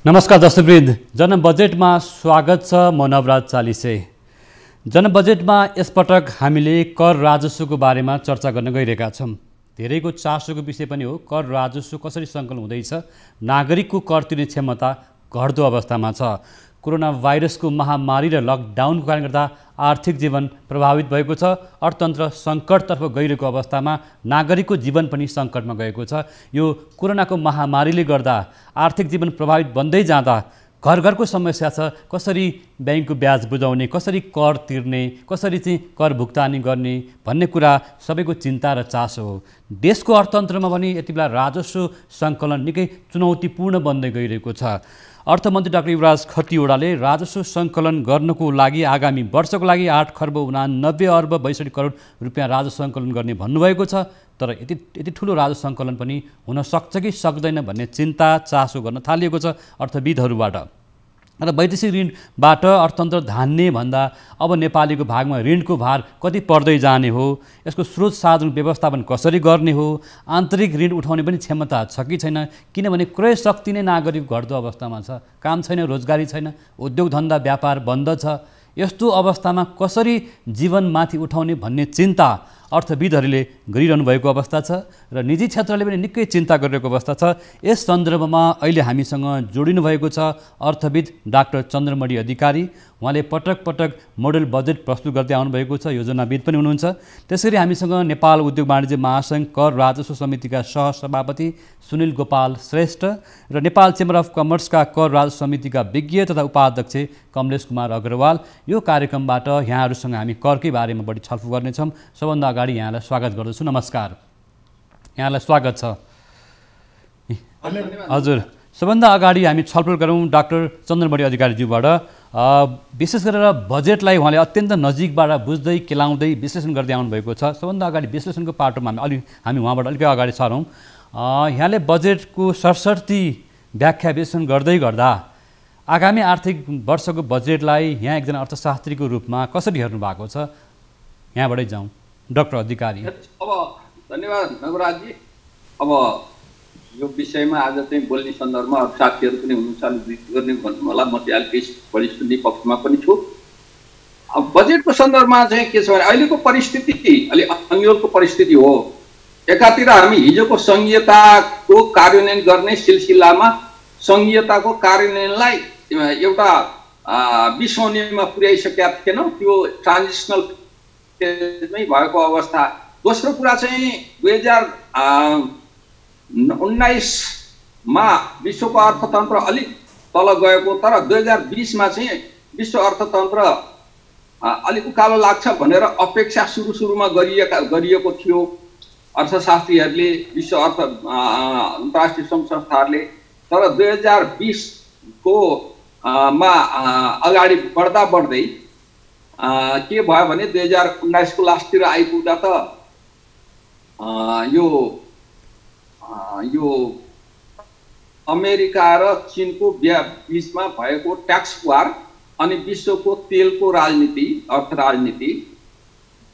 नमस्कार दर्शकवृन्द, जनबजेटमा स्वागत छ। म नवराज चालिसे। जनबजेटमा यसपटक हामीले कर राजस्वको बारेमा चर्चा गर्न गइरहेका छौँ। धेरैको चासोको विषय पनि हो, कर राजस्व कसरी सङ्कलन हुँदैछ, नागरिकको कर तिर्ने क्षमता घट्दो अवस्थामा छ। कोरोना भाइरसको महामारी र लकडाउनको कारणले गर्दा आर्थिक जीवन प्रभावित भएको छ। अर्थतन्त्र सङ्कटतर्फ गइरहेको अवस्थामा नागरिकको जीवन पनि सङ्कटमा गएको छ। यो कोरोनाको महामारीले गर्दा आर्थिक जीवन प्रभावित बन्दै जाँदा घर घरको समस्या छ। कसरी ब्याङ्कको ब्याज बुझाउने, कसरी कर तिर्ने, कसरी चाहिँ कर भुक्तानी गर्ने भन्ने कुरा सबैको चिन्ता र चासो हो। देशको अर्थतन्त्रमा पनि यति बेला राजस्व सङ्कलन निकै चुनौतीपूर्ण बन्दै गइरहेको छ। अर्थमन्त्री डाक्टर युवराज खतिवडाले राजस्व सङ्कलन गर्नको लागि आगामी वर्षको लागि 8 खर्ब 89 अर्ब 62 करोड रुपियाँ राजस्व सङ्कलन गर्ने भन्नुभएको छ। तर यति ठुलो राजस्व सङ्कलन पनि हुन सक्छ कि सक्दैन भन्ने चिन्ता चासो गर्न थालिएको छ अर्थविदहरूबाट। र वैदेशिक ऋणबाट अर्थतन्त्र धान्ने भन्दा अब नेपालीको भागमा ऋणको भार कति पर्दै जाने हो, यसको स्रोत साधन व्यवस्थापन कसरी गर्ने हो, आन्तरिक ऋण उठाउने पनि क्षमता छ कि छैन, किनभने क्रय शक्ति नै नागरिक घट्दो अवस्थामा छ। काम छैन, रोजगारी छैन, उद्योग धन्दा व्यापार बन्द छ। यस्तो अवस्थामा कसरी जीवनमाथि उठाउने भन्ने चिन्ता अर्थविदहरूले गरिरहनु भएको अवस्था छ र निजी क्षेत्रले पनि निकै चिन्ता गरिरहेको अवस्था छ। यस सन्दर्भमा अहिले हामीसँग जोडिनु भएको छ अर्थविद डाक्टर चन्द्रमणि अधिकारी। उहाँले पटक पटक मोडल बजेट प्रस्तुत गर्दै आउनुभएको छ, योजनाविद पनि हुनुहुन्छ। त्यसरी हामीसँग नेपाल उद्योग वाणिज्य महासङ्घ कर राजस्व समितिका सहसभापति सुनिल गोपाल श्रेष्ठ र नेपाल चेम्बर अफ कमर्सका कर राजस्व समितिका विज्ञ तथा उपाध्यक्ष कमलेश कुमार अग्रवाल। यो कार्यक्रमबाट यहाँहरूसँग हामी करकै बारेमा बढी छलफल गर्नेछौँ। सबभन्दा अगाडि यहाँलाई स्वागत गर्दछु। नमस्कार, यहाँलाई स्वागत छ। हजुर, सबभन्दा अगाडि हामी छलफल गरौँ डाक्टर चन्द्रमणि अधिकारीज्यूबाट। विशेष गरेर बजेटलाई उहाँले अत्यन्त नजिकबाट बुझ्दै केलाउँदै विश्लेषण गर्दै आउनुभएको छ। सबभन्दा अगाडि विश्लेषणको पाटोमा हामी उहाँबाट अलिकति अगाडि सरौँ। यहाँले बजेटको सरसर्ती व्याख्या विश्लेषण गर्दै गर्दा आगामी आर्थिक वर्षको बजेटलाई यहाँ एकजना अर्थशास्त्रीको रूपमा कसरी हेर्नु भएको छ, यहाँबाटै जाउँ डाक्टर अधिकारी। अब धन्यवाद नवराजजी। अब यो विषयमा आज चाहिँ बोल्ने सन्दर्भमा साथीहरू पनि हुनुहुन्छ, गर्ने भन्नु होला। म चाहिँ अलिक बढी सुन्ने पक्षमा पनि छु। अब बजेटको सन्दर्भमा चाहिँ के छ भने अहिलेको परिस्थिति अलि अन्यलको परिस्थिति हो। एकातिर हामी हिजोको संघीयताको कार्यान्वयन गर्ने सिलसिलामा संघीयताको कार्यान्वयनलाई एउटा विश्वनीयमा पुर्याइसकेका थिएनौँ, त्यो ट्रान्जिसनल फेजमै भएको अवस्था। दोस्रो कुरा चाहिँ 2019मा विश्वको अर्थतन्त्र अलिक तल गएको, तर 2020मा चाहिँ विश्व अर्थतन्त्र अलिक उकालो लाग्छ भनेर अपेक्षा सुरुमा गरिएको थियो अर्थशास्त्रीहरूले, विश्व अन्तर्राष्ट्रिय सङ्घ संस्थाहरूले। तर 2020को मा अगाडि बढ्दै के भयो भने 2019को लास्टतिर आइपुग्दा त यो अमेरिका र चीनको बीचमा भएको ट्याक्स वार अनि विश्वको तेलको राजनीति, अर्थ राजनीति,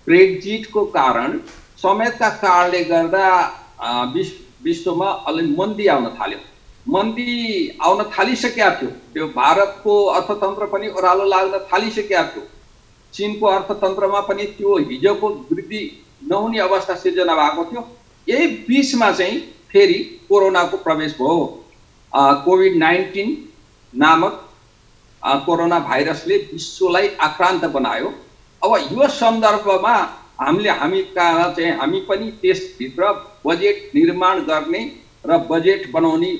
ब्रेक्जिटको कारण समेतका कारणले गर्दा विश्वमा अलि मन्दी आउन थाल्यो। मन्दी आउन थालिसकेका थियो। त्यो भारतको अर्थतन्त्र पनि ओह्रालो लाग्न थालिसकेका थियो। चीनको अर्थतन्त्रमा पनि त्यो हिजोको वृद्धि नहुने अवस्था सिर्जना भएको थियो। यही बीचमा चाहिँ फेरि कोरोनाको प्रवेश भयो। कोभिड-19 नामक कोरोना भाइरसले विश्वलाई आक्रान्त बनायो। अब यो सन्दर्भमा हामी पनि त्यसभित्र बजेट निर्माण गर्ने र बजेट बनाउने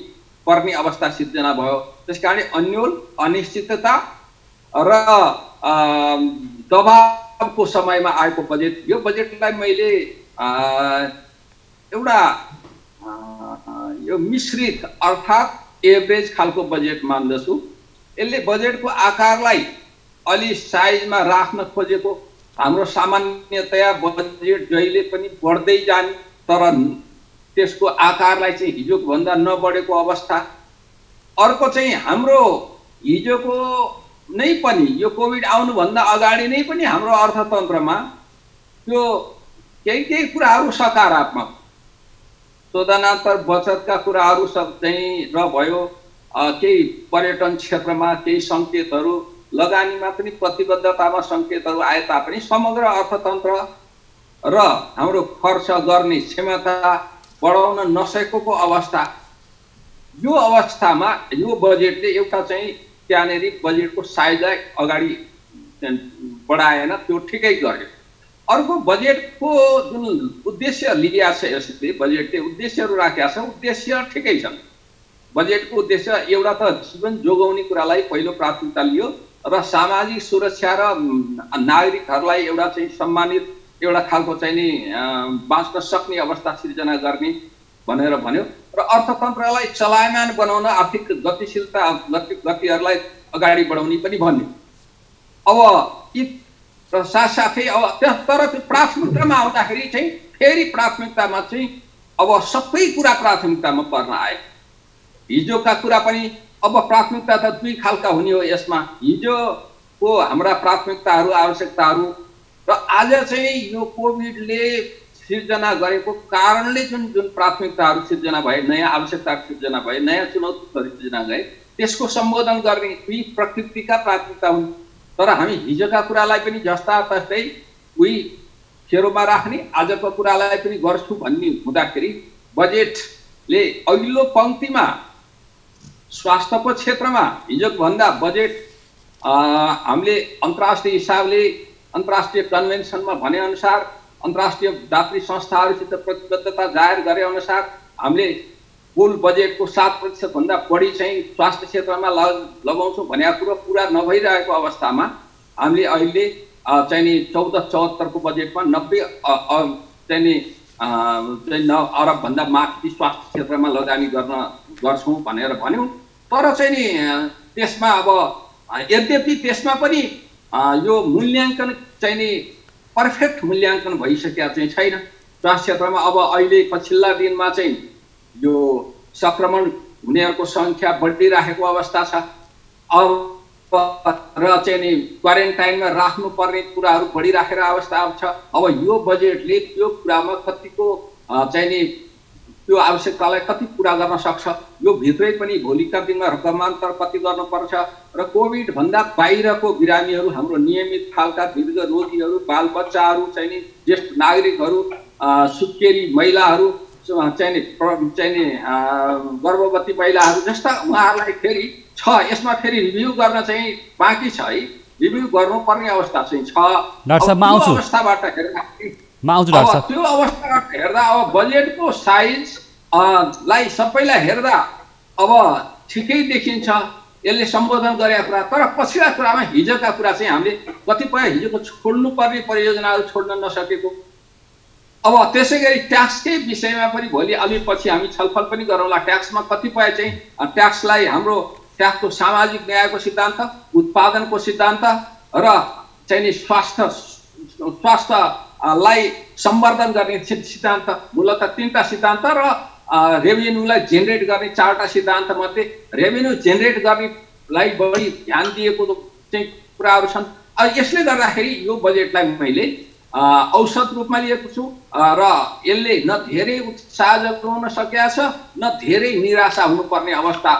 पर्ने अवस्था सिर्जना भयो। त्यसकारण अन्यल अनिश्चितता र दबावको समयमा आएको बजेट, यो बजेटलाई मैले एउटा यो मिश्रित अर्थात् एभरेज खालको बजेट मान्दछु। यसले बजेटको आकारलाई अलि साइजमा राख्न खोजेको। हाम्रो सामान्यतया बजेट जहिले पनि बढ्दै जाने, तर त्यसको आकारलाई चाहिँ हिजोको भन्दा नबढेको अवस्था। अर्को चाहिँ हाम्रो हिजोको नै पनि यो कोभिड आउनुभन्दा अगाडि नै पनि हाम्रो अर्थतन्त्रमा त्यो केही कुराहरू सकारात्मक, शोधनात्मक बचतका कुराहरू सब चाहिँ र भयो। केही पर्यटन क्षेत्रमा केही सङ्केतहरू, लगानीमा पनि प्रतिबद्धतामा सङ्केतहरू आए तापनि समग्र अर्थतन्त्र र हाम्रो खर्च गर्ने क्षमता बढाउन नसकेको अवस्था, यो अवस्थामा यो बजेटले एउटा चाहिँ त्यहाँनेर बजेटको साइजलाई अगाडि बढाएन, त्यो ठिकै गर्यो। अर्को बजेटको जुन उद्देश्य लिएको छ, यसले बजेटले उद्देश्यहरू राखेका छ, उद्देश्य ठिकै छन्। बजेटको उद्देश्य एउटा त जीवन जोगाउने कुरालाई पहिलो प्राथमिकता लियो र सामाजिक सुरक्षा र नागरिकहरूलाई एउटा चाहिँ सम्मानित एउटा खालको चाहिँ नि बाँच्न सक्ने अवस्था सिर्जना गर्ने भनेर भन्यो र अर्थतन्त्रलाई चलायमान बनाउन आर्थिक गतिशीलता गतिहरूलाई अगाडि बढाउने पनि भन्यो। अब यी साथसाथै अब तर त्यो प्राथमिकतामा आउँदाखेरि चाहिँ फेरि प्राथमिकतामा चाहिँ अब सबै कुरा प्राथमिकतामा पर्न आए। हिजोका कुरा पनि अब प्राथमिकता त दुई खालका हुने हो यसमा। हिजोको हाम्रा प्राथमिकताहरू आवश्यकताहरू र आज चाहिँ यो कोभिडले सिर्जना गरेको कारणले जुन जुन प्राथमिकताहरू सिर्जना भए, नयाँ आवश्यकताहरू सिर्जना भए, नयाँ चुनौतीहरू सिर्जना गए, त्यसको सम्बोधन गर्ने दुई प्रकृतिका प्राथमिकता हुन्। तर हामी हिजोका कुरालाई पनि जस्ता तस्तै उही खेरोमा राख्ने, आजको कुरालाई पनि गर्छु भन्ने हुँदाखेरि बजेटले अघिल्लो पङ्क्तिमा स्वास्थ्यको क्षेत्रमा हिजोको भन्दा बजेट हामीले अन्तर्राष्ट्रिय हिसाबले अन्तर्राष्ट्रिय कन्भेन्सनमा भनेअनुसार अन्तर्राष्ट्रिय दात्री संस्थाहरूसित प्रतिबद्धता जाहेर गरे अनुसार हामीले कुल बजेटको 7% भन्दा बढी चाहिँ स्वास्थ्य क्षेत्रमा लगाउँछौँ भनेको कुरो पुरा नभइरहेको अवस्थामा हामीले अहिले चाहिँ नि 1474 को बजेटमा 90 चाहिँ नि 9 अरब भन्दा माथि स्वास्थ्य क्षेत्रमा लगानी गर्छौँ भनेर भन्यौँ। तर चाहिँ नि त्यसमा अब यद्यपि त्यसमा पनि यो मूल्याङ्कन चाहिँ नि पर्फेक्ट मूल्याङ्कन भइसकेको चाहिँ छैन स्वास्थ्य क्षेत्रमा। अब अहिले पछिल्ला दिनमा चाहिँ यो संक्रमण हुनेहरूको सङ्ख्या बढिरहेको अवस्था छ। अब र चाहिँ नि क्वारेन्टाइनमा राख्नुपर्ने कुराहरू बढिराखेर अवस्था छ। अब यो बजेटले त्यो कुरामा कतिको चाहिँ नि त्यो आवश्यकतालाई कति पुरा गर्न सक्छ, यो भित्रै पनि भोलिका दिनमा रकमान्तर कति गर्नुपर्छ र कोभिड भन्दा बाहिरको बिरामीहरू, हाम्रो नियमित खालका दीर्घ रोगीहरू, बालबच्चाहरू चाहिँ नि ज्येष्ठ नागरिकहरू, सुत्केरी महिलाहरू चाहिँ नि गर्भवती महिलाहरू जस्ता उहाँहरूलाई फेरि छ। यसमा फेरि रिभ्यू गर्न चाहिँ बाँकी छ है, रिभ्यू गर्नुपर्ने अवस्था चाहिँ छ। अवस्थाबाट त्यो अवस्थाबाट हेर्दा अब बजेटको साइज लाई सबैलाई हेर्दा अब ठिकै देखिन्छ यसले सम्बोधन गरेका कुरा। तर पछिल्ला कुरामा हिजोका कुरा चाहिँ हामीले कतिपय हिजोको छोड्नुपर्ने परियोजनाहरू छोड्न नसकेको। अब त्यसै गरी ट्याक्सकै विषयमा पनि भोलि अलि पछि हामी छलफल पनि गरौँला। ट्याक्समा कतिपय चाहिँ ट्याक्सलाई हाम्रो ट्याक्सको सामाजिक न्यायको सिद्धान्त, उत्पादनको सिद्धान्त र चाहिँ नि स्वास्थ्यलाई सम्वर्धन गर्ने सिद्धान्त, मूलतः 3टा सिद्धान्त र रेभेन्यूलाई जेनेरेट गर्ने 4टा सिद्धान्त मध्ये रेभेन्यू जेनेरेट गर्नेलाई बढी ध्यान दिएको चाहिँ कुराहरू छन्। यसले गर्दाखेरि यो बजेटलाई मैले औसत रूपमा लिएको छु र यसले न धेरै उत्साह जगाउन सकेको छ न धेरै निराशा हुनुपर्ने अवस्था।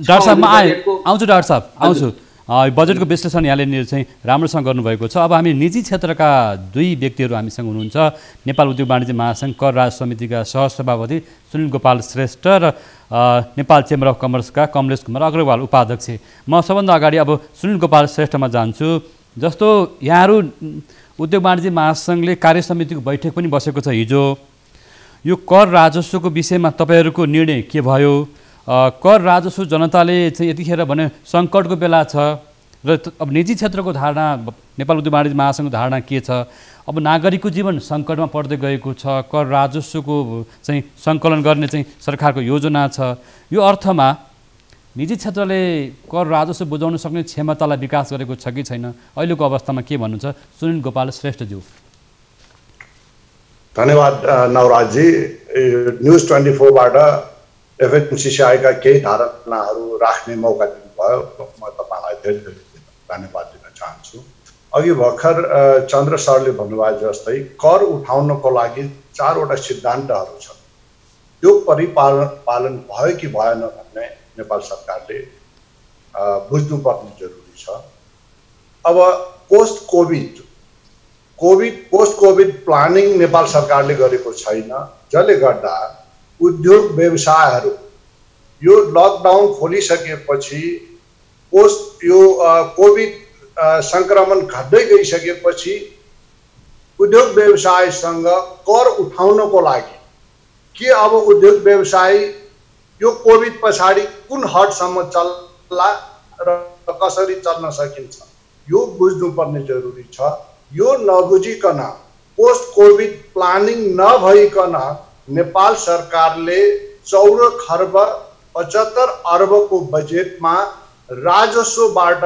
डाक्टर साहब आउँछु डाक्टर साहब आउँछु। बजेटको विश्लेषण यहाँले चाहिँ राम्रोसँग गर्नुभएको छ। अब हामी निजी क्षेत्रका दुई व्यक्तिहरू हामीसँग हुनुहुन्छ। नेपाल उद्योग वाणिज्य महासङ्घ कर राज समितिका सहसभापति सुनिल गोपाल श्रेष्ठ र नेपाल चेम्बर अफ कमर्सका कमलेश कुमार अग्रवाल उपाध्यक्ष। म सबभन्दा अगाडि अब सुनिल गोपाल श्रेष्ठमा जान्छु। जस्तो यहाँहरू उद्योग वाणिज्य महासङ्घले कार्य समितिको बैठक पनि बसेको छ हिजो। यो कर राजस्वको विषयमा तपाईँहरूको निर्णय के भयो? कर राजस्व जनताले चाहिँ यतिखेर भने सङ्कटको बेला छ र अब निजी क्षेत्रको धारणा, नेपाल उद्योग वाणिज्य महासङ्घको धारणा के छ? अब नागरिकको जीवन सङ्कटमा पर्दै गएको छ, कर राजस्वको चाहिँ सङ्कलन गर्ने चाहिँ सरकारको योजना छ। यो अर्थमा निजी क्षेत्रले कर राजस्व बुझाउन सक्ने क्षमतालाई विकास गरेको छ कि छैन? अहिलेको अवस्थामा के भन्नुहुन्छ सुनिल गोपाल श्रेष्ठज्यू? धन्यवाद नवराजजी। न्युज 24बाट एफएमसिसिआईका केही धारणाहरू राख्ने मौका दिनुभयो, म तपाईँलाई धेरै धेरै धन्यवाद दिन चाहन्छु। अघि भर्खर चन्द्र सरले भन्नुभयो जस्तै कर उठाउनको लागि 4वटा सिद्धान्तहरू छन्। त्यो परिपालन भयो कि भएन भन्ने नेपाल सरकारले बुझ्नुपर्ने जरुरी छ। अब पोस्ट कोभिड प्लानिङ नेपाल सरकारले गरेको छैन, जसले गर्दा उद्योग व्यवसायहरू यो लकडाउन खोलिसकेपछि यो कोभिड संक्रमण घट्दै गइसकेपछि उद्योग व्यवसायसँग कर उठाउनको लागि के अब उद्योग व्यवसाय यो कोभिड पछाडि कुन हदसम्म चल्ला र कसरी चल्न सकिन्छ यो बुझ्नुपर्ने जरुरी छ। यो नबुझिकन पोस्ट कोभिड प्लानिङ नभइकन नेपाल सरकारले 14 खर्ब 75 अर्बको बजेटमा राजस्वबाट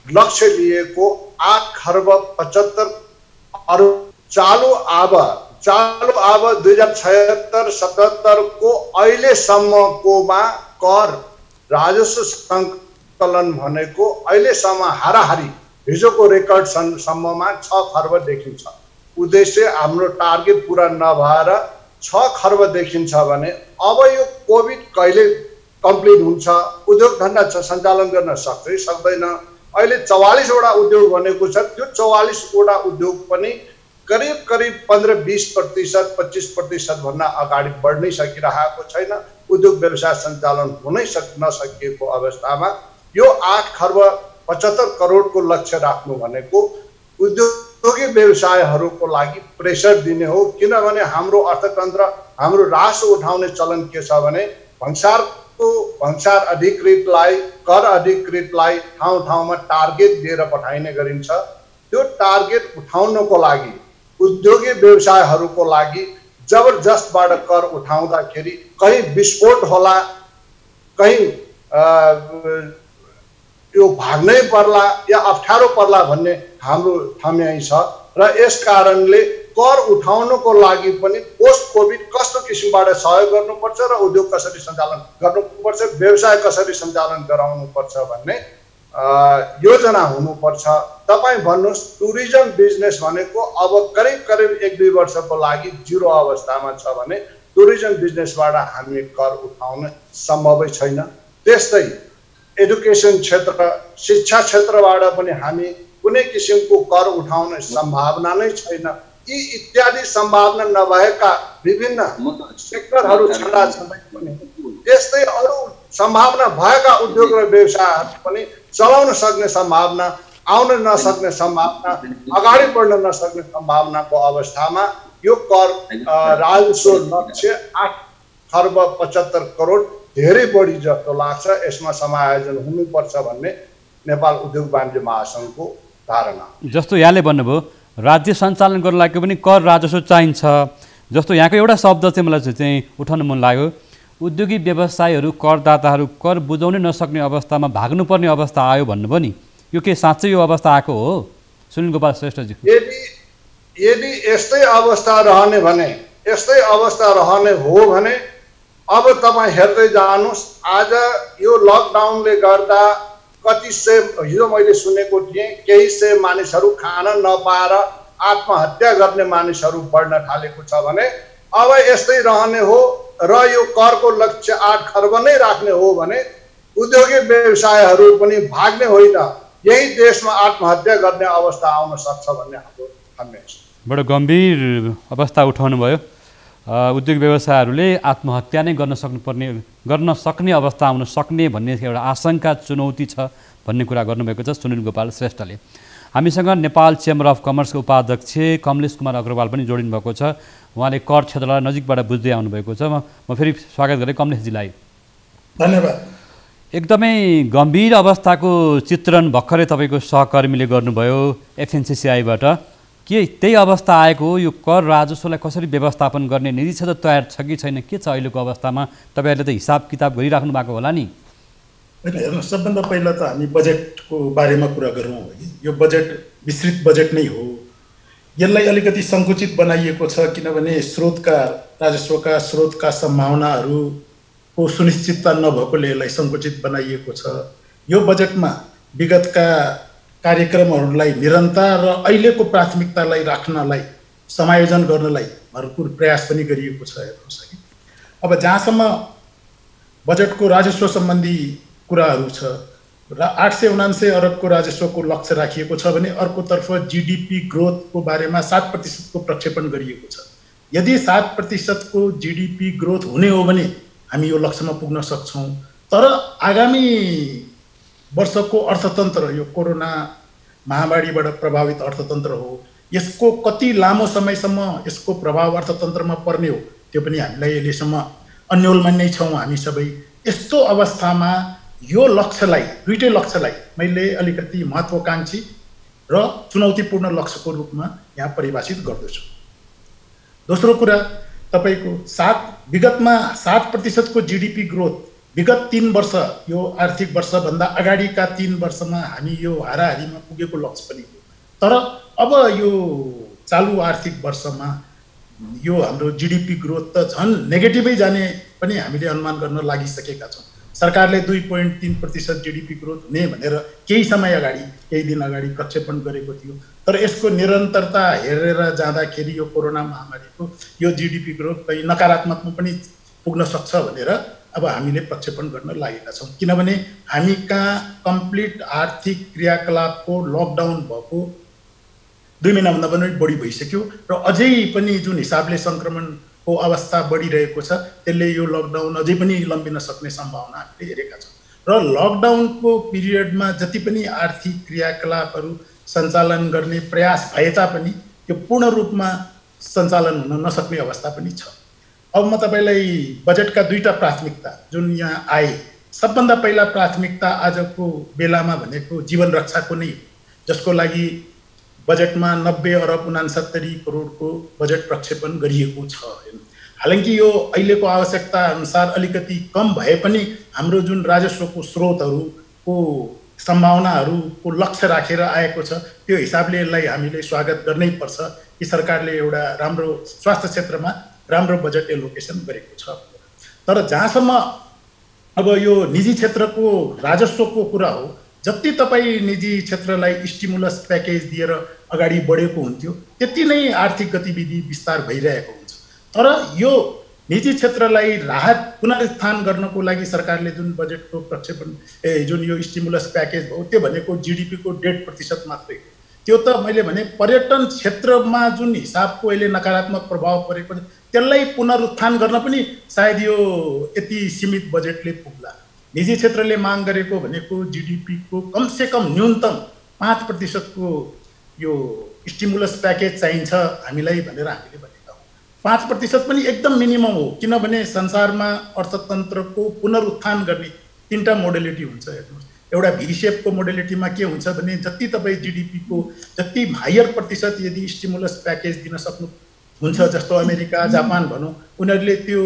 लक्ष्य लिएको 8 खर्ब 75 अर्ब चालु आब 2076-77 को अहिलेसम्मकोमा कर राजस्व सङ्कलन भनेको अहिलेसम्म हाराहारी हिजोको रेकर्ड सम्ममा 6 खर्ब देखिन्छ। उद्देश्य हाम्रो टार्गेट पूरा नभएर 6 खर्ब देखिन्छ भने अब यो कोभिड कहिले कम्प्लिट हुन्छ, उद्योग धन्दा सञ्चालन गर्न सक्दै सक्दैन। अहिले 44 वटा उद्योग भनेको छ, त्यो 44 वटा उद्योग पनि करिब 15-20%, 25% भन्दा अगाडि बढ्नै सकिरहेको छैन। उद्योग व्यवसाय सञ्चालन हुनै नसकिएको अवस्थामा यो 8 खर्ब 75 करोडको लक्ष्य राख्नु भनेको उद्योगी व्यवसायहरूको लागि प्रेसर दिने हो। किनभने हाम्रो अर्थतन्त्र, हाम्रो राजस्व उठाउने चलन के छ भने भंसार अधिकृतलाई, कर अधिकृतलाई ठाउँ ठाउँमा टार्गेट दिएर पठाइने गरिन्छ। त्यो टार्गेट उठाउनको लागि उद्योगी व्यवसायहरूको लागि जबरजस्तबाट कर उठाउँदाखेरि कहीँ विस्फोट होला, कहीँ यो भाग्नै पर्ला या अप्ठ्यारो पर्ला भन्ने हाम्रो ठम्याइ छ। र यस कारणले कर उठाउनको लागि पनि पोस्ट कोभिड कस्तो किसिमबाट सहयोग गर्नुपर्छ र उद्योग कसरी सञ्चालन गर्नुपर्छ, व्यवसाय कसरी सञ्चालन गराउनुपर्छ भन्ने योजना हुनुपर्छ। तपाईँ भन्नुहोस्, टुरिज्म बिजनेस भनेको अब करिब 1-2 वर्षको लागि जिरो अवस्थामा छ भने टुरिज्म बिजनेसबाट हामी कर उठाउन सम्भवै छैन। त्यस्तै एडुकेसन क्षेत्र, शिक्षा क्षेत्रबाट पनि हामी कुनै किसिमको कर उठाउने सम्भावना नै छैन। यी इत्यादि सम्भावना नभएका विभिन्न सेक्टरहरू छँदै पनि त्यस्तै अरू सम्भावना भएका उद्योग र व्यवसायहरू पनि चलाउन सक्ने सम्भावना, आउन नसक्ने सम्भावना, अगाडि बढ्न नसक्ने सम्भावनाको अवस्थामा यो कर राजस्व लक्ष्य 8 खर्ब 75 करोड धेरै बढी जस्तो लाग्छ। यसमा समायोजन हुनुपर्छ भन्ने नेपाल उद्योग वाणिज्य महासङ्घको धारणा। जस्तो यहाँले भन्नुभयो राज्य सञ्चालन गर्नको लागि पनि कर राजस्व चाहिन्छ। जस्तो यहाँको एउटा शब्द चाहिँ मलाई चाहिँ उठाउन मन लाग्यो, उद्योगी व्यवसायहरू करदाताहरू कर बुझाउनै नसक्ने अवस्थामा भाग्नुपर्ने अवस्था आयो भन्नुभयो नि, यो के साँच्चै यो अवस्था आएको हो सुनिल गोपाल श्रेष्ठजी? यदि यस्तै अवस्था रहने हो भने अब तपाईँ हेर्दै जानुहोस्, आज यो लकडाउनले गर्दा कति सय, हिजो मैले सुनेको थिएँ केही सय मानिसहरू खान नपाएर आत्महत्या गर्ने मानिसहरू बढ्न थालेको छ भने अब यस्तै रहने हो र यो करको लक्ष्य 8 खर्ब नै राख्ने हो भने उद्योगी व्यवसायहरू पनि भाग्ने होइन, यही देशमा आत्महत्या गर्ने अवस्था आउन सक्छ भन्ने हाम्रो ठान्ने छ। बडो गम्भीर अवस्था उठाउनु भयो। उद्योग व्यवसायहरूले आत्महत्या नै गर्न सक्ने अवस्था आउन सक्ने भन्ने एउटा आशंका, चुनौती छ भन्ने कुरा गर्नुभएको छ सुनिल गोपाल श्रेष्ठले। हामीसँग नेपाल चेम्बर अफ कमर्सको उपाध्यक्ष कमलेश कुमार अग्रवाल पनि जोडिनु भएको छ। उहाँले कर क्षेत्रलाई नजिकबाट बुझ्दै आउनुभएको छ। म फेरि स्वागत गरेँ कमलेशजीलाई। धन्यवाद। एकदमै गम्भीर अवस्थाको चित्रण भर्खरै तपाईँको सहकर्मीले गर्नुभयो एफएनसीसीआईबाट। के त्यही अवस्था आएको हो? यो कर राजस्वलाई कसरी व्यवस्थापन गर्ने नीति छ त तयार छ कि छैन? के छ अहिलेको अवस्थामा? तपाईँहरूले त हिसाब किताब गरिराख्नु भएको होला नि? होइन, हेर्नुहोस्, सबभन्दा पहिला त हामी बजेटको बारेमा कुरा गरौँ। यो बजेट विस्तृत बजेट नै हो। यसलाई अलिकति सङ्कुचित बनाइएको छ किनभने राजस्वका स्रोतका सम्भावनाहरूको सुनिश्चितता नभएकोले यसलाई सङ्कुचित बनाइएको छ। यो बजेटमा विगतका कार्यक्रमहरूलाई निरन्तर र अहिलेको प्राथमिकतालाई राख्नलाई, समायोजन गर्नलाई भरपुर प्रयास पनि गरिएको छ। हेर्नुहोस्, अब जहाँसम्म बजेटको राजस्व सम्बन्धी कुराहरू छ। 879 अरबको राजस्वको लक्ष्य राखिएको छ भने अर्कोतर्फ जीडीपी ग्रोथको बारेमा 7% को प्रक्षेपण गरिएको छ। यदि 7% को जीडीपी ग्रोथ हुने हो भने हामी यो लक्ष्यमा पुग्न सक्छौँ। तर आगामी वर्षको अर्थतन्त्र यो कोरोना महामारीबाट प्रभावित अर्थतन्त्र हो, यसको कति लामो समयसम्म यसको प्रभाव अर्थतन्त्रमा पर्ने हो त्यो पनि हामीलाई अहिलेसम्म अन्योलमा नै छौँ हामी सबै। यस्तो अवस्थामा यो लक्ष्यलाई, दुईटै लक्ष्यलाई मैले अलिकति महत्त्वकांक्षी र चुनौतीपूर्ण लक्ष्यको रूपमा यहाँ परिभाषित गर्दछु। दोस्रो कुरा, तपाईको विगतमा 7% को जीडीपी ग्रोथ विगत 3 वर्ष यो आर्थिक वर्षभन्दा अगाडिका 3 वर्षमा हामी यो हाराहारीमा पुगेको लक्ष्य पनि हो। तर अब यो चालु आर्थिक वर्षमा यो हाम्रो जीडीपी ग्रोथ त झन् नेगेटिभै जाने पनि हामीले अनुमान गर्न लागिसकेका छौँ। सरकारले 2.3% जीडीपी ग्रोथ हुने भनेर केही समय अगाडि, केही दिन अगाडि प्रक्षेपण गरेको थियो। तर यसको निरन्तरता हेरेर जाँदाखेरि यो कोरोना महामारीको यो जीडीपी ग्रोथ कहीँ नकारात्मकमा पनि पुग्न सक्छ भनेर अब हामीले प्रक्षेपण गर्न लागेका छौँ। किनभने हामी कहाँ कम्प्लिट आर्थिक क्रियाकलापको लकडाउन भएको 2 महिनाभन्दा पनि बढी भइसक्यो र अझै पनि जुन हिसाबले सङ्क्रमणको अवस्था बढिरहेको छ त्यसले यो लकडाउन अझै पनि लम्बिन सक्ने सम्भावना हामीले हेरेका छौँ। र लकडाउनको पिरियडमा जति पनि आर्थिक क्रियाकलापहरू सञ्चालन गर्ने प्रयास भए तापनि त्यो पूर्ण रूपमा सञ्चालन हुन नसक्ने अवस्था पनि छ। अब म तपाईलाई बजेटका 2टा प्राथमिकता जुन यहाँ आए, सबभन्दा पहिला प्राथमिकता आजको बेलामा भनेको जीवन रक्षाको नै हो, जसको लागि बजेटमा 90 अरब 69 करोडको बजेट प्रक्षेपण गरिएको छ। हालांकि यो अहिलेको आवश्यकता अनुसार अलिकति कम भए पनि हाम्रो जुन राजस्वको स्रोतहरूको सम्भावनाहरूको लक्ष्य राखेर आएको छ त्यो हिसाबले यसलाई हामीले स्वागत गर्नै पर्छ कि सरकारले एउटा राम्रो स्वास्थ्य क्षेत्रमा राम्रो बजेट एलोकेसन गरेको छ। तर जहाँसम्म अब यो निजी क्षेत्रको राजस्वको कुरा हो, जति तपाईँ निजी क्षेत्रलाई स्टिमुलस प्याकेज दिएर अगाडि बढेको हुन्थ्यो त्यति नै आर्थिक गतिविधि विस्तार भइरहेको हुन्छ। तर यो निजी क्षेत्रलाई राहत पुनरुत्थान गर्नको लागि सरकारले जुन बजेटको प्रक्षेपण जुन यो स्टिमुलस प्याकेज हो त्यो भनेको जीडीपी को 1.5% मात्रै हो। त्यो त मैले भने पर्यटन क्षेत्रमा जुन हिसाबको अहिले नकारात्मक प्रभाव परेको छ त्यसलाई पुनरुत्थान गर्न पनि सायद यो यति सीमित बजेटले पुग्ला। निजी क्षेत्रले माग गरेको भनेको जीडीपी को कम से कम न्यूनतम 5% को यो स्टिमुलस प्याकेज चाहिन्छ हामीलाई भनेर हामीले भनेका हौँ। 5% पनि एकदम मिनिमम हो, किनभने संसारमा अर्थतन्त्रको पुनरुत्थान गर्ने 3टा मोडेलिटी हुन्छ। हेर्नुहोस्, एउटा भी शेपको मोडेलिटीमा के हुन्छ भने जति तपाईँ जीडीपी को जति हायर प्रतिशत यदि स्टिमुलस प्याकेज दिन सक्नु हुन्छ, जस्तो अमेरिका जापान भनौँ, उनीहरूले त्यो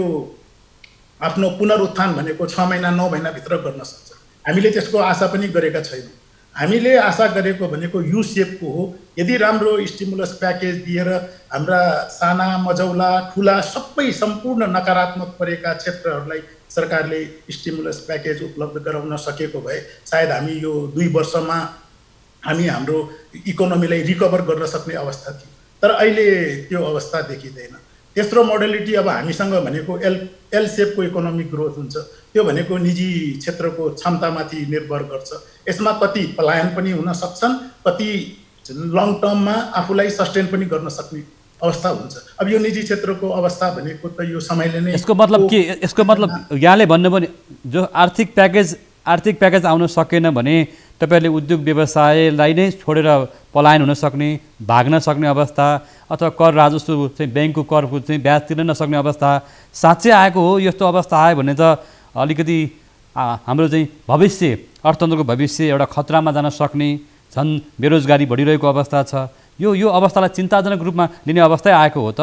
आफ्नो पुनरुत्थान भनेको 6 महिना 9 महिनाभित्र गर्न सक्छ। हामीले त्यसको आशा पनि गरेका छैनौँ। हामीले आशा गरेको भनेको यू शेपको हो। यदि राम्रो स्टिमुलस प्याकेज दिएर हाम्रा साना मझौला ठुला सबै सम्पूर्ण नकारात्मक परेका क्षेत्रहरूलाई सरकारले स्टिमुलस प्याकेज उपलब्ध गराउन सकेको भए सायद हामी यो 2 वर्षमा हामी हाम्रो इकोनोमीलाई रिकभर गर्न सक्ने अवस्था थियो। तर अहिले त्यो अवस्था देखिँदैन। तेस्रो मोडेलिटी अब हामीसँग भनेको एल शेपको इकोनोमिक ग्रोथ हुन्छ। त्यो भनेको निजी क्षेत्रको क्षमतामाथि निर्भर गर्छ। यसमा कति पलायन पनि हुन सक्छन्, कति लङ टर्ममा आफूलाई सस्टेन पनि गर्न सक्ने अवस्था हुन्छ। अब यो निजी क्षेत्रको अवस्था भनेको त यो समयले नै यसको मतलब के, यसको मतलब यहाँले भन्नुभयो जो आर्थिक प्याकेज आउन सकेन भने तपाईहरुले उद्योग व्यवसायलाई नै छोडेर पलायन हुन सक्ने, भाग्न सक्ने अवस्था अथवा कर राजस्व चाहिँ बैंकको करको चाहिँ ब्याज तिर्न नसक्ने अवस्था साँच्चै आएको हो। यस्तो अवस्था आयो भने त अलिकति हाम्रो चाहिँ भविष्य, अर्थतन्त्रको भविष्य एउटा खतरामा जान सक्ने, झन् बेरोजगारी बढिरहेको अवस्था छ। यो अवस्थालाई चिन्ताजनक रूपमा लिने अवस्था आएको हो त।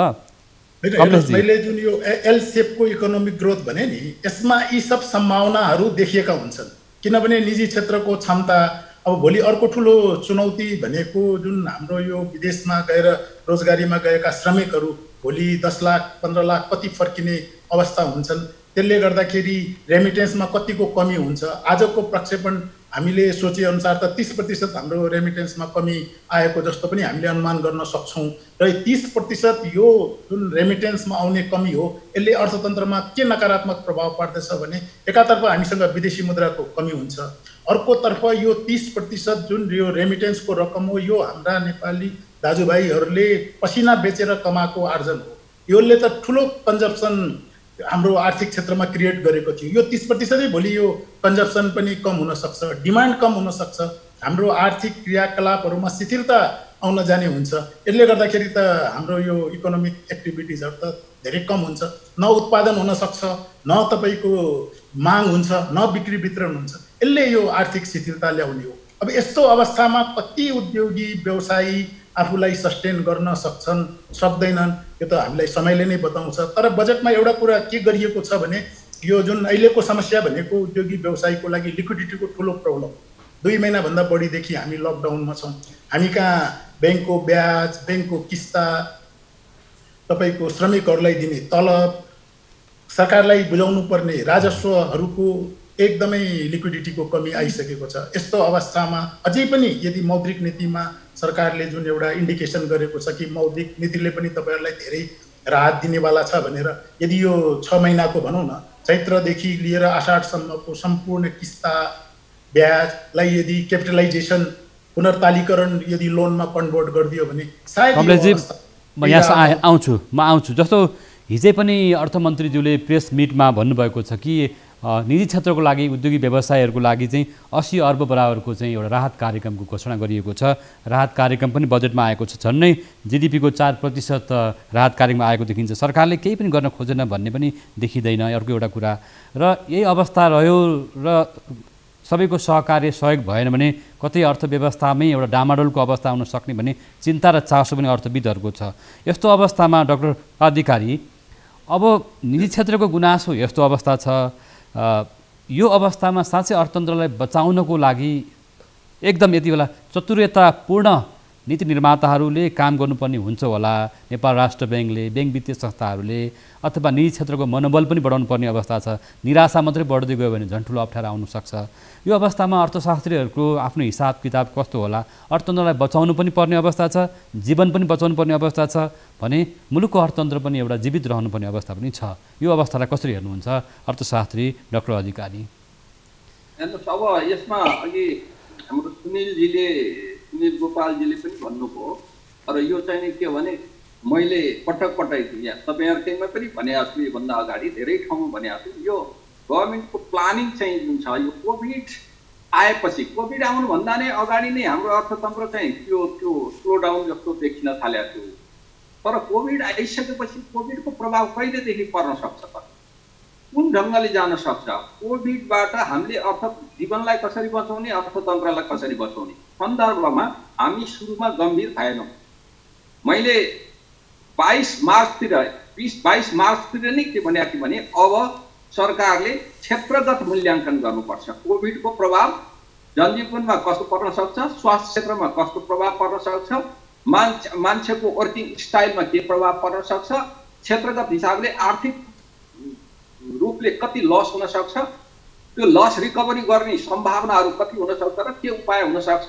मैले जुन यो एल शेपको इकोनोमिक ग्रोथ भने नि यसमा यी सब सम्भावनाहरू देखिएका हुन्छन्। किनभने निजी क्षेत्रको क्षमता, अब भोलि अर्को ठुलो चुनौती भनेको जुन हाम्रो यो विदेशमा गएर रोजगारीमा गएका श्रमिकहरू भोलि 10 लाख 15 लाख कति फर्किने अवस्था हुन्छन्। त्यसले गर्दाखेरि रेमिटेन्समा कतिको कमी हुन्छ। आजको प्रक्षेपण हामीले सोचेअनुसार त 30% हाम्रो रेमिटेन्समा कमी आएको जस्तो पनि हामीले अनुमान गर्न सक्छौँ र 30% यो जुन रेमिटेन्समा आउने कमी हो यसले अर्थतन्त्रमा के नकारात्मक प्रभाव पार्दछ भने एकातर्फ हामीसँग विदेशी मुद्राको कमी हुन्छ, अर्कोतर्फ यो 30% जुन यो रेमिटेन्सको रकम हो यो हाम्रा नेपाली दाजुभाइहरूले पसिना बेचेर कमाएको आर्जन हो। यसले त ठुलो कन्जम्सन हाम्रो आर्थिक क्षेत्रमा क्रिएट गरेको थियो। यो 30% भोलि यो कन्जम्सन पनि कम हुन सक्छ, डिमान्ड कम हुन सक्छ, हाम्रो आर्थिक क्रियाकलापहरूमा शिथिलता आउन जाने हुन्छ। यसले गर्दाखेरि त हाम्रो यो इकोनोमिक एक्टिभिटिजहरू त धेरै कम हुन्छ, न उत्पादन हुन सक्छ, न तपाईँको माग हुन्छ, न बिक्री वितरण हुन्छ। यसले यो आर्थिक शिथिलता ल्याउने हो। अब यस्तो अवस्थामा कति उद्योगी व्यवसायी आफूलाई सस्टेन गर्न सक्छन् सक्दैनन् यो त हामीलाई समयले नै बताउँछ। तर बजेटमा एउटा कुरा के गरिएको छ भने यो जुन अहिलेको समस्या भनेको उद्योगी व्यवसायीको लागि लिक्विडिटीको ठुलो प्रब्लम। 2 महिनाभन्दा बढीदेखि हामी लकडाउनमा छौँ। हामी कहाँ ब्याङ्कको ब्याज, ब्याङ्कको किस्ता, तपाईँको श्रमिकहरूलाई दिने तलब, सरकारलाई बुझाउनु पर्ने राजस्वहरूको एकदमै लिक्विडिटीको कमी आइसकेको छ। यस्तो अवस्थामा अझै पनि यदि मौद्रिक नीतिमा सरकारले जुन एउटा इन्डिकेसन गरेको छ कि मौद्रिक नीतिले पनि तपाईँहरूलाई धेरै राहत दिनेवाला छ भनेर, यदि यो 6 महिनाको भनौँ न चैत्रदेखि लिएर आषाढसम्मको सम्पूर्ण किस्ता ब्याजलाई यदि क्यापिटलाइजेसन पुनर्तालीकरण यदि लोनमा कन्भर्ट गरिदियो भने सायद म यहाँ आउँछु। जस्तो हिजै पनि अर्थमन्त्रीज्यूले प्रेस मिटमा भन्नुभएको छ कि निजी क्षेत्रको लागि उद्योगी व्यवसायहरूको लागि चाहिँ 80 अर्ब बराबरको चाहिँ एउटा राहत कार्यक्रमको घोषणा गरिएको छ। राहत कार्यक्रम पनि बजेटमा आएको छ। झन्नै जिडिपीको 4% राहत कार्यक्रम आएको देखिन्छ। सरकारले केही पनि गर्न खोजेन भन्ने पनि देखिँदैन, अर्को एउटा कुरा। र यही अवस्था रह्यो र सबैको सहकार्य सहयोग भएन भने कतै अर्थव्यवस्थामै एउटा डामाडोलको अवस्था आउन सक्ने भन्ने चिन्ता र चासो पनि अर्थविदहरूको छ। यस्तो अवस्थामा डाक्टर अधिकारी, अब निजी क्षेत्रको गुनासो यस्तो अवस्था छ, यो अवस्थामा साँच्चै अर्थतन्त्रलाई बचाउनको लागि एकदम यति बेला चतुर्यतापूर्ण नीति निर्माताहरूले काम गर्नुपर्ने हुन्छ होला। नेपाल राष्ट्र ब्याङ्कले, ब्याङ्क वित्तीय संस्थाहरूले अथवा निजी क्षेत्रको मनोबल पनि बढाउनु पर्ने अवस्था छ। निराशा मात्रै बढ्दै गयो भने झन् ठुलो अप्ठ्यारो आउन सक्छ। यो अवस्थामा अर्थशास्त्रीहरूको आफ्नो हिसाब किताब कस्तो होला? अर्थतन्त्रलाई बचाउनु पनि पर्ने अवस्था छ, जीवन पनि बचाउनु पर्ने अवस्था छ भने मुलुकको अर्थतन्त्र पनि एउटा जीवित रहनुपर्ने अवस्था पनि छ। यो अवस्थालाई कसरी हेर्नुहुन्छ अर्थशास्त्री डाक्टर अधिकारी? हेर्नुहोस्, अब यसमा अघि हाम्रो सुनिल गोपालजीले पनि भन्नुभयो। र यो चाहिँ नि के भने मैले पटक यहाँ तपाईँहरूकैमा पनि भनेको छु, योभन्दा अगाडि धेरै ठाउँमा भनेको छु, यो गभर्मेन्टको प्लानिङ चाहिँ जुन छ यो कोभिड आएपछि, कोभिड आउनुभन्दा नै अगाडि नै हाम्रो अर्थतन्त्र चाहिँ त्यो स्लो डाउन जस्तो देखिन थालेको थियो। तर कोभिड आइसकेपछि कोभिडको प्रभाव कहिलेदेखि पर्न सक्छ त, कुन ढङ्गले जान सक्छ, कोभिडबाट हामीले जीवनलाई कसरी बचाउने, अर्थतन्त्रलाई कसरी बचाउने सन्दर्भमा हामी सुरुमा गम्भीर भएनौँ। मैले 22 मार्चतिर नै के भनेको थिएँ भने अब सरकारले क्षेत्रगत मूल्याङ्कन गर्नुपर्छ। कोभिडको प्रभाव जनजीवनमा कस्तो पर्न सक्छ, स्वास्थ्य क्षेत्रमा कस्तो प्रभाव पर्न सक्छ, मान्छेको वर्किङ स्टाइलमा के प्रभाव पर्न सक्छ, क्षेत्रगत हिसाबले आर्थिक रूपले कति लस हुन सक्छ, त्यो लस रिकभरी गर्ने सम्भावनाहरू कति हुन सक्छ र के उपाय हुन सक्छ,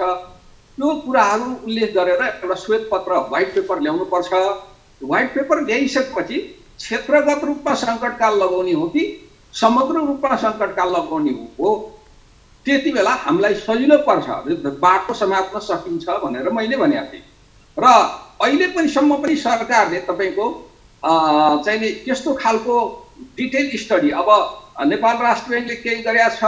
त्यो कुराहरू उल्लेख गरेर एउटा श्वेतपत्र व्हाइट पेपर ल्याउनुपर्छ। व्हाइट पेपर ल्याइसकेपछि क्षेत्रगत रूपमा सङ्कटकाल लगाउने हो कि समग्र रूपमा सङ्कटकाल लगाउने हो, त्यति बेला हामीलाई सजिलो पर्छ, बाटो समात्न सकिन्छ भनेर मैले भनेको थिएँ। र अहिले पनि सम्म पनि सरकारले तपाईँको चाहिँ नि त्यस्तो खालको डिटेल स्टडी, अब नेपाल राष्ट्र ब्याङ्कले केही गरेका छ,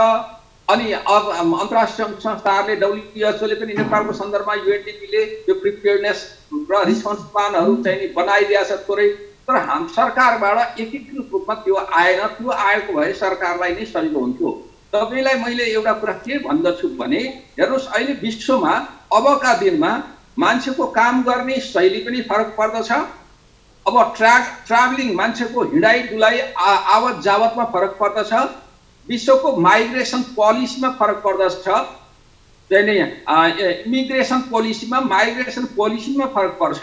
अनि अब अन्तर्राष्ट्रिय संस्थाहरूले WHOले पनि नेपालको सन्दर्भमा UNDP-ले यो प्रिपेयर्डनेस र रिस्पोन्स प्लानहरू चाहिँ नि बनाइदिएको छ थोरै। तर सरकारबाट एकीकृत रूपमा त्यो आएन। त्यो आएको भए सरकारलाई नै सजिलो हुन्थ्यो। तपाईँलाई मैले एउटा कुरा के भन्दछु भने हेर्नुहोस्, अहिले विश्वमा अबका दिनमा मान्छेको काम गर्ने शैली पनि फरक पर्दछ। अब ट्राभलिङ मान्छेको हिँडाइ डुलाइ आवत जावतमा फरक पर्दछ। विश्वको माइग्रेसन पोलिसीमा फरक पर्दछ। इमिग्रेसन पोलिसीमा, माइग्रेसन पोलिसीमा फरक पर्छ।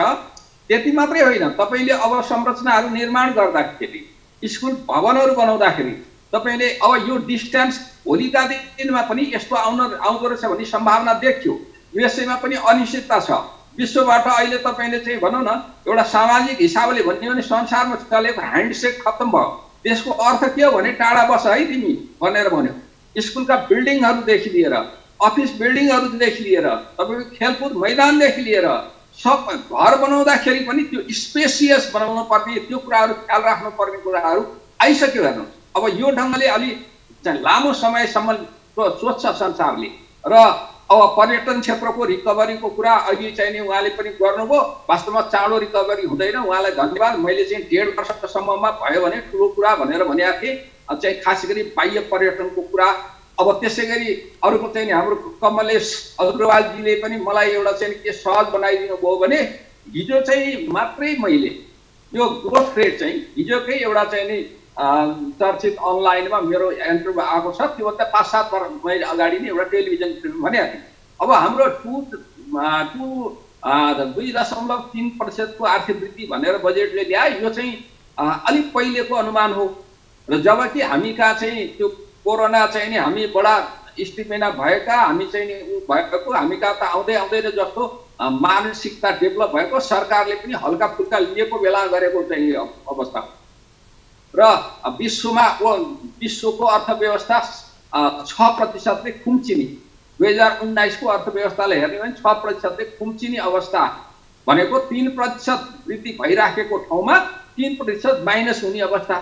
त्यति मात्रै होइन, तपाईँले अब संरचनाहरू निर्माण गर्दाखेरि, स्कुल भवनहरू बनाउँदाखेरि तपाईँले अब यो डिस्टेन्स भोलिका दिनमा पनि यस्तो आउँदो रहेछ भन्ने सम्भावना देखियो। युएसएमा पनि अनिश्चितता छ। विश्वबाट अहिले तपाईँले चाहिँ भनौँ न एउटा सामाजिक हिसाबले भन्यो भने संसारमा चलेको ह्यान्डसेक खत्तम भयो। त्यसको अर्थ के हो भने टाढा बस है तिमी भनेर भन्यो। स्कुलका बिल्डिङहरूदेखि लिएर अफिस बिल्डिङहरूदेखि लिएर तपाईँको खेलकुद मैदानदेखि लिएर सब घर बनाउँदाखेरि पनि त्यो स्पेसियस बनाउनु पर्ने त्यो कुराहरू ख्याल राख्नुपर्ने कुराहरू आइसक्यो। हेर्नुहोस् अब यो ढङ्गले अलि लामो समयसम्म सोच्छ संसारले। र अब पर्यटन क्षेत्रको रिकभरीको कुरा अहिले चाहिँ नि उहाँले पनि गर्नुभयो। वास्तवमा चाँडो रिकभरी हुँदैन, उहाँलाई धन्यवाद। मैले चाहिँ 1.5 वर्षसम्ममा भयो भने ठुलो कुरा भनेर भनेको थिएँ। चाहिँ खास गरी बाह्य पर्यटनको कुरा। अब त्यसै गरी अरूको चाहिँ हाम्रो कमलेश अग्रवालजीले पनि मलाई एउटा चाहिँ के सहज बनाइदिनु भयो भने हिजो चाहिँ मात्रै मैले यो ग्रोथ रेट चाहिँ हिजोकै एउटा चाहिँ नि चर्चित अनलाइनमा मेरो इन्टरभ्यू आएको छ। त्योभन्दा 5-7 वर्ष अगाडि नै एउटा टेलिभिजन भनेको थिएँ। अब हाम्रो 2.3% आर्थिक वृद्धि भनेर बजेटले ल्याए। यो चाहिँ अलिक पहिलेको अनुमान हो। र जबकि हामी कहाँ चाहिँ त्यो कोरोना चाहिँ नि हामी बडा स्थितिमा भएका हामी चाहिँ नि भएको हामी कहाँ त आउँदै आउँदैन जस्तो मानसिकता डेभलप भएको सरकारले पनि हल्का फुल्का लिएको बेला गरेको चाहिँ अवस्था। र विश्वको अर्थव्यवस्था 6%ले खुम्चिने 2019 को अर्थव्यवस्थालाई हेर्ने भने 6%ले खुम्चिने अवस्था भनेको 3% वृद्धि भइराखेको ठाउँमा 3% माइनस हुने अवस्था।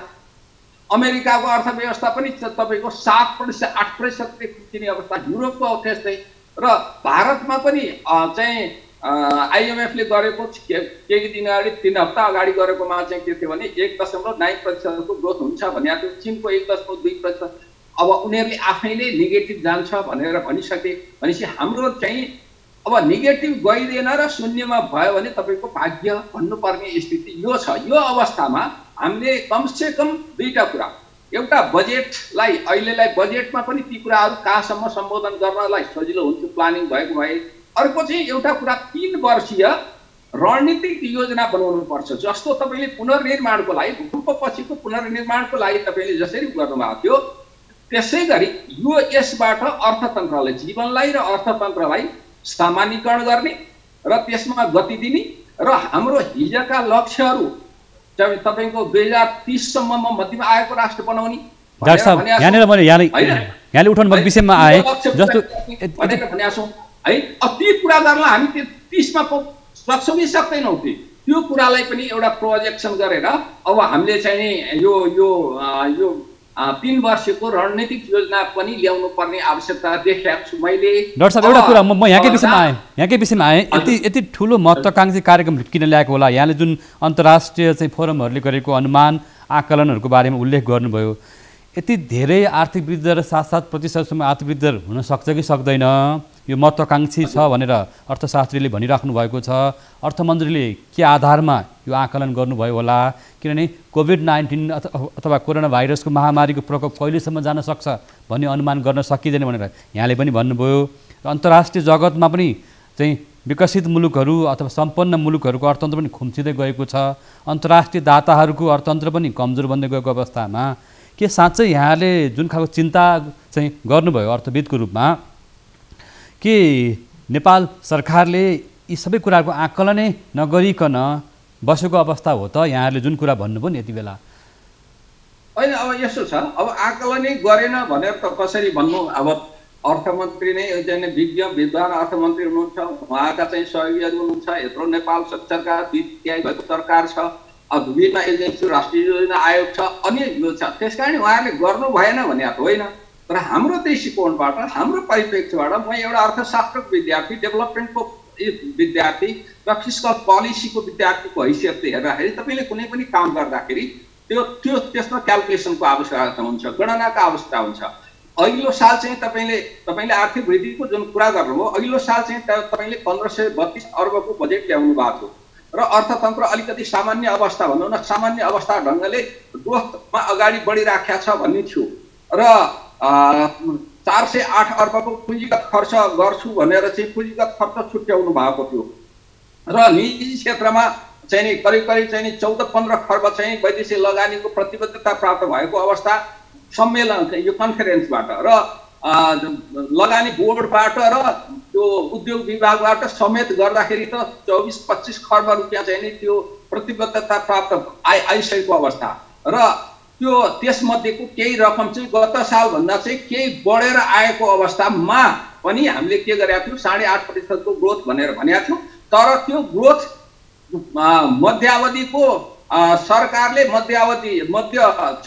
अमेरिकाको अर्थव्यवस्था पनि तपाईको 7% 8%ले खुम्चिने अवस्था। युरोपको त्यस्तै। र भारतमा पनि चाहिँ आइएमएफले गरेको केही दिन अगाडि 3 हप्ता अगाडि गरेकोमा चाहिँ के थियो भने 1.9% को ग्रोथ हुन्छ भनेको थियो। चीनको 1.2%। अब उनीहरूले आफैले नेगेटिभ जान्छ भनेर भनिसके भनेपछि हाम्रो चाहिँ अब नेगेटिभ गइदिएन र शून्यमा भयो भने तपाईको भाग्य भन्नुपर्ने स्थिति यो छ। यो अवस्थामा हामीले कमसे कम दुईटा कुरा, एउटा बजेटलाई अहिलेलाई बजेटमा पनि ती कुराहरू कहाँसम्म सम्बोधन गर्नलाई सजिलो हुन्छ प्लानिङ भएको भए। अर्को चाहिँ एउटा कुरा 3 वर्षीय रणनीतिक योजना बनाउनु पर्छ। जस्तो तपाईले पुनर्निर्माणको लागि भूकम्पपछिको पुनर्निर्माणको लागि तपाईले जसरी गर्नुभएको थियो त्यसै गरी यो यसबाट अर्थतन्त्रलाई जीवनलाई र अर्थतन्त्रलाई सामान्यीकरण गर्ने र त्यसमा गति दिने र हाम्रो हिजोका लक्ष्यहरू चाहिँ तपाईको 2030 सम्ममा मध्यम आएको राष्ट्र बनाउने। डाक्टर साहब यहाँनिर मैले यहाँले उठाउनु भएको विषयमा आए जस्तो भनेर भनेका छौँ है। ती कुरा गर्न हामी 30 मा सक्छौँ सक्दैनौँ। त्यो कुरालाई पनि एउटा प्रोजेक्सन गरेर अब हामीले चाहिँ यो 3 वर्षको रणनीतिक योजना पनि ल्याउनु पर्ने आवश्यकता देखेको छु मैले। डाक्टर साहब एउटा कुरा म यहाँकै विषयमा आएँ यति ठुलो महत्त्वाकांक्षी कार्यक्रम किन ल्याएको होला? यहाँले जुन अन्तर्राष्ट्रिय चाहिँ फोरमहरूले गरेको अनुमान आकलनहरूको बारेमा उल्लेख गर्नुभयो। यति धेरै आर्थिक वृद्धि र 7% आर्थिक वृद्धि हुन सक्छ कि सक्दैन यो महत्त्वाकांक्षी छ भनेर अर्थशास्त्रीले भनिराख्नु भएको छ। अर्थमन्त्रीले के आधारमा यो आकलन गर्नुभयो होला? किनभने कोभिड-19 अथवा कोरोना भाइरसको महामारीको प्रकोप कहिलेसम्म जान सक्छ भन्ने अनुमान गर्न सकिँदैन भनेर यहाँले पनि भन्नुभयो। र अन्तर्राष्ट्रिय जगतमा पनि चाहिँ विकसित मुलुकहरू अथवा सम्पन्न मुलुकहरूको अर्थतन्त्र पनि खुम्चिँदै गएको छ। अन्तर्राष्ट्रिय दाताहरूको अर्थतन्त्र पनि कमजोर बन्दै गएको अवस्थामा के साँच्चै यहाँले जुन खालको चिन्ता चाहिँ गर्नुभयो अर्थविदको रूपमा के नेपाल सरकारले यी सबै कुराको आकलनै नगरिकन बसेको अवस्था हो त? यहाँहरूले जुन कुरा भन्नुभयो नि यति बेला होइन। अब यस्तो छ, अब आकलनै गरेन भनेर त कसरी भन्नु? अब अर्थमन्त्री नै चाहिँ विज्ञ विद्वान अर्थमन्त्री हुनुहुन्छ, उहाँका चाहिँ सहयोगीहरू हुनुहुन्छ। यत्रो नेपाल सरकार वित्तीय भएको सरकार छ, विभिन्न एजेन्सी राष्ट्रिय योजना आयोग छ, अनि यो छ। त्यसकारण उहाँहरूले गर्नु भएन भने होइन। तर हाम्रो दृष्टिकोणबाट हाम्रो परिप्रेक्ष्यबाट म एउटा अर्थशास्त्रको विद्यार्थी, डेभलपमेन्टको विद्यार्थी र फिस्कल पोलिसीको विद्यार्थीको हैसियतले हेर्दाखेरि तपाईँले कुनै पनि काम गर्दाखेरि त्यसमा क्यालकुलेसनको आवश्यकता हुन्छ, गणनाको आवश्यकता हुन्छ। अघिल्लो साल चाहिँ तपाईँले आर्थिक वृद्धिको जुन कुरा गर्नुभयो, अघिल्लो साल चाहिँ तपाईँले 1532 अर्बको बजेट ल्याउनु भएको थियो र अर्थतन्त्र अलिकति सामान्य अवस्था भनौँ न, सामान्य अवस्था ढङ्गले ग्रोथमा अगाडि बढिराखेको छ भन्ने थियो र 408 अर्बको पुँजीगत खर्च गर्छु भनेर चाहिँ पुँजीगत खर्च छुट्याउनु भएको थियो र निजी क्षेत्रमा चाहिँ करिब चाहिँ 14-15 खर्ब चाहिँ वैदेशिक लगानीको प्रतिबद्धता प्राप्त भएको अवस्था सम्मेलन यो कन्फरेन्सबाट र लगानी बोर्डबाट र त्यो उद्योग विभागबाट समेत गर्दाखेरि त 24-25 खर्ब रुपियाँ चाहिँ नि त्यो प्रतिबद्धता प्राप्त आइसकेको अवस्था र त्यो त्यसमध्येको केही रकम चाहिँ गत सालभन्दा चाहिँ केही बढेर आएको अवस्थामा पनि हामीले के गरेका थियौँ 8.5% को ग्रोथ भनेर भनेका थियौँ। तर त्यो ग्रोथ मध्यावधिको सरकारले मध्य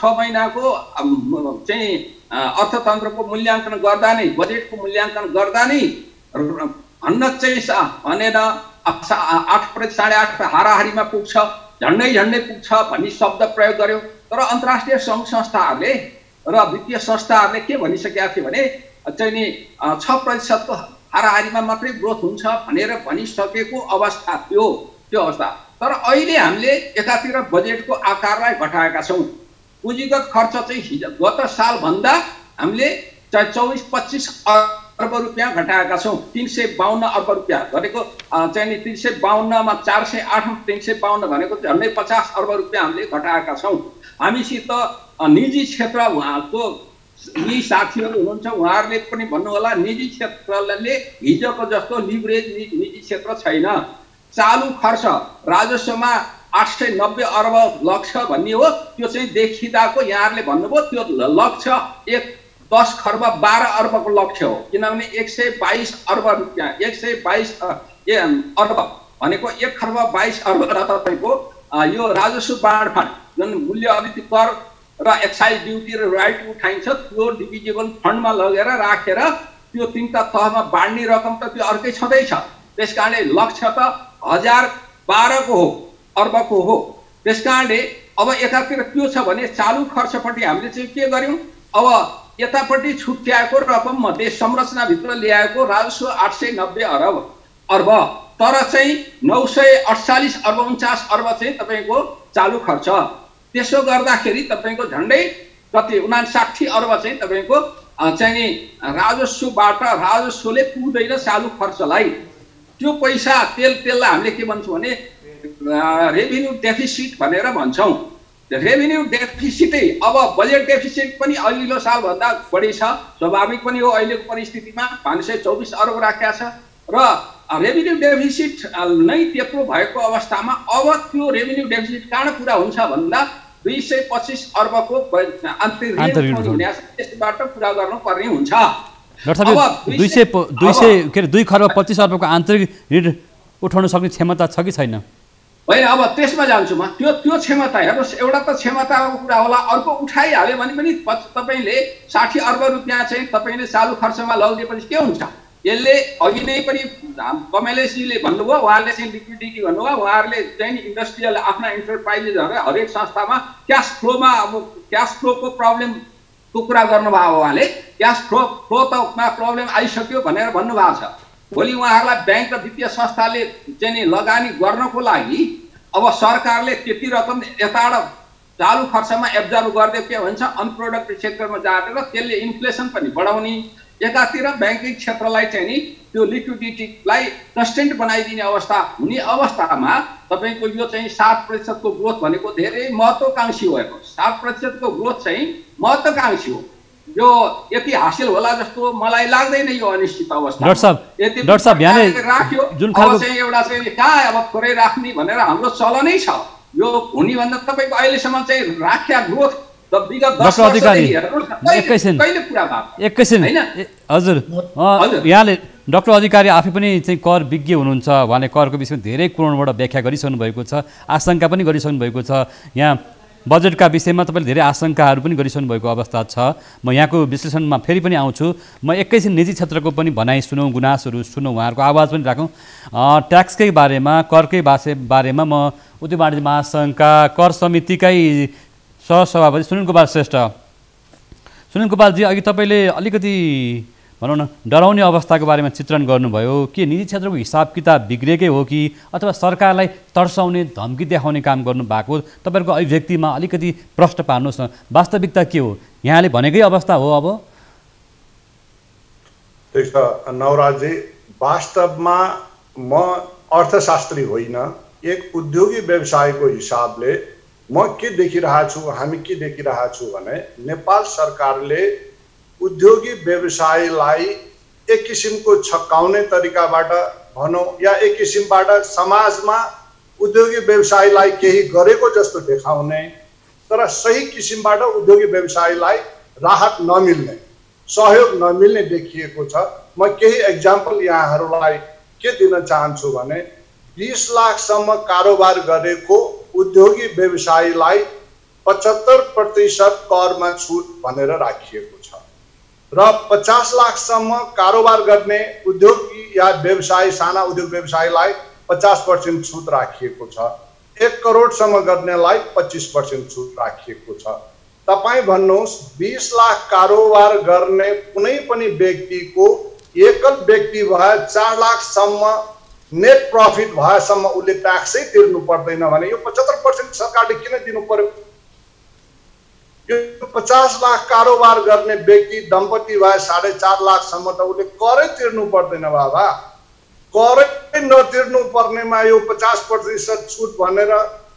6 महिनाको चाहिँ अर्थतन्त्रको मूल्याङ्कन गर्दा नै बजेटको मूल्याङ्कन गर्दा नै भन्न चाहिँ भनेन 8% 8.5 हाराहारीमा पुग्छ झन्डै पुग्छ भन्ने शब्द प्रयोग गर्यो। तर अन्तर्राष्ट्रिय सङ्घ संस्थाहरूले र वित्तीय संस्थाहरूले के भनिसकेका थिए भने चाहिँ नि 6% को हाराहारीमा मात्रै ग्रोथ हुन्छ भनेर भनिसकेको अवस्था थियो त्यो अवस्था। तर अहिले हामीले एकातिर बजेटको आकारलाई घटाएका छौँ। पुँजीगत खर्च चाहिँ गत सालभन्दा हामीले 24-25 अर्ब रुपियाँ घटाएका छौँ। 352 अर्ब रुपियाँ भनेको चाहिँ नि 352 मा 408 352 भनेको झन्डै 50 अर्ब रुपियाँ हामीले घटाएका छौँ। हामीसित निजी क्षेत्र उहाँको यी साथीहरू हुनुहुन्छ उहाँहरूले पनि भन्नु होला निजी क्षेत्रले हिजोको जस्तो लिभरेज निजी क्षेत्र छैन। चालु खर्च राजस्वमा 890 अर्ब लक्ष्य भन्ने हो त्यो चाहिँ देखिदाको यहाँहरूले भन्नुभयो त्यो लक्ष्य 10 खर्ब 12 अर्बको लक्ष्य हो किनभने 122 अर्ब रुपियाँ 122 अर्ब भनेको 1 खर्ब 22 अर्ब र तपाईँको यो राजस्व बाँडफाँड जुन मूल्य अभिवृद्धि कर र एक्साइज ड्युटी र राइट उठाइन्छ त्यो डिभिजिबल फन्डमा लगेर राखेर त्यो तीनटा तहमा बाँड्ने रकम त त्यो अर्कै छँदैछ। त्यसकारणले लक्ष्य त 1012 को हो अर्बको हो। त्यसकारणले अब एकातिर त्यो छ भने चालु खर्चपट्टि हामीले चाहिँ के गर्यौं अब यतापट्टि छुट्याएको रकम मध्ये संरचनाभित्र ल्याएको राजस्व 890 अर्ब तर चाहिँ 948 अर्ब 49 अर्ब चाहिँ तपाईको चालु खर्च। त्यसो गर्दाखेरि तपाईको झन्डै कति 59 अर्ब चाहिँ तपाईको चाहिँ नि राजस्वले पुग्दैन चालु खर्चलाई। त्यो पैसा तेललाई हामीले के भन्छौँ भने रेभिन्यू डेफिसिट भनेर भन्छौँ। रेभिन्यू डेफिसिटै अब बजेट डेफिसिट पनि अघिल्लो सालभन्दा बढी छ स्वाभाविक पनि हो। अहिलेको परिस्थितिमा 524 अर्ब राखेको छ र रेभिन्यू डेफिसिट नै त्यत्रो भएको अवस्थामा अब त्यो रेभिन्यू डेफिसिट कहाँ पुरा हुन्छ भन्दा 225 अर्बको आन्तरिक ऋण हुने त्यसबाट पुरा गर्नुपर्ने हुन्छ। डाक्टर साहब 2 खर्ब 25 अर्बको आन्तरिक ऋण उठाउन सक्ने क्षमता छ कि छैन? होइन अब त्यसमा जान्छु म। त्यो क्षमता हेर्नुहोस् एउटा त क्षमताको कुरा होला अर्को उठाइहाल्यो भने पनि तपाईले 60 अर्ब रुपियाँ चाहिँ तपाईले चालु खर्चमा लगिदिएपछि के हुन्छ? यसले अघि नै पनि कमलेशजीले भन्नुभयो उहाँले चाहिँ लिक्विडिटी भन्नुभयो उहाँहरूले चाहिँ इन्डस्ट्रियल आफ्ना इन्टरप्राइजेसहरू हरेक संस्थामा क्याश फ्लोमा अब क्याश फ्लोको प्रब्लमको कुरा गर्नुभयो। उहाँले क्याश फ्लो तमा प्रब्लम आइसक्यो भनेर भन्नुभएको छ। भोलि उहाँहरूलाई ब्याङ्क र वित्तीय संस्थाले चाहिँ लगानी गर्नको लागि अब सरकारले त्यति रकम यताबाट चालु खर्चमा एब्जर्भ गरिदियो के भन्छ अनप्रोडक्टिभ सेक्टरमा जाएर त्यसले इन्फ्लेसन पनि बढाउने एकातिर ब्याङ्किङ क्षेत्रलाई चाहिँ नि त्यो लिक्विडिटीलाई कन्स्टेन्ट बनाइदिने अवस्था हुने अवस्थामा तपाईको यो चाहिँ 7% को ग्रोथ भनेको धेरै महत्त्वकांक्षी भएको 7% को ग्रोथ चाहिँ महत्त्वकांक्षी हो। यो यति हासिल होला जस्तो मलाई लाग्दैन यो अनिश्चित अवस्था। डाक्टर साहब यहाँले राख्यो जुन खालको चाहिँ एउटा चाहिँ कहाँ अब थोरै राख्ने भनेर हाम्रो चलनै छ। यो हुने भन्दा तपाईको अहिलेसम्म चाहिँ राख्या ग्रोथ डाक्टर अधिकारी एकैछिन हजुर यहाँले डाक्टर अधिकारी आफै पनि चाहिँ कर विज्ञ हुनुहुन्छ उहाँले करको विषयमा धेरै कोणबाट व्याख्या गरिसक्नु भएको छ आशंका पनि गरिसक्नु भएको छ। यहाँ बजेटका विषयमा तपाईँले धेरै आशंकाहरू पनि गरिसक्नु भएको अवस्था छ। म यहाँको विश्लेषणमा फेरि पनि आउँछु। म एकैछिन निजी क्षेत्रको पनि भनाइ सुनौँ गुनासोहरू सुनौँ उहाँहरूको आवाज पनि राखौँ। ट्याक्सकै बारेमा करकै बारेमा म उद्योग वाणिज्य महासङ्घका कर समितिकै सहसभापति सुनिल कुमार श्रेष्ठ। सुनिल कुमारजी अघि तपाईँले अलिकति भनौँ न डराउने अवस्थाको बारेमा चित्रण गर्नुभयो के निजी क्षेत्रको हिसाब किताब बिग्रेकै हो कि अथवा सरकारलाई तर्साउने धम्की देखाउने काम गर्नुभएको तपाईँहरूको अभिव्यक्तिमा अलिकति प्रश्न पार्नुहोस् न वास्तविकता के हो? यहाँले भनेकै अवस्था हो अब? ठिक छ नवराजी वास्तवमा म अर्थशास्त्री होइन एक उद्योगी व्यवसायको हिसाबले म के देखिरहेको छु, हामी के देखिरहेको छु भने नेपाल सरकारले उद्योगी व्यवसायलाई एक किसिमको छक्काउने तरिकाबाट भनौँ या एक किसिमबाट समाजमा उद्योगी व्यवसायलाई केही गरेको जस्तो देखाउने तर सही किसिमबाट उद्योगी व्यवसायलाई राहत नमिल्ने, सहयोग नमिल्ने देखिएको छ। म केही एक्जाम्पल यहाँहरूलाई के दिन चाहन्छु भने 20 लाखसम्म कारोबार गरेको उद्योगी व्यवसायीलाई 75% करमा छुट भनेर राखिएको छ र 50 लाखसम्म कारोबार गर्ने उद्योगी या व्यवसाय साना उद्योग व्यवसायीलाई 50% छुट राखिएको छ। 1 करोडसम्म गर्नेलाई 25% छुट राखिएको छ। तपाईं भन्नुहोस् 20 लाख कारोबार गर्ने कुनै पनि व्यक्तिको एकल व्यक्ति भए 4 लाखसम्म नेट प्रॉफिट भएसम्म उसले ट्याक्सै तिर्नु पर्दैन भने यो 75% सरकारले किन दिनु पर्यो? यो 50 लाख कारोबार गर्ने व्यक्ति दम्पति भए 4.5 लाखसम्म त उसले करै तिर्नु पर्दैन बाबा। करै नतिर्नु पर्नेमा यो 50% छुट भनेर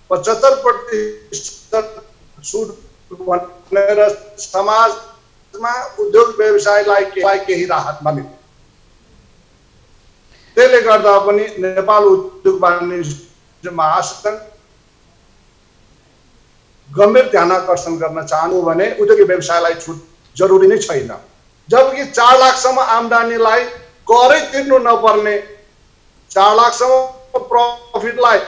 75% छुट भनेर समाजमा उद्योग व्यवसायलाई केही राहत माने। त्यसले गर्दा पनि नेपाल उद्योग वाणिज्य महासंघ गम्भीर ध्यानाकर्षण गर्न चाहनु भने उद्योगी व्यवसायलाई छुट जरुरी नै छैन। जबकि 4 लाखसम्म आम्दानीलाई करै तिर्नु नपर्ने, 4 लाखसम्म प्रॉफिटलाई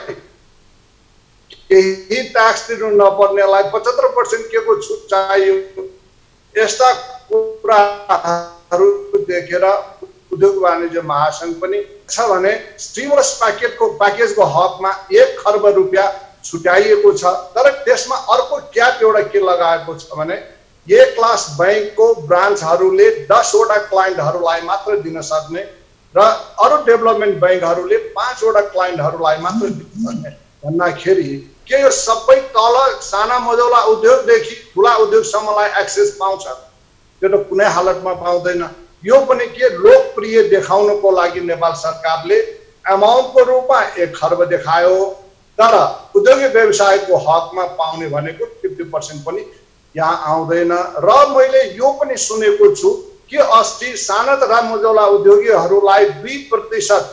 केही ट्याक्स तिर्नु नपर्नेलाई 75% के को छुट चाहियो? यस्ता कुराहरू देखेर उद्योग वाणिज्य महासंघ पनि छ भने स्टिमुलस प्याकेजको हकमा 1 खर्ब रुपियाँ छुट्याइएको छ। तर त्यसमा अर्को क्याप एउटा के लगाएको छ भने ए क्लास बैंकको ब्रान्चहरूले 10 वटा क्लाइन्टहरूलाई मात्र दिन सक्ने र अरू डेभलपमेन्ट बैंकहरूले 5 वटा क्लाइन्टहरूलाई मात्र दिन सक्ने भन्दाखेरि के यो सबै तल साना मझौला उद्योगदेखि ठुला उद्योगसम्मलाई एक्सेस पाउँछ? त्यो त कुनै हालतमा पाउँदैन। यो पनि के लोकप्रिय देखाउनको लागि नेपाल सरकारले अमाउन्टको रूपमा 1 खर्ब देखायो तर उद्योगी व्यवसायको हकमा पाउने भनेको 50% पनि यहाँ आउँदैन। र मैले यो पनि सुनेको छु कि अस्ति साना तथा मझौला उद्योगीहरूलाई 2%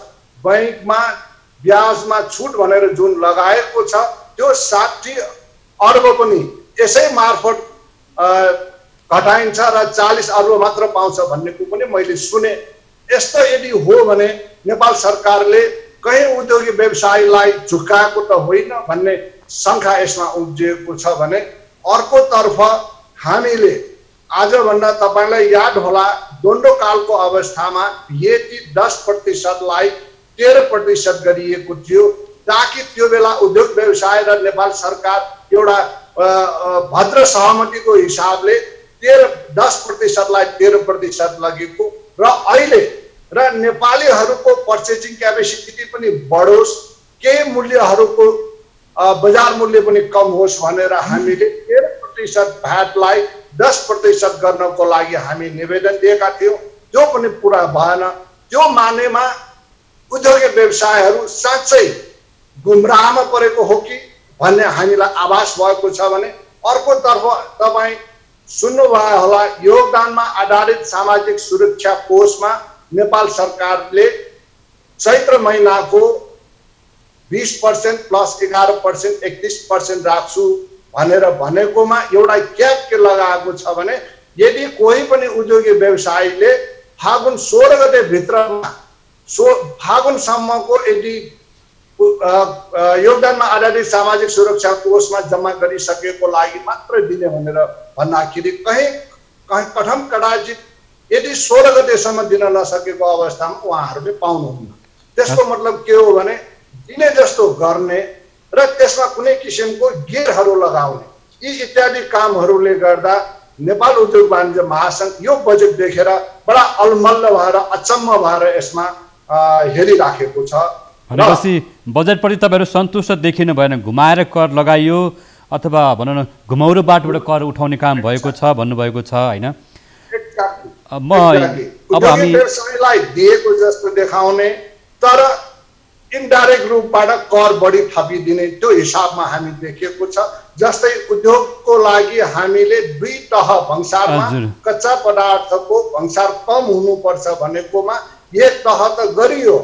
बैंकमा ब्याजमा छुट भनेर जुन लगाएको छ त्यो 60 अर्ब पनि यसै मार्फत घटाइन्छ र 40 अर्ब मात्र पाउँछ भन्नेको पनि मैले सुने। यस्तो यदि हो भने नेपाल सरकारले कहीँ उद्योगी व्यवसायलाई झुक्काएको त होइन भन्ने शंका यसमा उब्जिएको छ भने अर्कोतर्फ हामीले आजभन्दा तपाईलाई याद होला दोन्डो कालको अवस्थामा यति 10% लाई 13% गरिएको थियो ताकि त्यो बेला उद्योग व्यवसाय र नेपाल सरकार एउटा भद्र सहमतिको हिसाबले 10% लाई 13% लगेको र अहिले र नेपालीहरूको पर्चेजिङ क्यापेसिटी पनि बढोस्, केही मूल्यहरूको बजार मूल्य पनि कम होस् भनेर हामीले 13% भ्याटलाई 10% गर्नको लागि हामी निवेदन दिएका थियौं। त्यो पनि पूरा भएन। त्यो मानेमा उद्योग व्यवसायहरू साँच्चै गुमराहमा परेको हो कि भन्ने हामीलाई आभास भएको छ भने अर्कोतर्फ तपाईँ सुन्नुभयो होला योगदानमा आधारित सामाजिक सुरक्षा कोषमा नेपाल सरकारले चैत्र महिनाको 20% प्लस 11% 31% राख्छु भनेर भनेकोमा एउटा क्याप के लगाएको छ भने यदि कोही पनि उद्योगी व्यवसायीले फागुन 16 गते भित्रमा फागुनसम्मको यदि योगदानमा आधारित सामाजिक सुरक्षा कोषमा जम्मा गरिसकेको लागि मात्र दिने भनेर भन्दाखेरि कहीँ कठम कडाचित यदि 16 गतेसम्म दिन नसकेको अवस्थामा उहाँहरूले पाउनुहुन्न। त्यसको मतलब के हो भने दिने जस्तो गर्ने र त्यसमा कुनै किसिमको गेरहरू लगाउने यी इत्यादि कामहरूले गर्दा नेपाल उद्योग वाणिज्य महासंघ यो बजेट देखेर बडा अलमल्ल भएर अचम्म भएर यसमा हेरिराखेको छ। भनेपछि बजेटप्रति तपाईहरु सन्तुष्ट देखिनु भएन, घुमाएर कर लगाइयो अथवा भनौँ न घुमाउरो बाटोबाट कर उठाउने काम भएको छ भन्नुभएको छ हैन? अब हामी व्यवसायलाई दिएको जस्तो देखाउने तर इन्डाइरेक्ट रूपबाट कर बढी थपिदिने त्यो हिसाबमा हामी देखिएको छ। जस्तै उद्योगको लागि हामीले 2 तह भन्सारमा कच्चा पदार्थको भन्सार कम हुनुपर्छ भनेकोमा 1 तह त गरियो,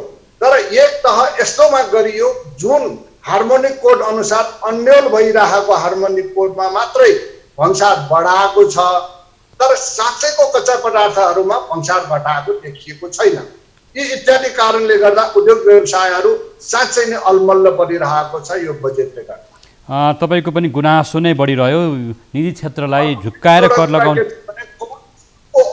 तर 1 तह यस्तोमा गरियो जुन हार्मोनिक कोड अनुसार अन्यल भइरहेको हार्मोनिक कोडमा मात्रै भन्सार बढाएको छ, तर साँच्चैको कच्चा पदार्थहरूमा भन्सार घटाएको देखिएको छैन। यी इत्यादि कारणले गर्दा उद्योग व्यवसायहरू साँच्चै नै अलमल्ल परिरहेको छ यो बजेटले गर्दा। तपाईको पनि गुनासो नै बढिरह्यो, निजी क्षेत्रलाई झुक्काएर कर लगाउनु।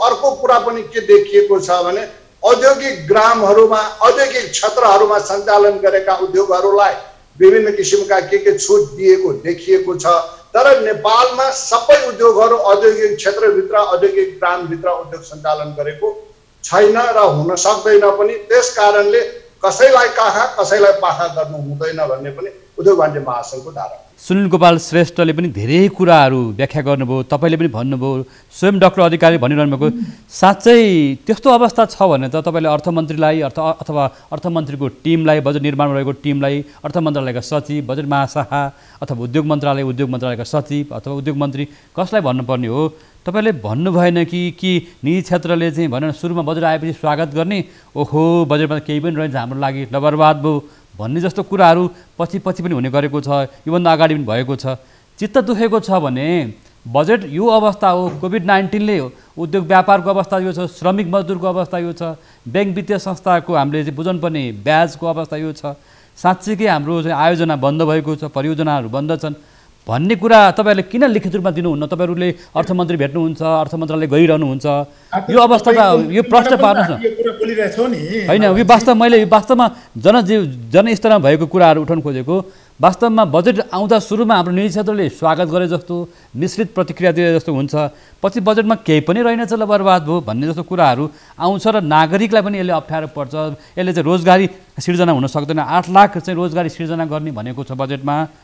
अर्को कुरा पनि के देखिएको छ भने औद्योगिक ग्रामहरूमा औद्योगिक क्षेत्रहरूमा सञ्चालन गरेका उद्योगहरूलाई विभिन्न किसिमका के छुट दिएको देखिएको छ, तर नेपालमा सबै उद्योगहरू औद्योगिक क्षेत्रभित्र औद्योगिक ग्रामभित्र उद्योग सञ्चालन गरेको छैन र हुन सक्दैन पनि। त्यस कारणले कसैलाई काखा कसैलाई पाखा गर्नु हुँदैन भन्ने पनि उद्योग वाणिज्य महासङ्घको धारणा। सुनिल गोपाल श्रेष्ठले पनि धेरै कुराहरू व्याख्या गर्नुभयो, तपाईँले पनि भन्नुभयो, स्वयं डाक्टर अधिकारी भनिरहनु भएको। साँच्चै त्यस्तो अवस्था छ भने त तपाईँले अर्थमन्त्रीलाई अथवा अर्थमन्त्रीको टिमलाई, बजेट निर्माणमा रहेको टिमलाई, अर्थ मन्त्रालयका सचिव, बजेट महाशाखा अथवा उद्योग मन्त्रालयका सचिव अथवा उद्योग मन्त्री कसलाई भन्नुपर्ने हो? तपाईँले भन्नु भएन कि निजी क्षेत्रले चाहिँ भनेर सुरुमा बजेट आएपछि स्वागत गर्ने, ओहो बजेटमा केही पनि रहेछ हाम्रो लागि ल बर्बाद भयो भन्ने जस्तो कुराहरू पछि पनि हुने गरेको छ, योभन्दा अगाडि पनि भएको छ। चित्त दुखेको छ भने बजेट यो अवस्था हो, कोभिड-19ले उद्योग व्यापारको अवस्था यो छ, श्रमिक मजदुरको अवस्था यो छ, ब्याङ्क वित्तीय संस्थाको हामीले चाहिँ बुझ्नुपर्ने ब्याजको अवस्था यो छ, साँच्चीकै हाम्रो चाहिँ आयोजना बन्द भएको छ, परियोजनाहरू बन्द छन् भन्ने कुरा तपाईँहरूले किन लिखित रूपमा दिनुहुन्न? तपाईँहरूले अर्थमन्त्री भेट्नुहुन्छ, अर्थ मन्त्रालय गइरहनुहुन्छ, यो अवस्था त यो प्रश्न पार्नुहोस् न। होइन, यो वास्तवमा जनस्तरमा भएको कुराहरू उठाउनु खोजेको। वास्तवमा बजेट आउँदा सुरुमा हाम्रो निजी क्षेत्रले स्वागत गरे जस्तो, मिश्रित प्रतिक्रिया दिए जस्तो हुन्छ, पछि बजेटमा केही पनि रहेनछ ल बर्बाद भयो भन्ने जस्तो कुराहरू आउँछ र नागरिकलाई पनि यसले अप्ठ्यारो पर्छ। यसले चाहिँ रोजगारी सिर्जना हुन सक्दैन, 8 लाख चाहिँ रोजगारी सिर्जना गर्ने भनेको छ बजेटमा।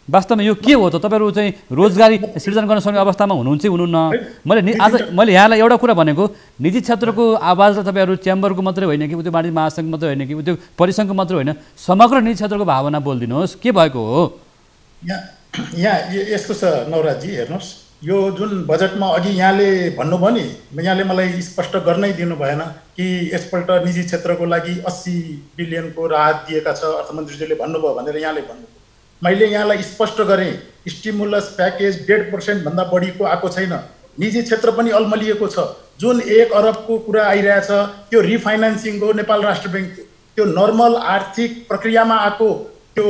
वास्तवमा यो के हो त? तपाईँहरू चाहिँ रोजगारी सिर्जना गर्न सक्ने अवस्थामा हुनुहुन्छ हुनुहुन्न? मैले यहाँलाई एउटा कुरा भनेको, निजी क्षेत्रको आवाजलाई तपाईँहरू च्याम्बरको मात्रै होइन कि उद्योग वाणिज्य महासङ्घ मात्रै होइन कि उद्योग परिसङ्घको मात्रै होइन, समग्र निजी क्षेत्रको भावना बोलिदिनुहोस्, के भएको हो? यहाँ यस्तो छ नवराजी, हेर्नुहोस्, यो जुन बजेटमा अघि यहाँले भन्नुभयो नि, यहाँले मलाई स्पष्ट गर्नै दिनु भएन कि यसपल्ट निजी क्षेत्रको लागि 80 बिलियनको राहत दिएका छ अर्थमन्त्रीजीले भन्नुभयो भनेर यहाँले भन्नुभयो। मैले यहाँलाई स्पष्ट गरेँ, स्टिमुलस प्याकेज 1.5% भन्दा बढीको आएको छैन। निजी क्षेत्र पनि अल्मलिएको छ। जुन 1 अरबको कुरा आइरहेछ त्यो रिफाइनेन्सिङ हो नेपाल राष्ट्र ब्याङ्कको, त्यो नर्मल आर्थिक प्रक्रियामा आएको त्यो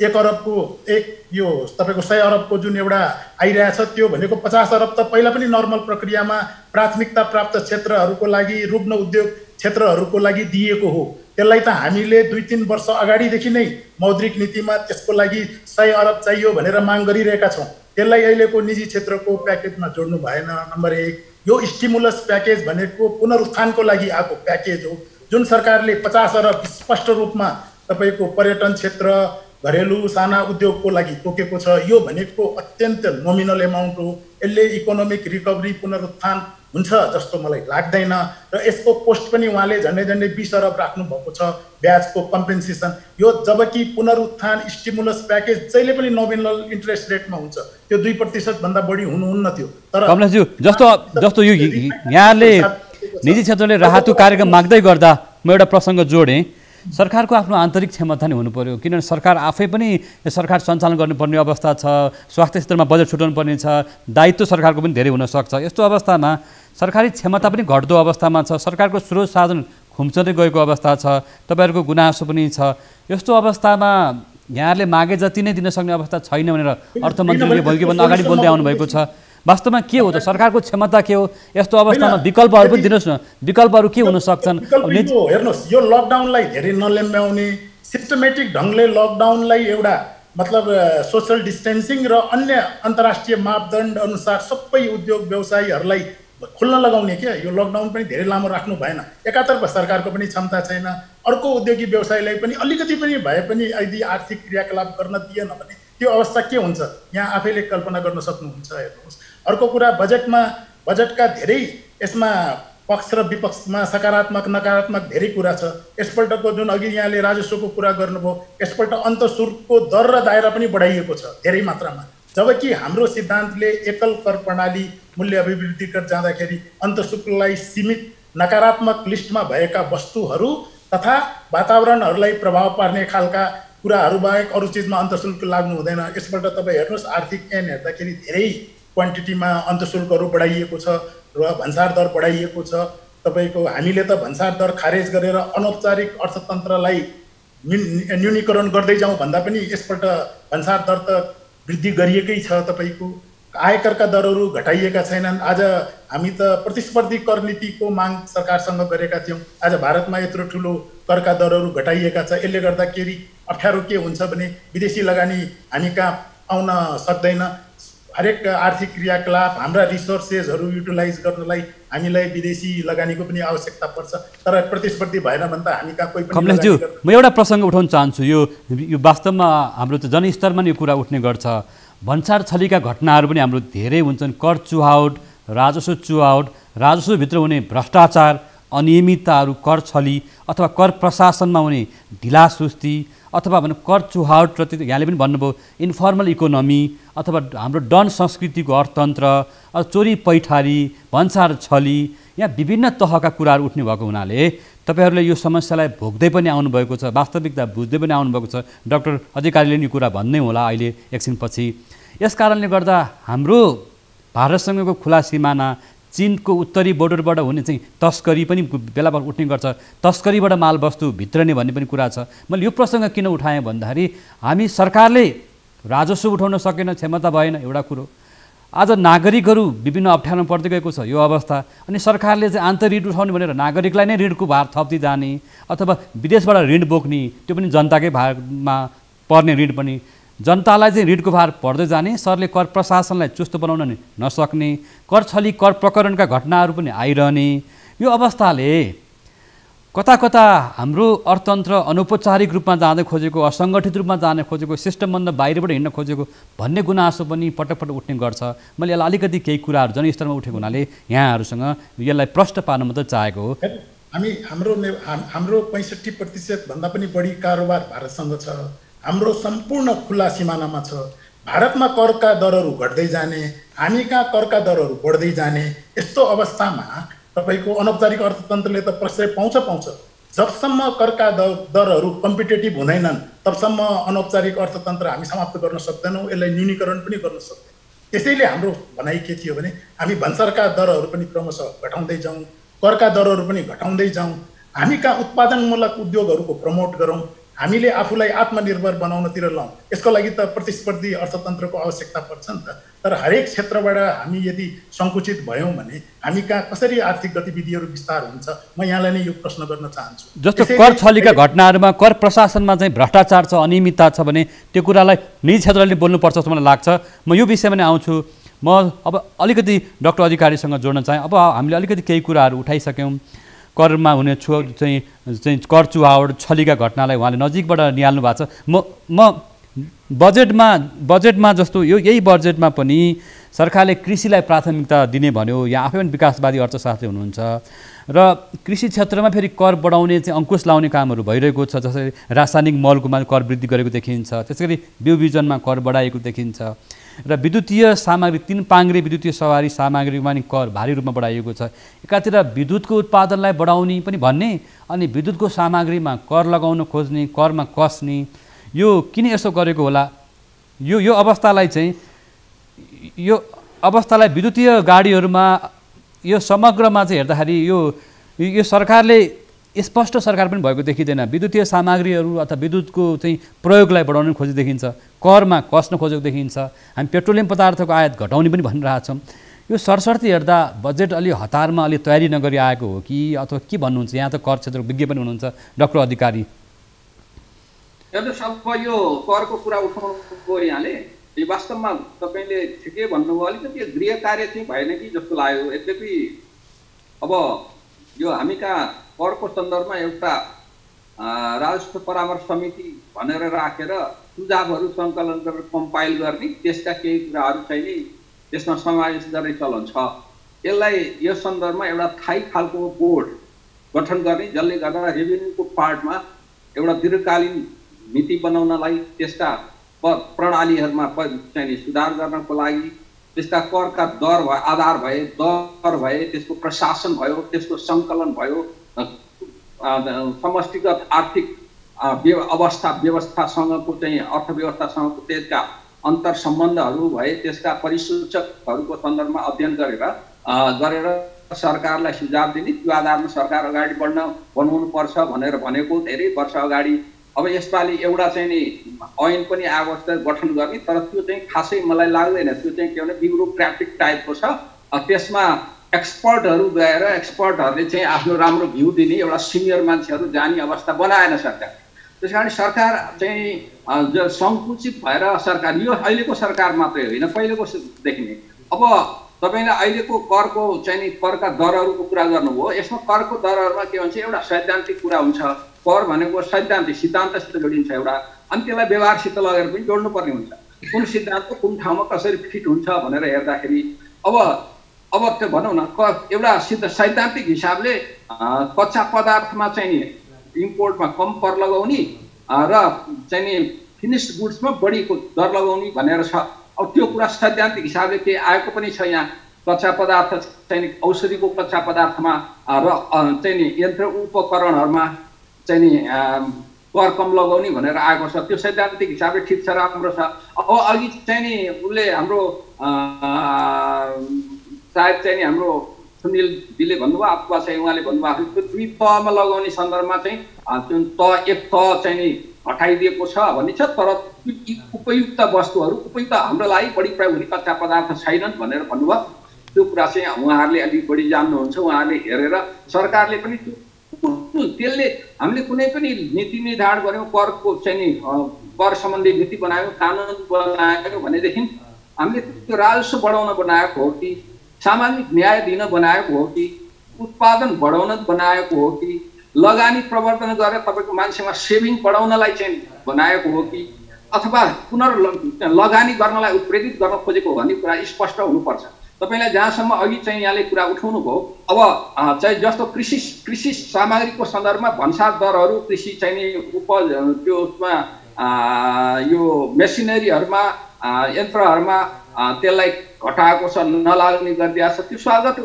1 अरबको यो तपाईँको 100 अरबको जुन एउटा आइरहेछ त्यो भनेको 50 अरब त पहिला पनि नर्मल प्रक्रियामा प्राथमिकता प्राप्त क्षेत्रहरूको लागि, रुग्ण उद्योग क्षेत्रहरूको लागि दिएको हो। त्यसलाई त हामीले 2-3 वर्ष अगाडिदेखि नै मौद्रिक नीतिमा त्यसको लागि 100 अरब चाहियो भनेर माग गरिरहेका छौँ। त्यसलाई अहिलेको निजी क्षेत्रको प्याकेजमा जोड्नु भएन। नम्बर 1, यो स्टिमुलस प्याकेज भनेको पुनरुत्थानको लागि आएको प्याकेज हो, जुन सरकारले 50 अरब स्पष्ट रूपमा तपाईँको पर्यटन क्षेत्र, घरेलु साना उद्योगको लागि तोकेको छ। यो भनेको अत्यन्त नोमिनल एमाउन्ट हो। यसले इकोनोमिक रिकभरी पुनरुत्थान हुन्छ जस्तो मलाई लाग्दैन र यसको पोस्ट पनि उहाँले झन्डै 20 अरब राख्नु भएको छ ब्याजको कम्पेन्सेसन। यो जबकि पुनरुत्थान स्टिमुलस प्याकेज जहिले पनि नोमिनल इन्ट्रेस्ट रेटमा हुन्छ, त्यो 2% भन्दा बढी हुनुहुन्न थियो। तर कमलेशज्यू, जस्तो यो यहाँले निजी क्षेत्रले राहतको कार्यक्रम माग्दै गर्दा म एउटा प्रसङ्ग जोडेँ। सरकारको आफ्नो आन्तरिक क्षमता नै हुनु पर्यो, किनभने सरकार आफै पनि सरकार सञ्चालन गर्नुपर्ने अवस्था छ, स्वास्थ्य क्षेत्रमा बजेट छुटाउनु पर्ने छ, दायित्व सरकारको पनि धेरै हुनसक्छ। यस्तो अवस्थामा सरकारी क्षमता पनि घट्दो अवस्थामा छ, सरकारको स्रोत साधन खुम्चँदै गएको अवस्था छ, तपाईँहरूको गुनासो पनि छ। यस्तो अवस्थामा यहाँले मागे जति नै दिन सक्ने अवस्था छैन भनेर अर्थमन्त्रीले भोलिभन्दा अगाडि बोल्दै आउनुभएको छ। वास्तवमा के हो त? सरकारको क्षमता के हो? यस्तो अवस्थामा विकल्पहरू पनि दिनुहोस् न, विकल्पहरू के हुन सक्छन्? हेर्नुहोस्, यो लकडाउनलाई धेरै नल्याउने, सिस्टमेटिक ढङ्गले लकडाउनलाई एउटा मतलब सोसल डिस्टेन्सिङ र अन्य अन्तर्राष्ट्रिय मापदण्ड अनुसार सबै उद्योग व्यवसायीहरूलाई खुल्न लगाउने क्या। यो लकडाउन पनि धेरै लामो राख्नु भएन। एकातर्फ सरकारको पनि क्षमता छैन, अर्को उद्योगी व्यवसायीलाई पनि अलिकति पनि भए पनि यदि आर्थिक क्रियाकलाप गर्न दिएन भने त्यो अवस्था के हुन्छ यहाँ आफैले कल्पना गर्न सक्नुहुन्छ। हेर्नुहोस्, अर्को कुरा बजेटका धेरै यसमा पक्ष र विपक्षमा सकारात्मक नकारात्मक धेरै कुरा छ। यसपल्टको जुन अघि यहाँले राजस्वको कुरा गर्नुभयो, यसपल्ट अन्तशुल्कको दर र दायरा पनि बढाइएको छ धेरै मात्रामा, जबकि हाम्रो सिद्धान्तले एकल कर प्रणाली मूल्य अभिवृद्धि कर जाँदाखेरि अन्तशुल्कलाई सीमित नकारात्मक लिस्टमा भएका वस्तुहरू तथा वातावरणहरूलाई प्रभाव पार्ने खालका कुराहरू बाहेक अरू चिजमा अन्तशुल्क लाग्नु हुँदैन। यसपल्ट तपाईँ हेर्नुहोस्, आर्थिक ऐन हेर्दाखेरि धेरै क्वान्टिटीमा अन्तशुल्कहरू बढाइएको छ र भन्सार दर बढाइएको छ। तपाईँको हामीले त भन्सार दर खारेज गरेर अनौपचारिक अर्थतन्त्रलाई न्यूनीकरण गर्दै जाउँ भन्दा पनि यसपल्ट भन्सार दर त वृद्धि गरिएकै छ। तपाईँको आयकरका दरहरू घटाइएका छैनन्। आज हामी त प्रतिस्पर्धी कर नीतिको माग सरकारसँग गरेका थियौँ। आज भारतमा यत्रो ठुलो करका दरहरू घटाइएका छ। यसले गर्दाखेरि अप्ठ्यारो के हुन्छ भने विदेशी लगानी हामी कहाँ आउन सक्दैन। हरेक आर्थिक क्रियाकलाप, हाम्रा रिसोर्सेसहरू युटिलाइज गर्नलाई हामीलाई विदेशी लगानीको पनि आवश्यकता पर्छ। तर प्रतिस्पर्धी भएन भने त हामी कहाँ कोही पनि। कमलेशज्यू, म एउटा प्रसङ्ग उठाउन चाहन्छु। यो वास्तवमा हाम्रो त जनस्तरमा नि यो कुरा उठ्ने गर्छ। भन्सार छलीका घटनाहरू पनि हाम्रो धेरै हुन्छन्। कर चुहावट, राजस्व चुहावट, राजस्वभित्र हुने भ्रष्टाचार, अनियमितताहरू, कर छली अथवा कर प्रशासनमा हुने ढिलासुस्ती अथवा भनौँ कर चुहावट प्रति यहाँले पनि भन्नुभयो इन्फर्मल इकोनोमी अथवा हाम्रो डन संस्कृतिको अर्थतन्त्र, चोरी पैठारी, भन्सार छली, यहाँ विभिन्न तहका कुराहरू उठ्ने भएको हुनाले तपाईहरूले यो समस्यालाई भोग्दै पनि आउनुभएको छ, वास्तविकता बुझ्दै पनि आउनुभएको छ। डाक्टर अधिकारीले नि कुरा भन्नै होला अहिले एकछिनपछि। यस कारणले गर्दा हाम्रो भारतसँगको खुला सिमाना, चीनको उत्तरी बोर्डरबाट हुने चाहिँ तस्करी पनि बेला बेला उठ्ने गर्छ। तस्करीबाट मालवस्तु भित्रने भन्ने पनि कुरा छ। मैले यो प्रसङ्ग किन उठाएँ भन्दाखेरि हामी सरकारले राजस्व उठाउन सकेन, क्षमता भएन, एउटा कुरो। आज नागरिकहरू विभिन्न अप्ठ्यारोमा पर्दै गएको छ यो अवस्था। अनि सरकारले चाहिँ आन्तरिक ऋण उठाउने भनेर नागरिकलाई नै ऋणको भार थप्दै जाने अथवा विदेशबाट ऋण बोक्ने, त्यो पनि जनताकै भारमा पर्ने ऋण पनि जनतालाई चाहिँ ऋणको भार पर्दै जाने। सरले कर प्रशासनलाई चुस्त बनाउन नसक्ने, कर छली कर प्रकरणका घटनाहरू पनि आइरहने। यो अवस्थाले कता कता हाम्रो अर्थतन्त्र अनौपचारिक रूपमा जाँदै खोजेको, असङ्गठित रूपमा जान खोजेको, सिस्टमभन्दा बाहिरबाट हिँड्न खोजेको भन्ने गुनासो पनि पटक पटक उठ्ने गर्छ। मैले यसलाई अलिकति केही कुराहरू जनस्तरमा उठेको हुनाले यहाँहरूसँग यसलाई प्रश्न पार्न मात्रै चाहेको हो। हाम्रो 65% भन्दा पनि बढी कारोबार भारतसँग छ। हाम्रो सम्पूर्ण खुला सिमानामा छ। भारतमा करका दरहरू घट्दै जाने, हामी कहाँ करका दरहरू बढ्दै जाने, यस्तो अवस्थामा तपाईँको अनौपचारिक अर्थतन्त्रले त प्रश्रय पाउँछ। जबसम्म करका दरहरू कम्पिटेटिभ हुँदैनन् तबसम्म अनौपचारिक अर्थतन्त्र हामी समाप्त गर्न सक्दैनौँ, यसलाई न्यूनीकरण पनि गर्न सक्दैनौँ। त्यसैले हाम्रो भनाइ के थियो भने हामी भन्सारका दरहरू पनि क्रमशः घटाउँदै जाउँ, करका दरहरू पनि घटाउँदै जाउँ, हामी कहाँ उत्पादनमूलक उद्योगहरूको प्रमोट गरौँ, हामीले आफूलाई आत्मनिर्भर बनाउनतिर लाउँ। यसको लागि त प्रतिस्पर्धी अर्थतन्त्रको आवश्यकता पर्छ नि त। तर हरेक क्षेत्रबाट हामी यदि सङ्कुचित भयौँ भने हामी कहाँ कसरी आर्थिक गतिविधिहरू विस्तार हुन्छ? म यहाँलाई नै यो प्रश्न गर्न चाहन्छु। जस्तो कर छलीका घटनाहरूमा कर प्रशासनमा चाहिँ भ्रष्टाचार छ, अनियमितता छ भने त्यो कुरालाई निजी क्षेत्रले बोल्नुपर्छ जस्तो मलाई लाग्छ। म यो विषयमा नै आउँछु। म अब अलिकति डाक्टर अधिकारीसँग जोड्न चाहेँ। अब हामीले अलिकति केही कुराहरू उठाइसक्यौँ। करमा हुने चाहिँ कर चुहावट छलीका घटनालाई उहाँले नजिकबाट निहाल्नु भएको छ। म बजेटमा जस्तो यही बजेटमा पनि सरकारले कृषिलाई प्राथमिकता दिने भन्यो। यहाँ आफै पनि विकासवादी अर्थशास्त्री हुनुहुन्छ र कृषि क्षेत्रमा फेरि कर बढाउने चाहिँ अङ्कुश लाउने कामहरू भइरहेको छ। जसरी रासायनिक मलकोमा कर वृद्धि गरेको देखिन्छ, त्यसै गरी बिउ बिजनमा कर बढाएको देखिन्छ र विद्युतीय सामग्री 3 पाङ्ग्रे विद्युतीय सवारी सामग्रीमा नि कर भारी रूपमा बढाइएको छ। एकातिर विद्युतको उत्पादनलाई बढाउने पनि भन्ने अनि विद्युतको सामग्रीमा कर लगाउन खोज्ने, करमा कस्ने, यो किन यसो गरेको होला? यो अवस्थालाई चाहिँ विद्युतीय गाडीहरूमा यो समग्रमा चाहिँ हेर्दाखेरि यो सरकारले स्पष्ट सरकार पनि भएको देखिँदैन। विद्युतीय सामग्रीहरू अथवा विद्युतको चाहिँ प्रयोगलाई बढाउन खोजेको देखिन्छ, करमा कस्न खोजेको देखिन्छ। हामी पेट्रोलियम पदार्थको आयात घटाउने पनि भनिरहेछौँ। यो सरसर्ती हेर्दा बजेट अलि हतारमा अलि तयारी नगरी आएको हो कि अथवा के भन्नुहुन्छ? यहाँ त कर क्षेत्रको विज्ञ पनि हुनुहुन्छ डाक्टर अधिकारी। हेर्नुहोस्, अब यो करको कुरा उठाउनु यहाँले वास्तवमा तपाईँले ठिकै भन्नुभयो। अलिकति गृह कार्य चाहिँ भएन कि जस्तो लाग्यो। यद्यपि अब यो हामी कहाँ करको सन्दर्भमा एउटा राजस्व परामर्श समिति भनेर राखेर सुझावहरू सङ्कलन गरेर कम्पाइल गर्ने, त्यसका केही कुराहरू चाहिँ नि त्यसमा समावेश गर्ने चलन छ। यसलाई यो सन्दर्भमा एउटा थाई खालको बोर्ड गठन गर्ने जसले गर्दा रेभिन्यूको पार्टमा एउटा दीर्घकालीन नीति बनाउनलाई त्यसका प्रणालीहरूमा चाहिँ सुधार गर्नको लागि त्यसका करका दर भए आधार भए दर भए त्यसको प्रशासन भयो त्यसको सङ्कलन भयो समष्टिगत आर्थिक व्यवस्थासँगको चाहिँ अर्थव्यवस्थासँगको त्यसका अन्तर सम्बन्धहरू भए त्यसका परिसूचकहरूको सन्दर्भमा अध्ययन गरेर सरकारलाई सुझाव दिने त्यो आधारमा सरकार अगाडि बढ्न बनाउनु पर्छ भनेर भनेको धेरै वर्ष अगाडि। अब यसपालि एउटा चाहिँ नि ऐन पनि आएको छ गठन गर्ने, तर त्यो चाहिँ खासै मलाई लाग्दैन, त्यो चाहिँ के भने ब्युरोक्रेटिक टाइपको छ। त्यसमा एक्सपर्टहरू गएर एक्सपर्टहरूले चाहिँ आफ्नो राम्रो भ्यू दिने एउटा सिनियर मान्छेहरू जाने अवस्था बनाएन सरकार। त्यस कारण सरकार चाहिँ सङ्कुचित भएर सरकार, यो अहिलेको सरकार मात्रै होइन पहिलेको देखिने। अब तपाईँले अहिलेको करको चाहिँ नि करका दरहरूको कुरा गर्नुभयो, यसमा करको दरहरूमा के भन्छ एउटा सैद्धान्तिक कुरा हुन्छ। कर भनेको सैद्धान्तिक सिद्धान्तसित जोडिन्छ एउटा, अनि त्यसलाई व्यवहारसित लगेर पनि जोड्नुपर्ने हुन्छ। कुन सिद्धान्त कुन ठाउँमा कसरी फिट हुन्छ भनेर हेर्दाखेरि अब त्यो भनौँ न एउटा सैद्धान्तिक हिसाबले कच्चा पदार्थमा चाहिँ नि इम्पोर्टमा कम कर लगाउने र चाहिँ नि फिनिस्ड गुड्समा बढीको दर लगाउने भनेर छ। अब त्यो कुरा सैद्धान्तिक हिसाबले केही आएको पनि छ। यहाँ कच्चा पदार्थ चाहिँ नि औषधिको कच्चा पदार्थमा र चाहिँ नि यन्त्र उपकरणहरूमा चाहिँ नि कर कम लगाउने भनेर आएको छ। त्यो सैद्धान्तिक हिसाबले ठिक छ, राम्रो छ। अब अघि चाहिँ नि उसले हाम्रो सायद चाहिँ नि हाम्रो सुनिल दिले भन्नुभयो अथवा चाहिँ उहाँले भन्नुभएको त्यो 2 तहमा लगाउने सन्दर्भमा चाहिँ त्यो एक तह चाहिँ नि हटाइदिएको छ भन्ने छ। तर उपयुक्त वस्तुहरू उपयुक्त हाम्रो लागि बढी प्रयोग हुने कच्चा पदार्थ छैनन् भनेर भन्नुभयो। त्यो कुरा चाहिँ उहाँहरूले अलिक बढी जान्नुहुन्छ, उहाँहरूले हेरेर सरकारले पनि त्यसले हामीले कुनै पनि नीति निर्धारण गऱ्यौँ, करको चाहिँ नि कर सम्बन्धी नीति बनायौँ, कानुन बनायौँ भनेदेखि हामीले त्यो राजस्व बढाउन बनाएको हो कि सामाजिक न्याय दिन बनाएको हो कि उत्पादन बढाउन बनाएको हो कि लगानी प्रवर्धन गरेर तपाईँको मान्छेमा सेभिङ बढाउनलाई चाहिँ बनाएको हो कि अथवा लगानी गर्नलाई उत्प्रेरित गर्न खोजेको हो भन्ने कुरा स्पष्ट हुनुपर्छ। तपाईँलाई जहाँसम्म अघि चाहिँ यहाँले कुरा उठाउनु भयो, अब चाहिँ जस्तो कृषि सामग्रीको सन्दर्भमा भन्सार दरहरू कृषि चाहिँ नि त्यो उसमा यो मेसिनरीहरूमा यन्त्रहरूमा त्यसलाई घटाएको छ, नलाग्ने गरिदिएको छ, त्यो स्वागत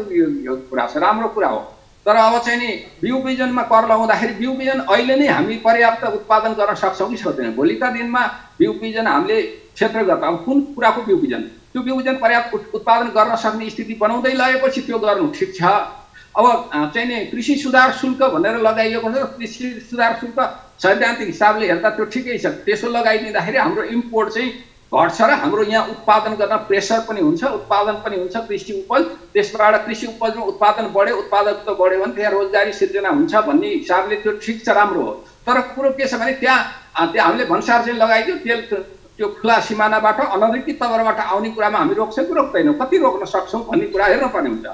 कुरा छ, राम्रो कुरा हो। तर अब चाहिँ नि बिउ बिजनमा कर लगाउँदाखेरि बिउ बिजन अहिले नै हामी पर्याप्त उत्पादन गर्न सक्छौँ कि सक्दैनौँ? भोलिका दिनमा बिउ बिजन हामीले क्षेत्रगत अब कुन कुराको बिउ बिजन, त्यो बिउ बिजन पर्याप्त उत्पादन गर्न सक्ने स्थिति बनाउँदै लगेपछि त्यो गर्नु ठिक छ। अब चाहिँ नि कृषि सुधार शुल्क भनेर लगाइएको हुन्छ, कृषि सुधार शुल्क सैद्धान्तिक हिसाबले हेर्दा त्यो ठिकै छ। त्यसो लगाइदिँदाखेरि हाम्रो इम्पोर्ट चाहिँ घट्छ र हाम्रो यहाँ उत्पादन गर्न प्रेसर पनि हुन्छ, उत्पादन पनि हुन्छ कृषि उपज। त्यसबाट कृषि उपजमा उत्पादन बढ्यो, उत्पादकता बढ्यो भने त्यहाँ रोजगारी सिर्जना हुन्छ भन्ने हिसाबले त्यो ठिक छ, राम्रो हो। तर कुरो के छ भने त्यहाँ हामीले भन्सार चाहिँ लगाइदियो, त्यो खुला सिमानाबाट अनधिकृत तवरबाट आउने कुरामा हामी रोक्छौँ कि रोक्दैनौँ, कति रोक्न सक्छौँ भन्ने कुरा हेर्नुपर्ने हुन्छ।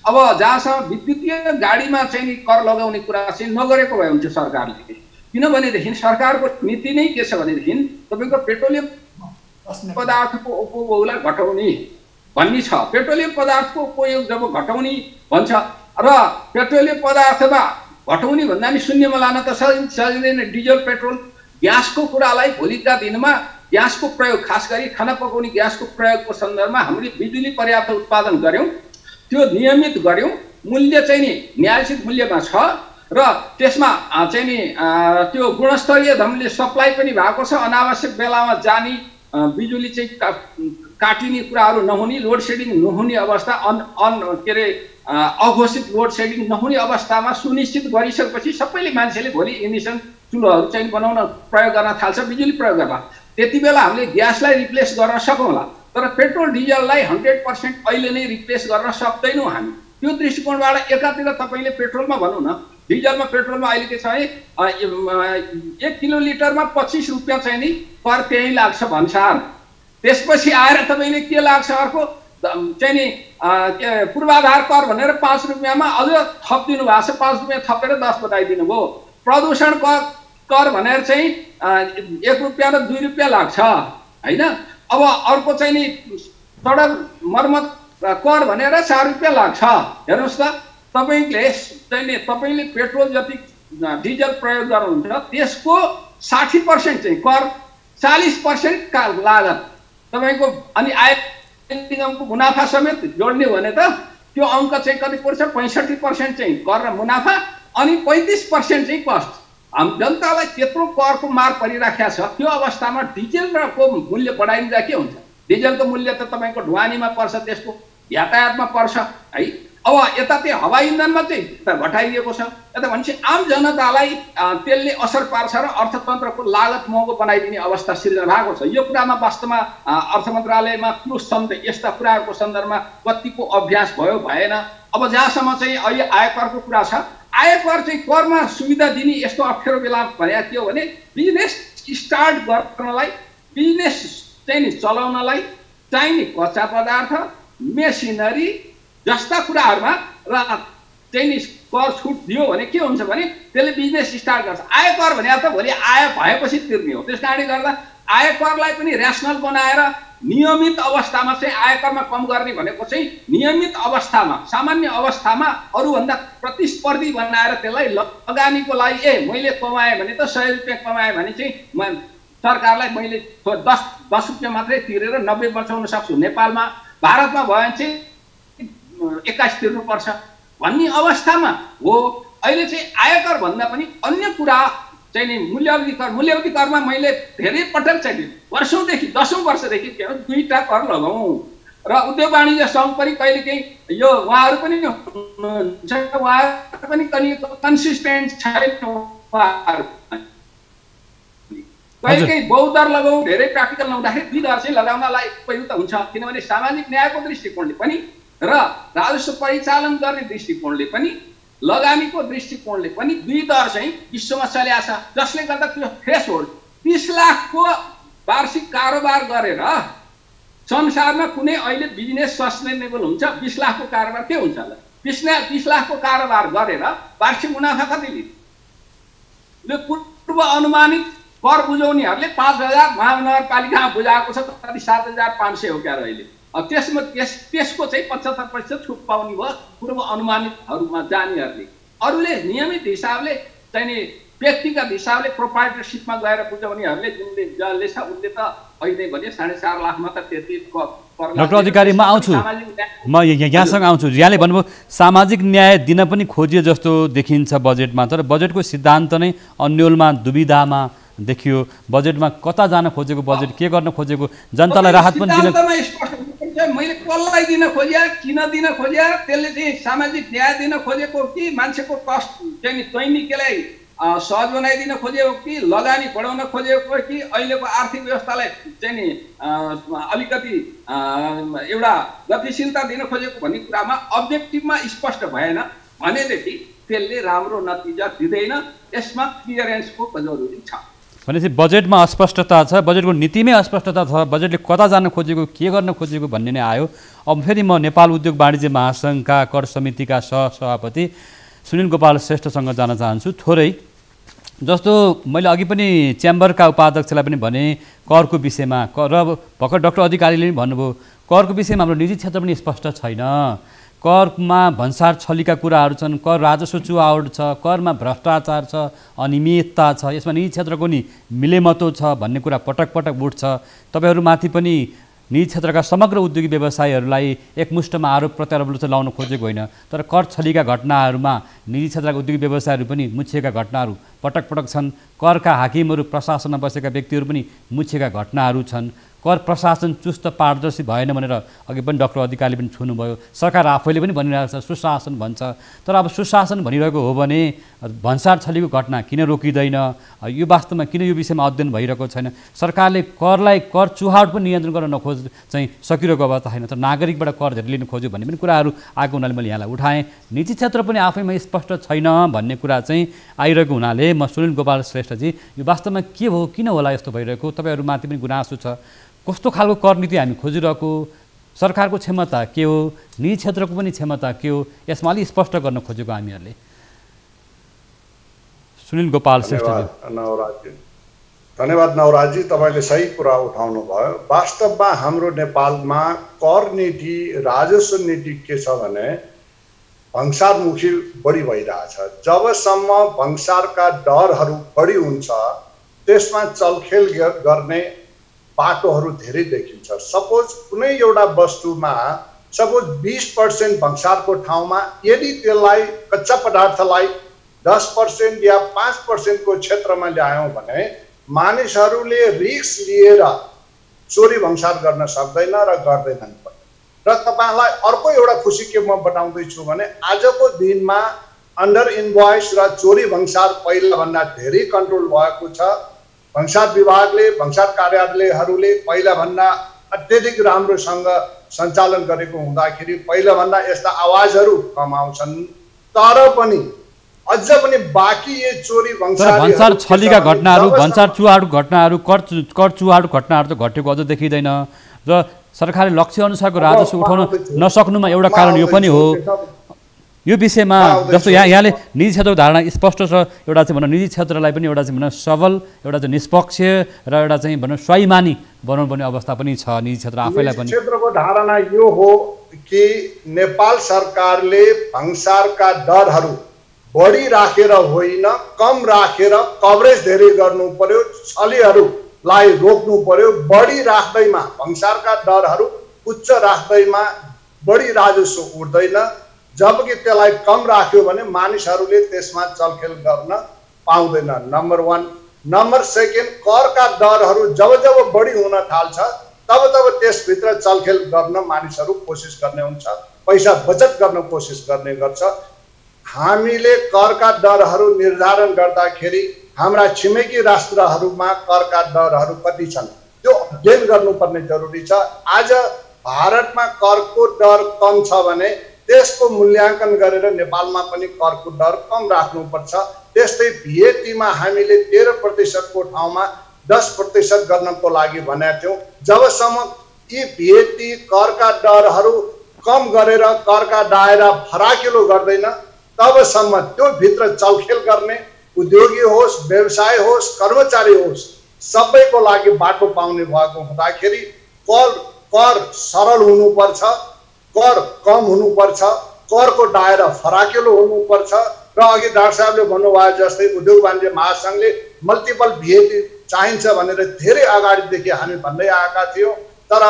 अब जहाँसम्म विद्युतीय गाडीमा चाहिँ नि कर लगाउने कुरा चाहिँ नगरेको भए हुन्छ सरकारले, किनभनेदेखि सरकारको नीति नै के छ भनेदेखि तपाईँको पेट्रोलियम पदार्थको उपभोगलाई घटाउने भन्ने छ। पेट्रोलियम पदार्थको उपयोग जब घटाउने भन्छ र पेट्रोलियम पदार्थमा घटाउने भन्दा नि शून्यमा लान त सजिँदैन। डिजल पेट्रोल ग्यासको कुरालाई भोलिका दिनमा ग्यासको प्रयोग, खास गरी खाना पकाउने ग्यासको प्रयोगको सन्दर्भमा हामीले बिजुली पर्याप्त उत्पादन गऱ्यौँ, त्यो नियमित गऱ्यौँ, मूल्य चाहिँ नि न्यायोचित मूल्यमा छ र त्यसमा चाहिँ नि त्यो गुणस्तरीय ढङ्गले सप्लाई पनि भएको छ। अनावश्यक बेलामा जाने बिजुली चाहिँ काटिने कुराहरू नहुने, लोड सेडिङ नहुने अवस्था, के अरे अघोषित लोड सेडिङ नहुने अवस्थामा सुनिश्चित गरिसकेपछि सबैले मान्छेले भोलि इमिसन चुलोहरू चाहिँ बनाउन प्रयोग गर्न थाल्छ, बिजुली प्रयोग गर्दा। त्यति बेला हामीले ग्यासलाई रिप्लेस गर्न सकौँला, तर पेट्रोल डिजललाई 100% अहिले नै रिप्लेस गर्न सक्दैनौँ हामी। त्यो दृष्टिकोणबाट एकातिर तपाईँले पेट्रोलमा भनौँ न, डिजलमा पेट्रोलमा अहिले के छ भने 1 किलोलिटरमा 25 रुपियाँ चाहिँ नि पर त्यहीँ लाग्छ भन्सार। त्यसपछि आएर तपाईँले के लाग्छ अर्को चाहिँ नि पूर्वाधार कर भनेर 5 रुपियाँमा अझ थपिदिनु भएको छ, 5 रुपियाँ थपेर 10 बताइदिनु भयो। प्रदूषण कर भनेर चाहिँ 1 रुपियाँ र 2 रुपियाँ लाग्छ होइन। अब अर्को चाहिँ नि सडक मर्मत कर भनेर 4 रुपियाँ लाग्छ। हेर्नुहोस् त, तपाईँले पेट्रोल जति डिजल प्रयोग गर्नुहुन्छ त्यसको 60% चाहिँ कर, 40% का लागत तपाईँको, अनि आय निगमको मुनाफा समेत जोड्ने भने त त्यो अङ्क चाहिँ कति पर्छ? 65% चाहिँ कर र मुनाफा अनि 35% चाहिँ कस्ट। जनतालाई त्यत्रो करको मार परिराखेको छ, त्यो अवस्थामा डिजेलको मूल्य बढाइदिँदा के हुन्छ? डिजेलको मूल्य त तपाईँको ढुवानीमा पर्छ, त्यसको यातायातमा पर्छ है। अब यता त्यो हवाई इन्धनमा चाहिँ घटाइदिएको छ। यता भनेपछि आम जनतालाई त्यसले असर पार्छ र अर्थतन्त्रको लागत महँगो बनाइदिने अवस्था सिर्जना भएको छ। यो कुरामा वास्तवमा अर्थ मन्त्रालयमा यस्ता कुराहरूको सन्दर्भमा कतिको अभ्यास भयो भएन। अब जहाँसम्म चाहिँ अहिले आयकरको कुरा छ, आयकर चाहिँ करमा सुविधा दिने यस्तो अप्ठ्यारो बेला भने के हो भने बिजनेस स्टार्ट गर्नलाई, बिजनेस चाहिँ नि चलाउनलाई चाहिने कच्चा पदार्थ, मेसिनरी जस्ता कुराहरूमा र चाहिँ नि कर छुट दियो भने के हुन्छ भने त्यसले बिजनेस स्टार्ट गर्छ। आयकर भने त भोलि आय भएपछि तिर्ने हो। त्यस कारणले गर्दा आयकरलाई पनि ऱ्यासनल बनाएर नियमित अवस्थामा चाहिँ आयकरमा कम गर्ने भनेको चाहिँ नियमित अवस्थामा, सामान्य अवस्थामा अरूभन्दा प्रतिस्पर्धी बनाएर त्यसलाई लगानीको लागि मैले कमाएँ भने त 100 रुपियाँ कमाएँ भने चाहिँ सरकारलाई मैले 10 रुपियाँ मात्रै तिरेर 90 बचाउन सक्छु। नेपालमा, भारतमा भयो भने चाहिँ 21 तिर्नुपर्छ भन्ने अवस्थामा हो। अहिले चाहिँ आयकर भन्दा पनि अन्य कुरा चाहिँ नि मूल्यवृद्धि करमा मैले धेरै पटक चाहिँ वर्षौँदेखि 10औं वर्षदेखि के हो 2टा कर लगाउँ र उद्योग वाणिज्य सङ्घ पनि कहिलेकाहीँ यो उहाँहरू पनि हुनुहुन्छ, उहाँहरू पनि कन्सिस्टेन्ट छैन। कहिलेकाहीँ बहु दर लगाउँ, धेरै प्र्याक्टिकल नहुँदाखेरि 2 दर चाहिँ लगाउनलाई उपयुक्त हुन्छ। किनभने सामाजिक न्यायको दृष्टिकोणले पनि र राजस्व परिचालन गर्ने दृष्टिकोणले पनि, लगानीको दृष्टिकोणले पनि 2 दर चाहिँ विश्वमा चलेको छ, जसले गर्दा त्यो थ्रेसहोल्ड 30 लाखको वार्षिक कारोबार गरेर संसारमा कुनै अहिले बिजनेस सस्टेनेबल हुन्छ? 20 लाखको कारोबार के हुन्छ होला? 20 लाखको कारोबार गरेर वार्षिक मुनाफा कति लिन्छ? यो पूर्व अनुमानित कर बुझाउनेहरूले 5000 महानगरपालिकामा बुझाएको छ, कति 7500 हो क्या अहिले। त्यसको चाहिँ 75% छुट पाउने भयो पूर्व अनुमानितहरूमा जानेहरूले। अरूले नियमित हिसाबले चाहिँ नि व्यक्तिगत हिसाबले प्रोप्राइटरसिपमा गएर बुझाउनेहरूले जसले छ उसले त अहिले भने 4.5 लाखमा त त्यति। डाक्टर अधिकारी म आउँछु, म यहाँसँग आउँछु। यहाँले भन्नुभयो सामाजिक न्याय दिन पनि खोजियो जस्तो देखिन्छ बजेटमा, तर बजेटको सिद्धान्त नै अन्यलमा दुविधामा देखियो। बजेटमा कता जान खोजेको, बजेट के गर्न खोजेको, जनतालाई राहत पनि दिन मैले कसलाई दिन खोजे, किन दिन खोजे, त्यसले चाहिँ सामाजिक न्याय दिन खोजेको कि मान्छेको कष्ट चाहिँ दैनिकलाई सहज बनाइदिन खोजेको कि लगानी बढाउन खोजेको कि अहिलेको आर्थिक व्यवस्थालाई चाहिँ नि अलिकति एउटा गतिशीलता दिन खोजेको भन्ने कुरामा अब्जेक्टिभमा स्पष्ट भएन भनेदेखि त्यसले राम्रो नतिजा दिँदैन। यसमा क्लियरेन्सको जरुरी छ। भनेपछि बजेटमा अस्पष्टता छ, बजेटको नीतिमै अस्पष्टता छ, बजेटले कता जान खोजेको, के गर्न खोजेको भन्ने नै आयो। अब फेरि म नेपाल उद्योग वाणिज्य महासङ्घका कर समितिका सहसभापति सुनिल गोपाल श्रेष्ठसँग जान चाहन्छु। थोरै जस्तो मैले अघि पनि च्याम्बरका उपाध्यक्षलाई पनि भने करको विषयमा, र भर्खर डाक्टर अधिकारीले पनि भन्नुभयो करको विषयमा हाम्रो निजी क्षेत्र पनि स्पष्ट छैन। करमा भन्सार छलीका कुराहरू छन्, कर राजस्व चुहावट छ, करमा भ्रष्टाचार छ, अनियमितता छ, यसमा निजी क्षेत्रको नि मिलेमतो छ भन्ने कुरा पटक पटक उठ्छ। तपाईँहरूमाथि पनि निजी क्षेत्रका समग्र उद्योगी व्यवसायीहरूलाई एकमुष्टमा आरोप प्रत्यारोपले चाहिँ लाउन खोजेको होइन, तर कर छलीका घटनाहरूमा निजी क्षेत्रका उद्योगी व्यवसायीहरू पनि मुछिएका घटनाहरू पटक पटक छन्। करका हाकिमहरू, प्रशासनमा बसेका व्यक्तिहरू पनि मुछिएका घटनाहरू छन्। कर प्रशासन चुस्त पारदर्शी भएन भनेर अघि पनि डाक्टर अधिकारीले पनि छुनुभयो। सरकार आफैले पनि भनिरहेको छ सुशासन भन्छ, तर अब सुशासन भनिरहेको हो भने भन्सार छलीको घटना किन रोकिँदैन? यो वास्तवमा किन यो विषयमा अध्ययन भइरहेको छैन? सरकारले करलाई, कर चुहावट पनि नियन्त्रण गर्न नखोज चाहिँ सकिरहेको अवस्था छैन, तर नागरिकबाट कर धेरै लिन खोज्यो भन्ने पनि कुराहरू आएको हुनाले मैले यहाँलाई उठाएँ। निजी क्षेत्र पनि आफैमा स्पष्ट छैन भन्ने कुरा चाहिँ आइरहेको हुनाले म सुनिल गोपाल श्रेष्ठजी, यो वास्तवमा के हो, किन होला यस्तो भइरहेको? तपाईँहरूमाथि पनि गुनासो छ। कस्तो खालको कर नीति हामी खोजिरहेको, सरकारको क्षमता के हो, निजी क्षेत्रको पनि क्षमता के हो, यसमा अलिक स्पष्ट गर्न खोजेको हामीहरूले। सुनिल गोपाल श्रेष्ठजी। धन्यवाद नवराजी, तपाईँले सही कुरा उठाउनु भयो। वास्तवमा हाम्रो नेपालमा कर नीति, राजस्व नीति के छ भने भन्सारमुखी बढी भइरहेछ। जबसम्म भन्सारका दरहरू बढी हुन्छ त्यसमा चलखेल गर्ने बाटोहरू धेरै देखिन्छ। सपोज कुनै एउटा वस्तुमा सपोज 20% भन्सारको ठाउँमा यदि त्यसलाई कच्चा पदार्थलाई 10% या 5% को क्षेत्रमा ल्यायौँ भने मानिसहरूले रिस्क लिएर चोरी भन्सार गर्न सक्दैन र गर्दैनन् पनि। र तपाईँलाई अर्को एउटा खुसी के म बताउँदैछु भने आजको दिनमा अन्डर इन्भोइस र चोरी भन्सार पहिलाभन्दा धेरै कन्ट्रोल भएको छ। भन्सार विभागले, भन्सार कार्यालयहरूले पहिलाभन्दा अत्यधिक राम्रोसँग सञ्चालन गरेको हुँदाखेरि पहिलाभन्दा यस्ता आवाजहरू कम आउँछन्। तर पनि अझ पनि बाँकी यो चोरी भन्सार छलीका घटनाहरू, भन्सार चुहाडको घटनाहरू, कर चुहाडको घटनाहरू त घटेको अझ देखिँदैन र सरकारले लक्ष्य अनुसारको राजस्व उठाउन नसक्नुमा एउटा कारण यो पनि हो। यो विषयमा जस्तो यहाँले निजी क्षेत्रको धारणा स्पष्ट छ, एउटा चाहिँ भनौँ निजी क्षेत्रलाई पनि एउटा चाहिँ भनौँ सबल, एउटा चाहिँ निष्पक्ष र एउटा चाहिँ भनौँ स्वाभिमानी बनाउनु पर्ने अवस्था पनि छ निजी क्षेत्र आफैलाई पनि। क्षेत्रको धारणा यो हो कि नेपाल सरकारले भन्सारका दरहरू बढी राखेर होइन, कम राखेर कभरेज धेरै गर्नु पर्यो, छलीहरूलाई रोक्नु पर्यो। बढी राख्दैमा भन्सारका दरहरू उच्च राख्दैमा बढी राजस्व उठ्दैन, जबकि त्यसलाई कम राख्यो भने मानिसहरूले त्यसमा चलखेल गर्न पाउँदैन। नम्बर 1। नम्बर 2, करका दरहरू जब जब बढी हुन थाल्छ तब तब त्यसभित्र चलखेल गर्न मानिसहरू कोसिस गर्ने हुन्छ, पैसा बचत गर्न कोसिस गर्ने गर्छ। हामीले करका दरहरू निर्धारण गर्दाखेरि हाम्रा छिमेकी राष्ट्रहरूमा करका दरहरू कति छन् त्यो अध्ययन गर्नुपर्ने जरुरी छ। आज भारतमा करको दर कम छ भने त्यसको मूल्याङ्कन गरेर नेपालमा पनि करको दर कम राख्नुपर्छ। त्यस्तै VAT-मा हामीले 13% को ठाउँमा 10% गर्नको लागि भनेका थियौँ। जबसम्म यी VAT करका दरहरू कम गरेर करका दायरा फराकिलो गर्दैन तबसम्म त्यो भित्र चलखेल गर्ने उद्योगी होस्, व्यवसाय होस्, कर्मचारी होस्, सबैको लागि बाटो पाउने भएको हुँदाखेरि कर सरल हुनुपर्छ, कर कम हुनुपर्छ, करको दायरा फराकिलो हुनुपर्छ। र अघि डाक्टर साहबले भन्नुभयो जस्तै उद्योग वाणिज्य महासङ्घले मल्टिपल VAT चाहिन्छ भनेर धेरै अगाडिदेखि हामी भन्दै आएका थियौँ। तर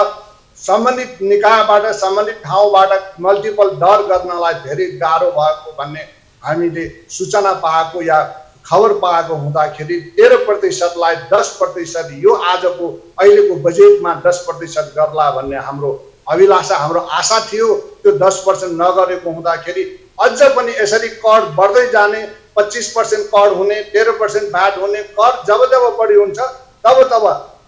सम्बन्धित निकायबाट, सम्बन्धित ठाउँबाट मल्टिपल दर गर्नलाई धेरै गाह्रो भएको भन्ने हामीले सूचना पाएको या खबर पाएको हुँदाखेरि 13%लाई 10% यो आजको अहिलेको बजेटमा 10% गर्ला भन्ने हाम्रो अभिलाषा, हाम्रो आशा थियो। त्यो 10% नगरेको हुँदाखेरि अझ पनि यसरी कर बढ्दै जाने, 25% कर हुने, 13% भ्याट हुने, कर जब जब बढी हुन्छ तब तब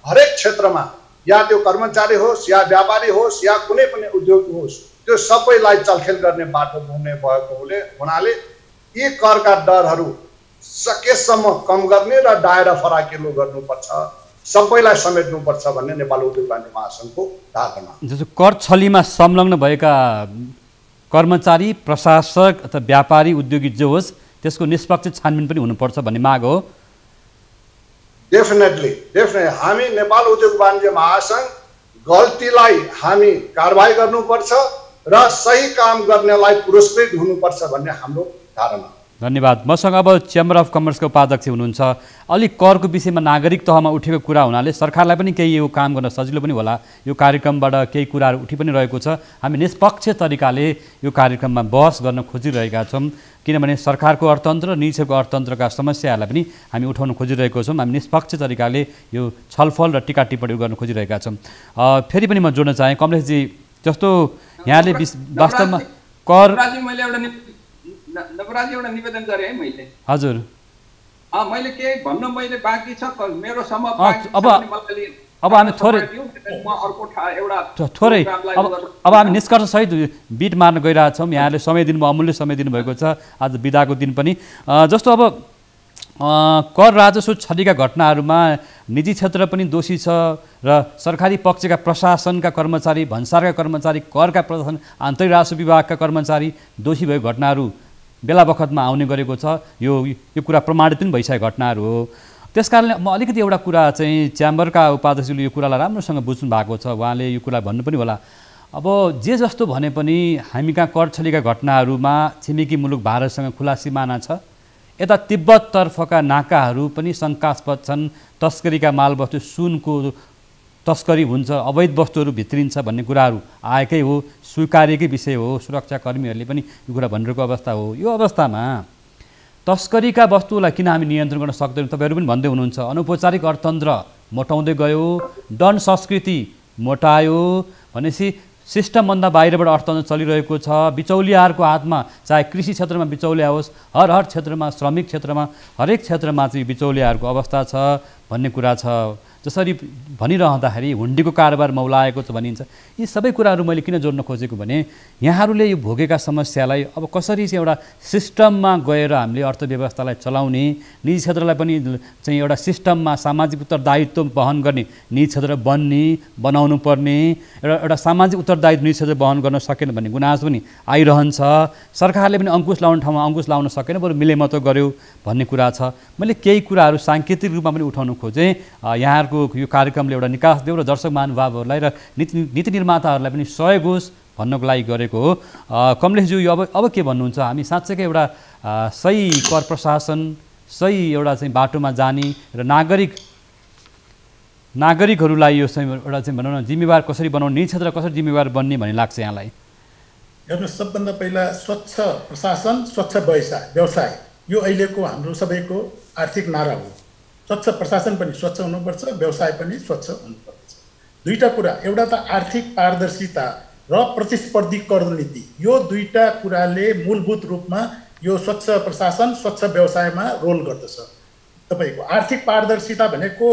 हरेक क्षेत्रमा या त्यो कर्मचारी होस् या व्यापारी होस् या कुनै पनि उद्योग होस् त्यो सबैलाई चलखेल गर्ने बाटो हुने भएको हुनाले यी करका दरहरू सकेसम्म कम गर्ने र दायरा फराकिलो गर्नुपर्छ, सबैलाई समेट्नुपर्छ भन्ने नेपाल उद्योग वाणिज्य महासङ्घको धारणा। जस्तो कर छलीमा संलग्न भएका कर्मचारी, प्रशासक अथवा व्यापारी, उद्योगी जो होस् त्यसको निष्पक्ष छानबिन पनि हुनुपर्छ भन्ने माग हो। डेफिनेटली हामी नेपाल उद्योग वाणिज्य महासङ्घ गल्तीलाई हामी कारबाही गर्नुपर्छ र सही काम गर्नेलाई पुरस्कृत हुनुपर्छ भन्ने हाम्रो धारणा। धन्यवाद। मसँग अब चेम्बर अफ कमर्सको उपाध्यक्ष हुनुहुन्छ। अलिक करको विषयमा नागरिक तहमा उठेको कुरा हुनाले सरकारलाई पनि केही यो काम गर्न सजिलो पनि होला। यो कार्यक्रमबाट केही कुराहरू उठि पनि रहेको छ। हामी निष्पक्ष तरिकाले यो कार्यक्रममा बहस गर्न खोजिरहेका छौँ, किनभने सरकारको अर्थतन्त्र र निजी क्षेत्रको अर्थतन्त्रका समस्याहरूलाई पनि हामी उठाउन खोजिरहेको छौँ। हामी निष्पक्ष तरिकाले यो छलफल र टिका टिप्पणी गर्न खोजिरहेका छौँ। फेरि पनि म जोड्न चाहेँ कमलेशजी, जस्तो यहाँले वास्तवमा कर नवराजी एउटा निवेदन गरेँ है मैले। हजुर मैले केही भन्न मैले बाँकी छ मेरो समय अब हामी थोरै अब हामी निष्कर्ष सहित बिट मार्न गइरहेछौँ। यहाँले समय दिनुभयो, अमूल्य समय दिनुभएको छ आज बिदाको दिन पनि। जस्तो अब कर राजस्व छलीका घटनाहरूमा निजी क्षेत्र पनि दोषी छ र सरकारी पक्षका प्रशासनका कर्मचारी, भन्सारका कर्मचारी, करका प्रशासन, आन्तरिक राजस्व विभागका कर्मचारी दोषी भएको घटनाहरू बेला बखतमा आउने गरेको छ। यो कुरा प्रमाणित पनि भइसकेको घटनाहरू हो। त्यसकारणले म अलिकति एउटा कुरा चाहिँ च्याम्बरका उपाध्यक्षले यो कुरालाई राम्रोसँग बुझ्नु भएको छ, उहाँले यो कुरा भन्नु पनि होला। अब जे जस्तो भने पनि हामी कहाँ कर छलीका घटनाहरूमा छिमेकी मुलुक भारतसँग खुला सिमाना छ, यता तिब्बततर्फका नाकाहरू पनि शङ्कास्पद छन्, तस्करीका मालवस्तु सुनको तस्करी हुन्छ, अवैध वस्तुहरू भित्रिन्छ भन्ने कुराहरू आएकै हो, स्वीकार्यकै विषय हो, सुरक्षाकर्मीहरूले पनि यो कुरा भनिरहेको अवस्था हो। यो अवस्थामा तस्करीका वस्तुलाई किन हामी नियन्त्रण गर्न सक्दैनौँ? तपाईँहरू पनि भन्दै हुनुहुन्छ अनौपचारिक अर्थतन्त्र मोटाउँदै गयो, डन संस्कृति मोटायो भनेपछि सिस्टमभन्दा बाहिरबाट अर्थतन्त्र चलिरहेको छ। बिचौलियाहरूको हातमा, चाहे कृषि क्षेत्रमा बिचौलिया होस्, हर क्षेत्रमा, श्रमिक क्षेत्रमा, हरेक क्षेत्रमा चाहिँ बिचौलियाहरूको अवस्था छ भन्ने कुरा छ। जसरी भनिरहँदाखेरि हुन्डीको कारोबार मौलाएको छ भनिन्छ। यी सबै कुराहरू मैले किन जोड्न खोजेको भने यहाँहरूले यो भोगेका समस्यालाई अब कसरी चाहिँ एउटा सिस्टममा गएर हामीले अर्थव्यवस्थालाई चलाउने, निजी क्षेत्रलाई पनि चाहिँ एउटा सिस्टममा सामाजिक उत्तरदायित्व वहन गर्ने निजी क्षेत्र बनाउनु पर्ने, एउटा सामाजिक उत्तरदायित्व निजी क्षेत्र वहन गर्न सकेन भन्ने गुनासो पनि आइरहन्छ। सरकारले पनि अङ्कुश लाउने ठाउँमा अङ्कुश लाउन सकेन, बरु मिलेमतो गर्यो भन्ने कुरा छ। मैले केही कुराहरू साङ्केतिक रूपमा पनि उठाउन खोजेँ। यहाँहरूको यो कार्यक्रमले एउटा निकास देऊ र दर्शक महानुभावहरूलाई र नीति निर्माताहरूलाई पनि सहयोग होस् भन्नको लागि गरेको हो। कमलेशज्यू, यो अब के भन्नुहुन्छ? हामी साँच्चैकै एउटा सही कर प्रशासन, सही एउटा चाहिँ बाटोमा जाने र नागरिकहरूलाई यो चाहिँ एउटा चाहिँ भनौँ न जिम्मेवार कसरी बनाउने, निजी क्षेत्र कसरी जिम्मेवार बन्ने भन्ने लाग्छ यहाँलाई? हेर्नुहोस्, सबभन्दा पहिला स्वच्छ प्रशासन, स्वच्छ व्यवसाय यो अहिलेको हाम्रो सबैको आर्थिक नारा हो। स्वच्छ प्रशासन पनि स्वच्छ हुनुपर्छ, व्यवसाय पनि स्वच्छ हुनुपर्छ। दुईटा कुरा, एउटा त आर्थिक पारदर्शिता र प्रतिस्पर्धी कर नीति, यो दुईटा कुराले मूलभूत रूपमा यो स्वच्छ प्रशासन, स्वच्छ व्यवसायमा रोल गर्दछ। तपाईँको आर्थिक पारदर्शिता भनेको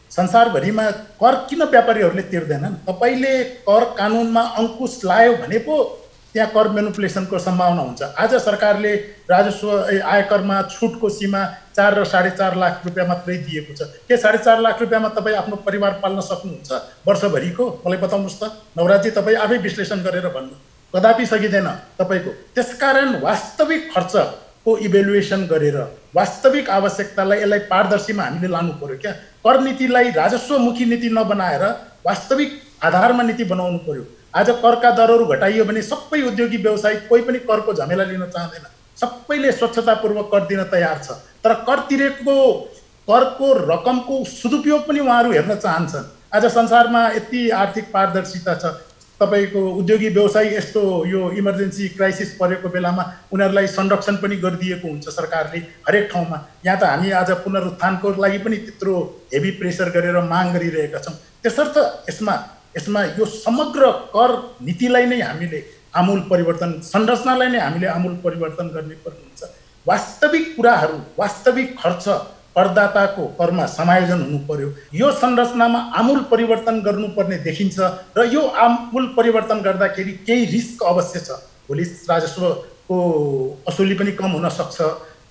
संसारभरिमा कर किन व्यापारीहरूले तिर्दैनन्? तपाईँले कर कानुनमा अङ्कुश लायो भने पो त्यहाँ कर मेनिपुलेसनको सम्भावना हुन्छ। आज सरकारले राजस्व आयकरमा छुटको सीमा 4 र 4.5 लाख रुपियाँ मात्रै दिएको छ। के 4.5 लाख रुपियाँमा तपाईँ आफ्नो परिवार पाल्न सक्नुहुन्छ वर्षभरिको? मलाई बताउनुहोस् त नवराजी, तपाईँ आफै विश्लेषण गरेर भन्नु। कदापि सकिँदैन तपाईँको। त्यसकारण वास्तविक खर्चको इभ्यालुएसन गरेर वास्तविक आवश्यकतालाई यसलाई पारदर्शीमा हामीले लानु पर्यो। क्या कर नीतिलाई राजस्वमुखी नीति नबनाएर वास्तविक आधारमा नीति बनाउनु पर्यो। आज करका दरहरू घटाइयो भने सबै उद्योगी व्यवसायी कोही पनि करको झमेला लिन चाहँदैन, सबैले स्वच्छतापूर्वक कर दिन तयार छ। तर कर तिरेको करको रकमको सदुपयोग पनि उहाँहरू हेर्न चाहन्छन्। आज संसारमा यति आर्थिक पारदर्शिता छ, तपाईँको उद्योगी व्यवसायी यस्तो यो इमर्जेन्सी क्राइसिस परेको बेलामा उनीहरूलाई संरक्षण पनि गरिदिएको हुन्छ सरकारले हरेक ठाउँमा। यहाँ त हामी आज पुनरुत्थानको लागि पनि त्यत्रो हेभी प्रेसर गरेर माग गरिरहेका छौँ। त्यसर्थ यसमा यो समग्र कर नीतिलाई नै हामीले आमूल परिवर्तन, संरचनालाई नै हामीले आमूल परिवर्तन गर्ने पर्ने हुन्छ। वास्तविक कुराहरू, वास्तविक खर्च करदाताको करमा समायोजन हुनु पर्यो। यो संरचनामा आमूल परिवर्तन गर्नुपर्ने देखिन्छ र यो आमूल परिवर्तन गर्दाखेरि केही रिस्क अवश्य छ। भोलि राजस्वको असुली पनि कम हुन सक्छ।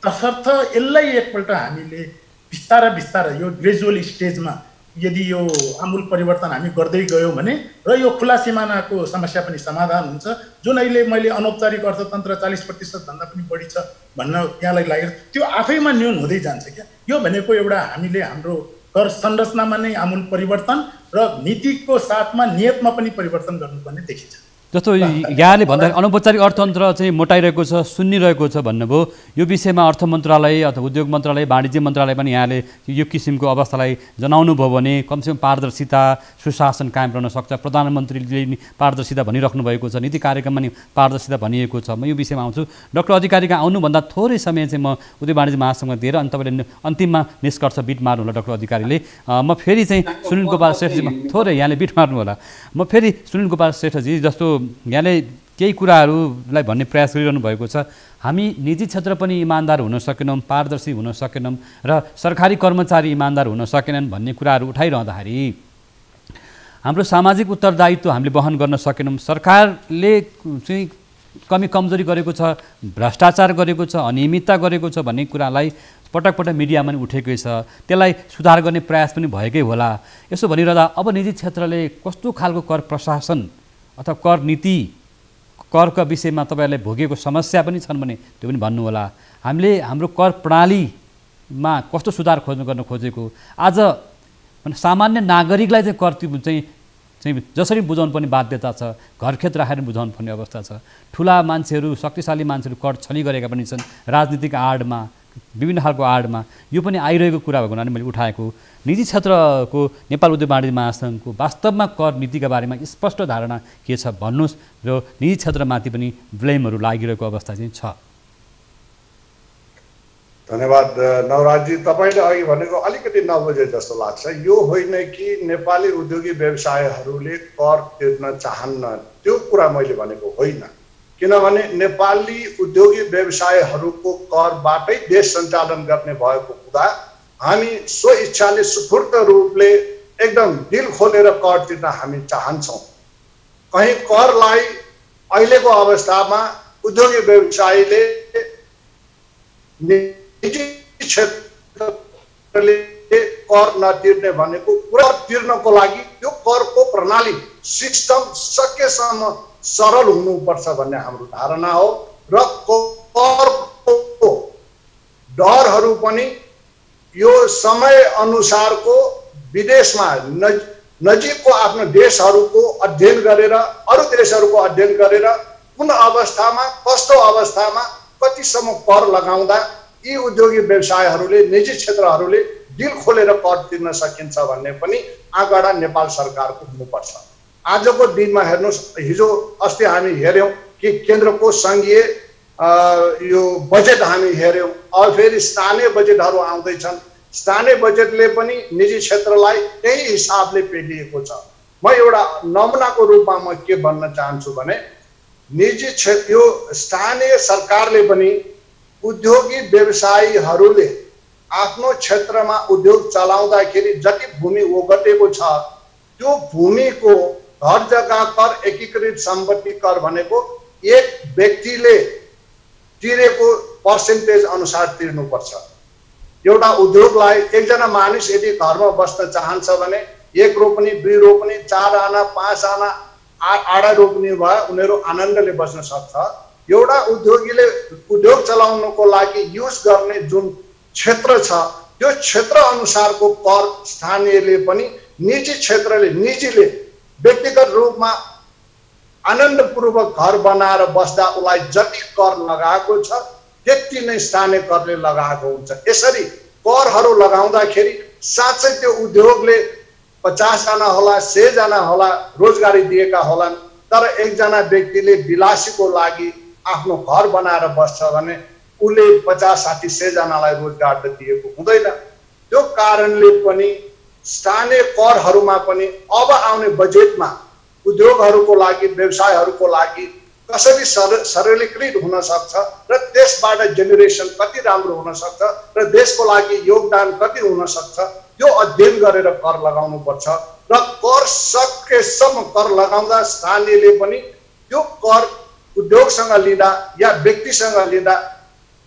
तसर्थ यसलाई एकपल्ट हामीले बिस्तारै यो ग्रेजुअल स्टेजमा यदि यो आमूल परिवर्तन हामी गर्दै गयौँ भने र यो खुला सिमानाको समस्या पनि समाधान हुन्छ। जुन अहिले मैले अनौपचारिक अर्थतन्त्र 40% भन्दा पनि बढी छ भन्न यहाँलाई लागेर त्यो आफैमा न्यून हुँदै जान्छ। क्या यो भनेको एउटा हामीले हाम्रो कर संरचनामा नै आमूल परिवर्तन र नीतिको साथमा नियतमा पनि परिवर्तन गर्नुपर्ने देखिन्छ। जस्तो यहाँले भन्दा अनौपचारिक अर्थतन्त्र चाहिँ मोटाइरहेको छ, सुन्निरहेको छ भन्नुभयो। यो विषयमा अर्थ मन्त्रालय अथवा उद्योग मन्त्रालय, वाणिज्य मन्त्रालय पनि यहाँले यो किसिमको अवस्थालाई जनाउनु भयो भने कमसेकम पारदर्शिता, सुशासन कायम रहन सक्छ। प्रधानमन्त्रीले नि पारदर्शिता भनिराख्नु भएको छ, नीति कार्यक्रममा नि पारदर्शिता भनिएको छ। म यो विषयमा आउँछु। डाक्टर अधिकारीका आउनुभन्दा थोरै समय चाहिँ म उद्योग वाणिज्य महासंघमा दिएर अनि तपाईँले अन्तिममा निष्कर्ष बिट मार्नु होला डाक्टर अधिकारीले। म फेरि चाहिँ सुनिल गोपाल श्रेष्ठजीमा थोरै यहाँले बिट मार्नु होला। म फेरि सुनिल गोपाल श्रेष्ठजी जस्तो यहाँले केही कुराहरूलाई भन्ने प्रयास गरिरहनु भएको छ। हामी निजी क्षेत्र पनि इमान्दार हुन सकेनौँ, पारदर्शी हुन सकेनौँ र सरकारी कर्मचारी इमान्दार हुन सकेनन् भन्ने कुराहरू उठाइरहँदाखेरि हाम्रो सामाजिक उत्तरदायित्व हामीले वहन गर्न सकेनौँ। सरकारले चाहिँ कमजोरी गरेको छ, भ्रष्टाचार गरेको छ, अनियमितता गरेको छ भन्ने कुरालाई पटक पटक मिडियामा पनि उठेकै छ। त्यसलाई सुधार गर्ने प्रयास पनि भएकै होला। यसो भनिरहँदा अब निजी क्षेत्रले कस्तो खालको कर प्रशासन अथवा कर नीति, करका विषयमा तपाईँहरूले भोगेको समस्या पनि छन् भने त्यो पनि भन्नुहोला। हामीले हाम्रो कर प्रणाली मा कस्तो सुधार गर्न खोजेको, आज सामान्य नागरिकलाई चाहिँ कर चाहिँ जसरी बुझाउनु पर्ने बाध्यता छ, घरखेत राखेर बुझाउनु पर्ने अवस्था छ। ठुला मान्छेहरू, शक्तिशाली मान्छेहरू कर छली गरेका पनि छन् राजनीतिक आडमा, विभिन्न खालको आडमा। यो पनि आइरहेको कुरा भएको हुनाले मैले उठाएको। निजी क्षेत्रको नेपाल उद्योग वाणिज्य महासङ्घको वास्तवमा कर नीतिका बारेमा स्पष्ट धारणा के छ भन्नुहोस्, र निजी क्षेत्रमाथि पनि ब्लेमहरू लागिरहेको अवस्था चाहिँ छ। धन्यवाद नवराजजी। तपाईँले अघि भनेको अलिकति नबुझे जस्तो लाग्छ। यो होइन कि नेपाली उद्योगी व्यवसायहरूले कर तिर्न चाहन्न, त्यो कुरा मैले भनेको होइन। किनभने नेपाली उद्योगी व्यवसायहरूको करबाटै देश सञ्चालन गर्ने भएको हुँदा हामी स्वइच्छाले स्फूर्त रूपले एकदम दिल खोलेर कर तिर्न हामी चाहन्छौँ। कहीँ करलाई अहिलेको अवस्थामा उद्योगी व्यवसायले निजी क्षेत्रले कर नतिर्ने भनेको कुरा तिर्नको लागि त्यो करको प्रणाली सिस्टम सकेसम्म सरल हुनुपर्छ भन्ने हाम्रो धारणा हो। र करको दरहरू पनि यो समय अनुसारको विदेशमा नजिकको आफ्नो देशहरूको अध्ययन गरेर, अरू देशहरूको अध्ययन गरेर कुन अवस्थामा, कस्तो अवस्थामा, कतिसम्म कर लगाउँदा यी उद्योगी व्यवसायहरूले, निजी क्षेत्रहरूले दिल खोलेर कर तिर्न सकिन्छ भन्ने पनि आँकडा नेपाल सरकारको हुनुपर्छ। आजको दिनमा हेर्नुहोस्, हिजो अस्ति हामी हेऱ्यौँ कि केन्द्रको सङ्घीय यो बजेट हामी हेऱ्यौँ, अब फेरि स्थानीय बजेटहरू आउँदैछन्। स्थानीय बजेटले पनि निजी क्षेत्रलाई त्यही हिसाबले पेलिएको छ। म एउटा नमुनाको रूपमा म के भन्न चाहन्छु भने, निजी क्षेत्र यो स्थानीय सरकारले पनि उद्योगी व्यवसायीहरूले आफ्नो क्षेत्रमा उद्योग चलाउँदाखेरि जति भूमि ओगटेको छ त्यो भूमिको घर जग्गा कर, एकीकृत सम्पत्ति कर भनेको एक व्यक्तिले तिरेको पर्सेन्टेज अनुसार तिर्नुपर्छ। एउटा उद्योगलाई एकजना मानिस यदि घरमा बस्न चाहन्छ भने 1 रोपनी, 2 रोपनी, 4 आना, 5 आना, 8 रोपनी भए उनीहरू आनन्दले बस्न सक्छ। एउटा उद्योगीले उद्योग चलाउनको लागि युज गर्ने जुन क्षेत्र छ त्यो क्षेत्र अनुसारको कर स्थानीयले पनि, निजी क्षेत्रले, निजीले व्यक्तिगत रूपमा आनन्दपूर्वक घर बनाएर बस्दा उसलाई जति कर लगाएको छ त्यति नै स्थानीय करले लगाएको हुन्छ। यसरी करहरू लगाउँदाखेरि साँच्चै त्यो उद्योगले 50 जना होला, 100 जना होला रोजगारी दिएका होलान्, तर एकजना व्यक्तिले विलासीको लागि आफ्नो घर बनाएर बस्छ भने उसले 50, 60, 100 जनालाई रोजगार त दिएको हुँदैन। त्यो कारणले पनि स्थानीय करहरूमा पनि अब आउने बजेटमा उद्योगहरूको लागि, व्यवसायहरूको लागि कसरी सरलीकृत हुन सक्छ र त्यसबाट जेनेरेसन कति राम्रो हुन सक्छ र देशको लागि योगदान कति हुन सक्छ त्यो अध्ययन गरेर कर लगाउनु पर्छ। र कर सकेसम्म कर लगाउँदा स्थानीयले पनि त्यो कर उद्योगसँग लिँदा या व्यक्तिसँग लिँदा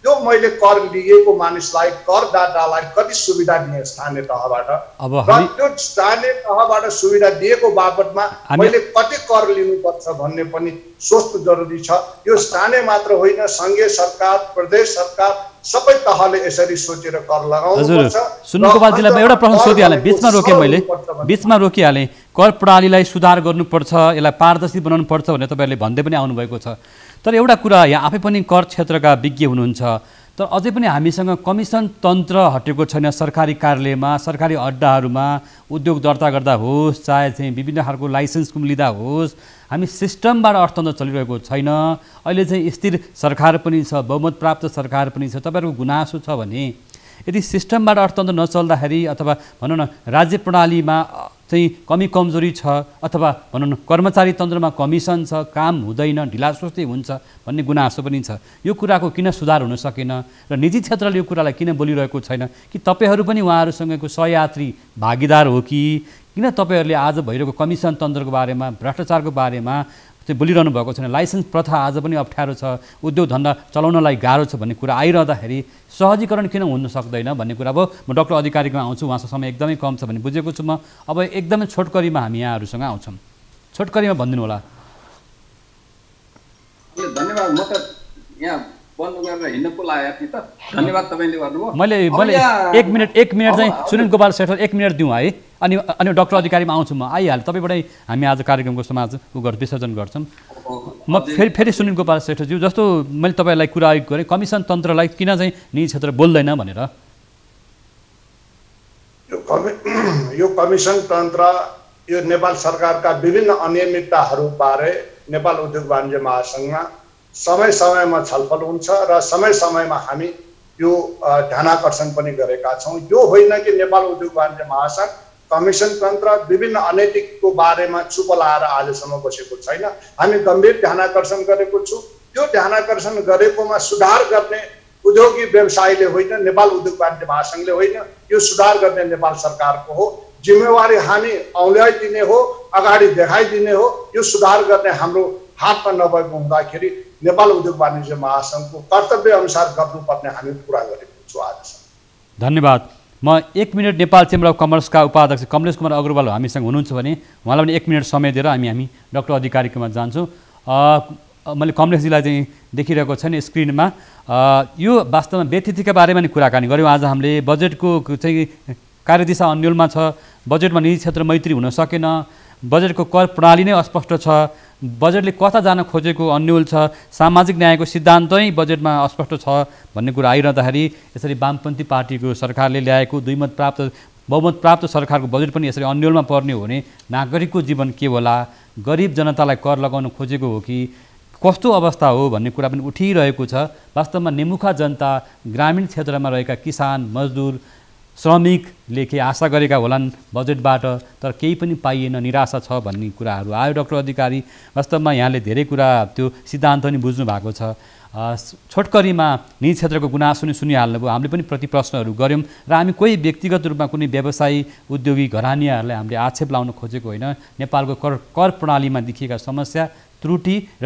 त्यो मैले कर लिएको मानिसलाई, करदातालाई कति सुविधा दिए स्थानीय तहबाट, र त्यो स्थानीय तहबाट सुविधा दिएको बाबतमा मैले कति कर लिनुपर्छ भन्ने पनि सोच्नु जरुरी छ। यो स्थानीय मात्र होइन, सङ्घीय सरकार, प्रदेश सरकार सबै तहले यसरी सोचेर कर लगाउनुपर्छ। सुनकुमारजीलाई एउटा प्रश्न सोधिहालेँ, बिचमा रोकिहालेँ। कर प्रणालीलाई सुधार गर्नुपर्छ, यसलाई पारदर्शी बनाउनु पर्छ भनेर तपाईँहरूले भन्दै पनि आउनुभएको छ। तर एउटा कुरा, यहाँ आफै पनि कर क्षेत्रका विज्ञ हुनुहुन्छ, तर अझै पनि हामीसँग कमिसन तन्त्र हटेको छैन। सरकारी कार्यालयमा, सरकारी अड्डाहरूमा उद्योग दर्ता गर्दा होस्, चाहे चाहिँ विभिन्न खालको लाइसेन्स लिँदा होस्, हामी सिस्टमबाट अर्थतन्त्र चलिरहेको छैन। अहिले चाहिँ स्थिर सरकार पनि छ, बहुमत प्राप्त सरकार पनि छ। तपाईँहरूको गुनासो छ भने यदि सिस्टमबाट अर्थतन्त्र नचल्दाखेरि अथवा भनौँ न राज्य प्रणालीमा चाहिँ कमी कमजोरी छ अथवा भनौँ न कर्मचारी तन्त्रमा कमिसन छ, काम हुँदैन, ढिलासुस्ती हुन्छ भन्ने गुनासो पनि छ। यो कुराको किन सुधार हुन सकेन र निजी क्षेत्रले यो कुरालाई किन बोलिरहेको छैन कि तपाईँहरू पनि उहाँहरूसँगको सहयात्री भागीदार हो कि किन तपाईँहरूले आज भइरहेको कमिसन तन्त्रको बारेमा, भ्रष्टाचारको बारेमा चाहिँ बोलिरहनु भएको छैन? लाइसेन्स प्रथा आज पनि अप्ठ्यारो छ, उद्योग धन्दा चलाउनलाई गाह्रो छ भन्ने कुरा आइरहँदाखेरि सहजीकरण किन हुन सक्दैन भन्ने कुरा। अब म डाक्टर अधिकारीमा आउँछु, उहाँसँग समय एकदमै कम छ भने बुझेको छु म। अब एकदमै छोटकरीमा हामी यहाँहरूसँग आउँछौँ, छोटकरीमा भनिदिनु होला। धन्यवाद। म त यहाँ बन्द गरेर हिँड्न पो लाग्यो नि त। धन्यवाद तपाईँले गर्नुभयो। मैले एक मिनट चाहिँ सुनिल गोपाल श्रेष्ठ 1 मिनट दिउँ है, अनि डाक्टर अधिकारीमा आउँछु म। आइहाल्यो तपाईँबाटै हामी आज कार्यक्रमको समाज विसर्जन गर्छौँ। म फेरि सुनिल गोपाल श्रेष्ठज्यू, जस्तो मैले तपाईँलाई कुरा गरेँ कमिसन तन्त्रलाई किन चाहिँ निजी क्षेत्र बोल्दैन भनेर। यो कमिसन तन्त्र यो नेपाल सरकारका विभिन्न अनियमितताहरूबारे नेपाल उद्योग वाणिज्य महासङ्घमा समय समयमा छलफल हुन्छ र समय समयमा हामी यो ध्यानाकर्षण पनि गरेका छौँ। यो होइन कि नेपाल उद्योग वाणिज्य महासङ्घ कमिसन तन्त्र विभिन्न अनैतिकको बारेमा चुप लाएर आजसम्म बसेको छैन। हामी गम्भीर ध्यानाकर्षण गरेको छु। यो ध्यानाकर्षण गरेकोमा सुधार गर्ने उद्योगी व्यवसायीले होइन, नेपाल उद्योग वाणिज्य महासङ्घले होइन, यो सुधार गर्ने नेपाल सरकारको हो। जिम्मेवारी हामी औल्याइदिने हो, अगाडि देखाइदिने हो। यो सुधार गर्ने हाम्रो हातमा नभएको हुँदाखेरि नेपाल उद्योग वाणिज्य महासङ्घको कर्तव्य अनुसार गर्नुपर्ने हामी पुरा गरेको छु आजसम्म। धन्यवाद। म 1 मिनट नेपाल चेम्बर अफ कमर्सका उपाध्यक्ष कमलेश कुमार अग्रवाल हामीसँग हुनुहुन्छ भने उहाँलाई पनि 1 मिनट समय दिएर हामी डाक्टर अधिकारीकोमा जान्छौँ। मैले कमलेशजीलाई चाहिँ देखिरहेको छैन स्क्रिनमा। यो वास्तवमा व्यतिथिका बारेमा नि कुराकानी गऱ्यौँ आज हामीले। बजेटको चाहिँ कार्यदिशा अन्यलमा छ, बजेटमा निजी क्षेत्र मैत्री हुन सकेन, बजेटको कर प्रणाली नै अस्पष्ट छ, बजेटले कता जान खोजेको अन्यल छ, सामाजिक न्यायको सिद्धान्तै बजेटमा अस्पष्ट छ भन्ने कुरा आइरहँदाखेरि यसरी वामपन्थी पार्टीको सरकारले ल्याएको बहुमत प्राप्त सरकारको बजेट पनि यसरी अन्यलमा पर्ने हो भने नागरिकको जीवन के होला, गरिब जनतालाई कर लगाउन खोजेको हो कि कस्तो अवस्था हो भन्ने कुरा पनि उठिरहेको छ। वास्तवमा नेमुखा जनता, ग्रामीण क्षेत्रमा रहेका किसान, मजदुर, श्रमिकले के आशा गरेका होलान् बजेटबाट, तर केही पनि पाइएन, निराशा छ भन्ने कुराहरू आयो। डाक्टर अधिकारी, वास्तवमा यहाँले धेरै कुरा त्यो सिद्धान्त नि बुझ्नु भएको छ। छोटकरीमा निजी क्षेत्रको गुनासो नि सुनिहाल्नुभयो, हामीले पनि प्रति प्रश्नहरू गऱ्यौँ र हामी कोही व्यक्तिगत रूपमा कुनै व्यवसायी उद्योगी घरानीहरूलाई हामीले आक्षेप लाउन खोजेको होइन। नेपालको कर प्रणालीमा देखिएका समस्या, त्रुटि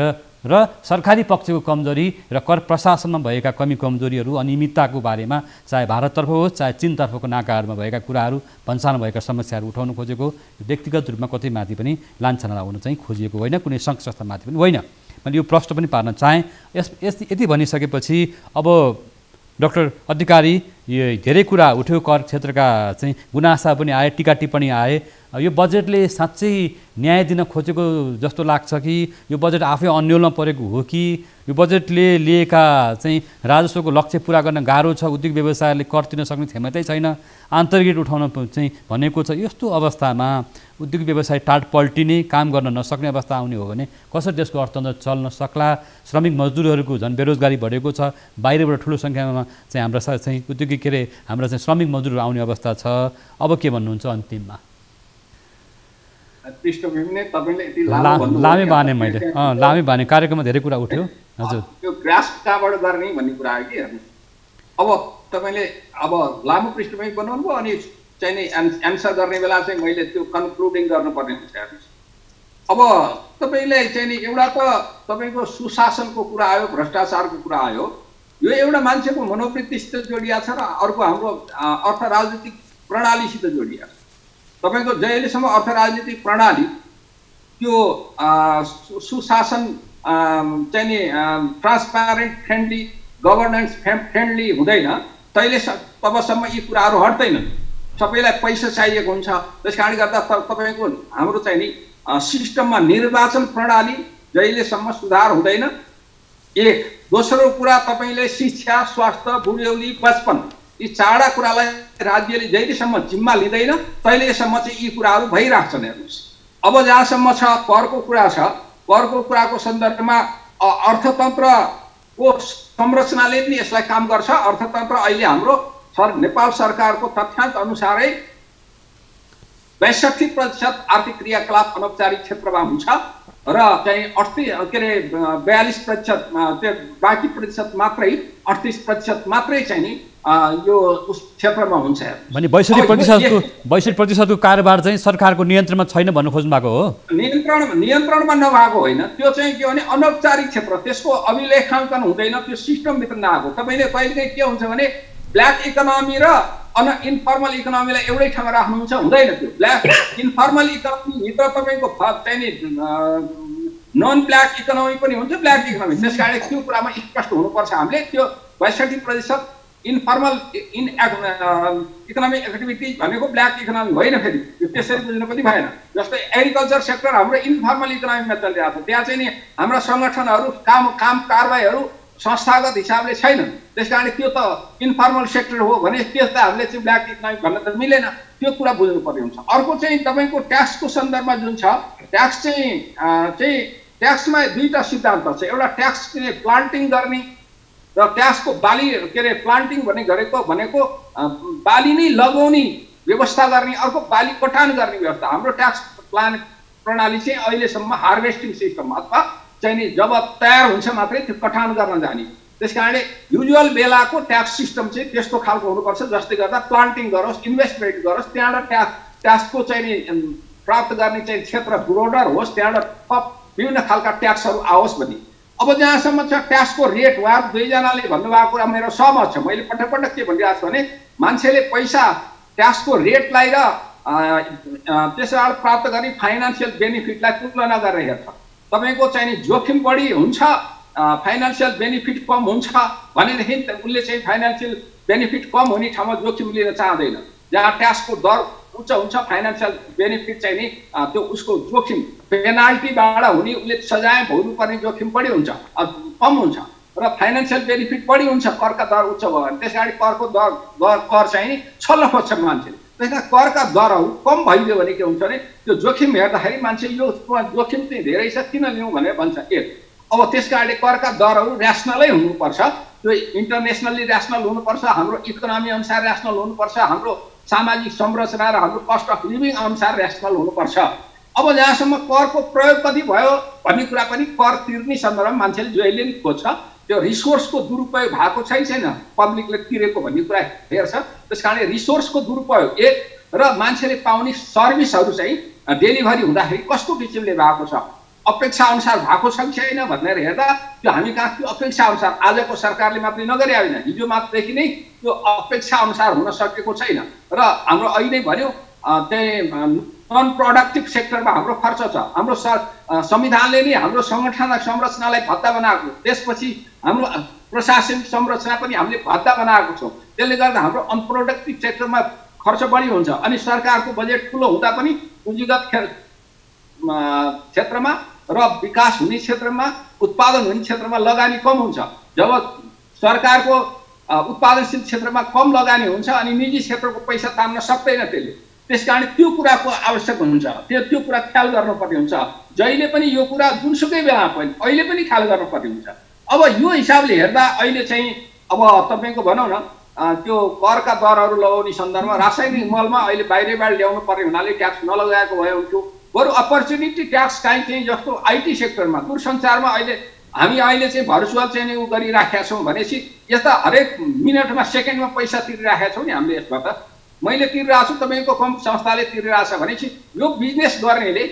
र सरकारी पक्षको कमजोरी र कर प्रशासनमा भएका कमी कमजोरीहरू, अनियमितताको बारेमा चाहे भारततर्फ होस् चाहे चीनतर्फको नाकाहरूमा भएका कुराहरू, भन्सारमा भएका समस्याहरू उठाउन खोजेको। व्यक्तिगत रूपमा कतैमाथि पनि लान्छना लगाउन चाहिँ खोजिएको होइन, कुनै सङ्घ संस्थामाथि पनि होइन। मैले यो प्रश्न पनि पार्न चाहेँ। यति भनिसकेपछि अब डाक्टर अधिकारी, यो धेरै कुरा उठ्यो, कर क्षेत्रका चाहिँ गुनासा पनि आए, टीका टिप्पणी आए। यो बजेटले साँच्चै न्याय दिन खोजेको जस्तो लाग्छ कि यो बजेट आफै अन्यलमा परेको हो कि यो बजेटले लिएका चाहिँ राजस्वको लक्ष्य पुरा गर्न गाह्रो छ, उद्योग व्यवसायले कर तिर्न सक्ने क्षमतै छैन, आन्तरिक उठाउन चाहिँ भनेको छ। यस्तो अवस्थामा उद्योग व्यवसाय टाट पल्टिने, काम गर्न नसक्ने अवस्था आउने हो भने कसरी देशको अर्थतन्त्र चल्न सक्ला? श्रमिक मजदुरहरूको झन् बेरोजगारी बढेको छ, बाहिरबाट ठुलो सङ्ख्यामा चाहिँ हाम्रा चाहिँ उद्योगिक हाम्रा चाहिँ श्रमिक मजदुरहरू आउने अवस्था छ। अब के भन्नुहुन्छ अन्तिममा? लामै बाने मैले लामै बाने कार्यक्रममा धेरै कुरा उठ्यो। हजुर, त्यो ग्रास कहाँबाट गर्ने भन्ने कुरा आयो कि अब तपाईँले अब लामो पृष्ठभूमि बनाउनु भयो अनि चाहिँ नि एन्सर गर्ने बेला चाहिँ मैले त्यो कन्क्लुडिङ गर्नुपर्ने हुन्छ। अब तपाईँले चाहिँ नि एउटा त तपाईँको सुशासनको कुरा आयो, भ्रष्टाचारको कुरा आयो। यो एउटा मान्छेको मनोवृत्तिसित जोडिया छ र अर्को हाम्रो अर्थ राजनीतिक प्रणालीसित जोडिया छ। तपाईँको जहिलेसम्म अर्थ राजनीतिक प्रणाली त्यो सुशासन चाहिँ नि ट्रान्सप्यारेन्ट फ्रेन्डली, गभर्नेन्स फ्रेन्डली हुँदैन तबसम्म यी कुराहरू हट्दैनन्। सबैलाई पैसा चाहिएको हुन्छ। त्यस कारणले गर्दा तपाईँको हाम्रो चाहिँ नि सिस्टममा निर्वाचन प्रणाली जहिलेसम्म सुधार हुँदैन, एक। दोस्रो कुरा, तपाईँले शिक्षा, स्वास्थ्य, बुढ्यौली, बचपन यी चारवटा कुरालाई राज्यले जहिलेसम्म जिम्मा लिँदैन तहिलेसम्म चाहिँ यी कुराहरू भइराख्छन्। हेर्नुहोस्, अब जहाँसम्म छ करको कुरा छ, करको कुराको सन्दर्भमा अर्थतन्त्रको संरचनाले पनि यसलाई काम गर्छ। अर्थतन्त्र अहिले हाम्रो नेपाल सरकारको तथ्याङ्क अनुसारै 62% आर्थिक क्रियाकलाप अनौपचारिक क्षेत्रमा हुन्छ र चाहिँ 42% त्यो बाँकी प्रतिशत मात्रै 38% मात्रै चाहिँ नि यो उस क्षेत्रमा हुन्छ भने 62% कारोबार चाहिँ सरकारको नियन्त्रणमा छैन भन्नु खोज्नु भएको हो। नियन्त्रणमा नभएको होइन, त्यो चाहिँ के भने अनौपचारिक क्षेत्र, त्यसको अभिलेखाङ्कन हुँदैन, त्यो सिस्टमभित्र नआएको। तपाईँले कहिलेकाहीँ के हुन्छ भने ब्ल्याक इकोनोमी र इन्फर्मल इकोनोमीलाई एउटै ठाउँमा राख्नुहुन्छ, हुँदैन। त्यो ब्ल्याक इन्फर्मल इकोनोमीभित्र तपाईँको चाहिँ नि नन ब्ल्याक इकोनोमी पनि हुन्छ, ब्ल्याक इकोनोमी। त्यस कारण त्यो कुरामा स्पष्ट हुनुपर्छ हामीले। त्यो 62% इन्फर्मल इकोनोमिक एक्टिभिटी भनेको ब्ल्याक इकोनोमी होइन, फेरि यो त्यसरी बुझ्नु पनि भएन। जस्तै एग्रिकल्चर सेक्टर हाम्रो इन्फर्मल इकोनोमीमा चलिरहेको छ, त्यहाँ चाहिँ नि हाम्रा सङ्गठनहरू काम कारबाहीहरू संस्थागत हिसाबले छैनन्। त्यस कारण त्यो त इन्फर्मल सेक्टर हो भने त्यसलाई हामीले चाहिँ ब्ल्याक इकोनोमी भन्न त मिलेन। त्यो कुरा बुझ्नुपर्ने हुन्छ। अर्को चाहिँ तपाईँको ट्याक्सको सन्दर्भमा जुन छ, ट्याक्स चाहिँ ट्याक्समा दुईवटा सिद्धान्त छ। एउटा ट्याक्स प्लान्टिङ गर्ने र ट्याक्सको बाली प्लान्टिङ भनेको बाली नै लगाउने व्यवस्था गर्ने, अर्को बाली कटान गर्ने व्यवस्था। हाम्रो ट्याक्स प्रणाली चाहिँ अहिलेसम्म हार्भेस्टिङ सिस्टम अथवा चाहिँ नि जब तयार हुन्छ मात्रै त्यो कटान गर्न जाने। त्यस कारणले युजुअल बेलाको ट्याक्स सिस्टम चाहिँ त्यस्तो खालको हुनुपर्छ जसले गर्दा प्लान्टिङ गरोस्, इन्भेस्टमेन्ट गरोस्, त्यहाँबाट ट्याक्सको चाहिँ नि प्राप्त गर्ने चाहिँ क्षेत्र ब्रोडर होस्, त्यहाँबाट विभिन्न खालका ट्याक्सहरू आओस् भन्ने। अब जहाँसम्म छ ट्याक्सको रेट, उहाँ दुईजनाले भन्नुभएको कुरा मेरो सहमत छ। मैले पटक पटक के भनिरहेको छु भने मान्छेले पैसा ट्याक्सको रेटलाई र त्यसबाट प्राप्त गर्ने फाइनेन्सियल बेनिफिटलाई तुलना गरेर हेर्छ। तपाईँको चाहिँ नि जोखिम बढी हुन्छ, फाइनेन्सियल बेनिफिट कम हुन्छ भनेदेखि उसले चाहिँ फाइनेन्सियल बेनिफिट कम हुने ठाउँमा जोखिम लिन चाहँदैन। जहाँ ट्याक्सको दर उच्च हुन्छ, फाइनेन्सियल बेनिफिट चाहिँ नि त्यो उसको जोखिम पेनाल्टीबाट हुने उसले सजाय भोग्नुपर्ने जोखिम बढी हुन्छ, कम हुन्छ र फाइनेन्सियल बेनिफिट बढी हुन्छ करका दर उच्च भयो भने। त्यस कारण करको कर चाहिँ नि छल्न खोज्छ मान्छेले। त्यस कारण करका दरहरू कम भइदियो भने के हुन्छ भने त्यो जोखिम हेर्दाखेरि मान्छे यो जोखिम चाहिँ धेरै छ किन लिउँ भनेर भन्छ। अब त्यस कारणले करका दरहरू ऱ्यासनलै हुनुपर्छ, त्यो इन्टरनेसनल्ली ऱ्यासनल हुनुपर्छ, हाम्रो इकोनोमी अनुसार ऱ्यासनल हुनुपर्छ, हाम्रो सामाजिक संरचना र हाम्रो कस्ट अफ लिभिङ अनुसार ऱ्यासनल हुनुपर्छ। अब जहाँसम्म करको प्रयोग कति भयो भन्ने कुरा पनि कर तिर्ने सन्दर्भमा मान्छेले जहिले पनि खोज्छ। त्यो रिसोर्सको दुरुपयोग भएको छैन, पब्लिकले तिरेको भन्ने कुरा हेर्छ। त्यस कारणले रिसोर्सको दुरुपयोग एक र मान्छेले पाउने सर्भिसहरू चाहिँ डेलिभरी हुँदाखेरि कस्तो किसिमले भएको छ, अपेक्षा अनुसार भएको छ कि छैन भनेर हेर्दा त्यो हामी कहाँ त्यो अपेक्षा अनुसार आजको सरकारले मात्रै नगरे होइन, हिजो मात्रदेखि नै त्यो अपेक्षा अनुसार हुन सकेको छैन। र हाम्रो अहिले भन्यो त्यही नन प्रोडक्टिभ सेक्टरमा हाम्रो खर्च छ। हाम्रो संविधानले नै हाम्रो सङ्गठन संरचनालाई भद्दा बनाएको, त्यसपछि हाम्रो प्रशासनिक संरचना पनि हामीले भद्दा बनाएको छौँ। त्यसले गर्दा हाम्रो अनप्रोडक्टिभ सेक्टरमा खर्च बढी हुन्छ अनि सरकारको बजेट ठुलो हुँदा पनि पुँजीगत क्षेत्रमा र विकास हुने क्षेत्रमा, उत्पादन हुने क्षेत्रमा लगानी कम हुन्छ। जब सरकारको उत्पादनशील क्षेत्रमा कम लगानी हुन्छ अनि निजी क्षेत्रको पैसा तान्न सक्दैन त्यसले। त्यसकारण त्यो कुराको आवश्यक हुन्छ, त्यो कुरा ख्याल गर्नुपर्ने हुन्छ। जहिले पनि यो कुरा जुनसुकै बेला पनि अहिले पनि ख्याल गर्नुपर्ने हुन्छ। अब यो हिसाबले हेर्दा अहिले चाहिँ अब तपाईँको भनौँ न त्यो करका दरहरू लगाउने सन्दर्भमा रासायनिक मलमा अहिले बाहिरबाट ल्याउनु पर्ने हुनाले ट्याक्स नलगाएको भए हुन्थ्यो। बरु अपर्च्युनिटी ट्याक्स चाहिँ जस्तो आइटी सेक्टरमा, दूरसञ्चारमा हामी अहिले चाहिँ भर्चुअल चाहिँ उ गरिराखेका छौँ भनेपछि यस्ता हरेक मिनटमा सेकेन्डमा पैसा तिरिराखेका छौँ नि हामीले। यसबाट मैले तिरिरहेको छु, तपाईँको कम संस्थाले तिरिरहेछ भनेपछि यो बिजनेस गर्नेले,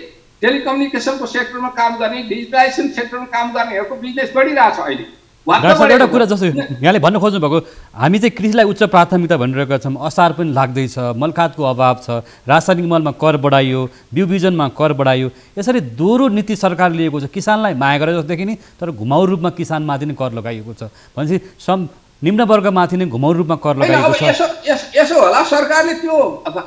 टेलिकम्युनिकेसनको सेक्टरमा काम गर्ने, डिजिटलाइजेसन सेक्टरमा काम गर्नेहरूको बिजनेस बढिरहेछ अहिले। एउटा कुरा जस्तो यहाँले भन्न खोज्नु भएको, हामी चाहिँ कृषिलाई उच्च प्राथमिकता भनिरहेका छौँ, असार पनि लाग्दैछ, मलखातको अभाव छ, रासायनिक मलमा कर बढाइयो, बिउ बिजनमा कर बढाइयो, यसरी दोहोरो नीति सरकारले लिएको छ। किसानलाई माया गरे जस्तो देखिने तर घुमाउ रूपमा किसानमाथि नै कर लगाइएको छ भनेपछि निम्न वर्गमाथि नै घुमाउ रूपमा कर लगाइएको छ। यसो होला सरकारले त्यो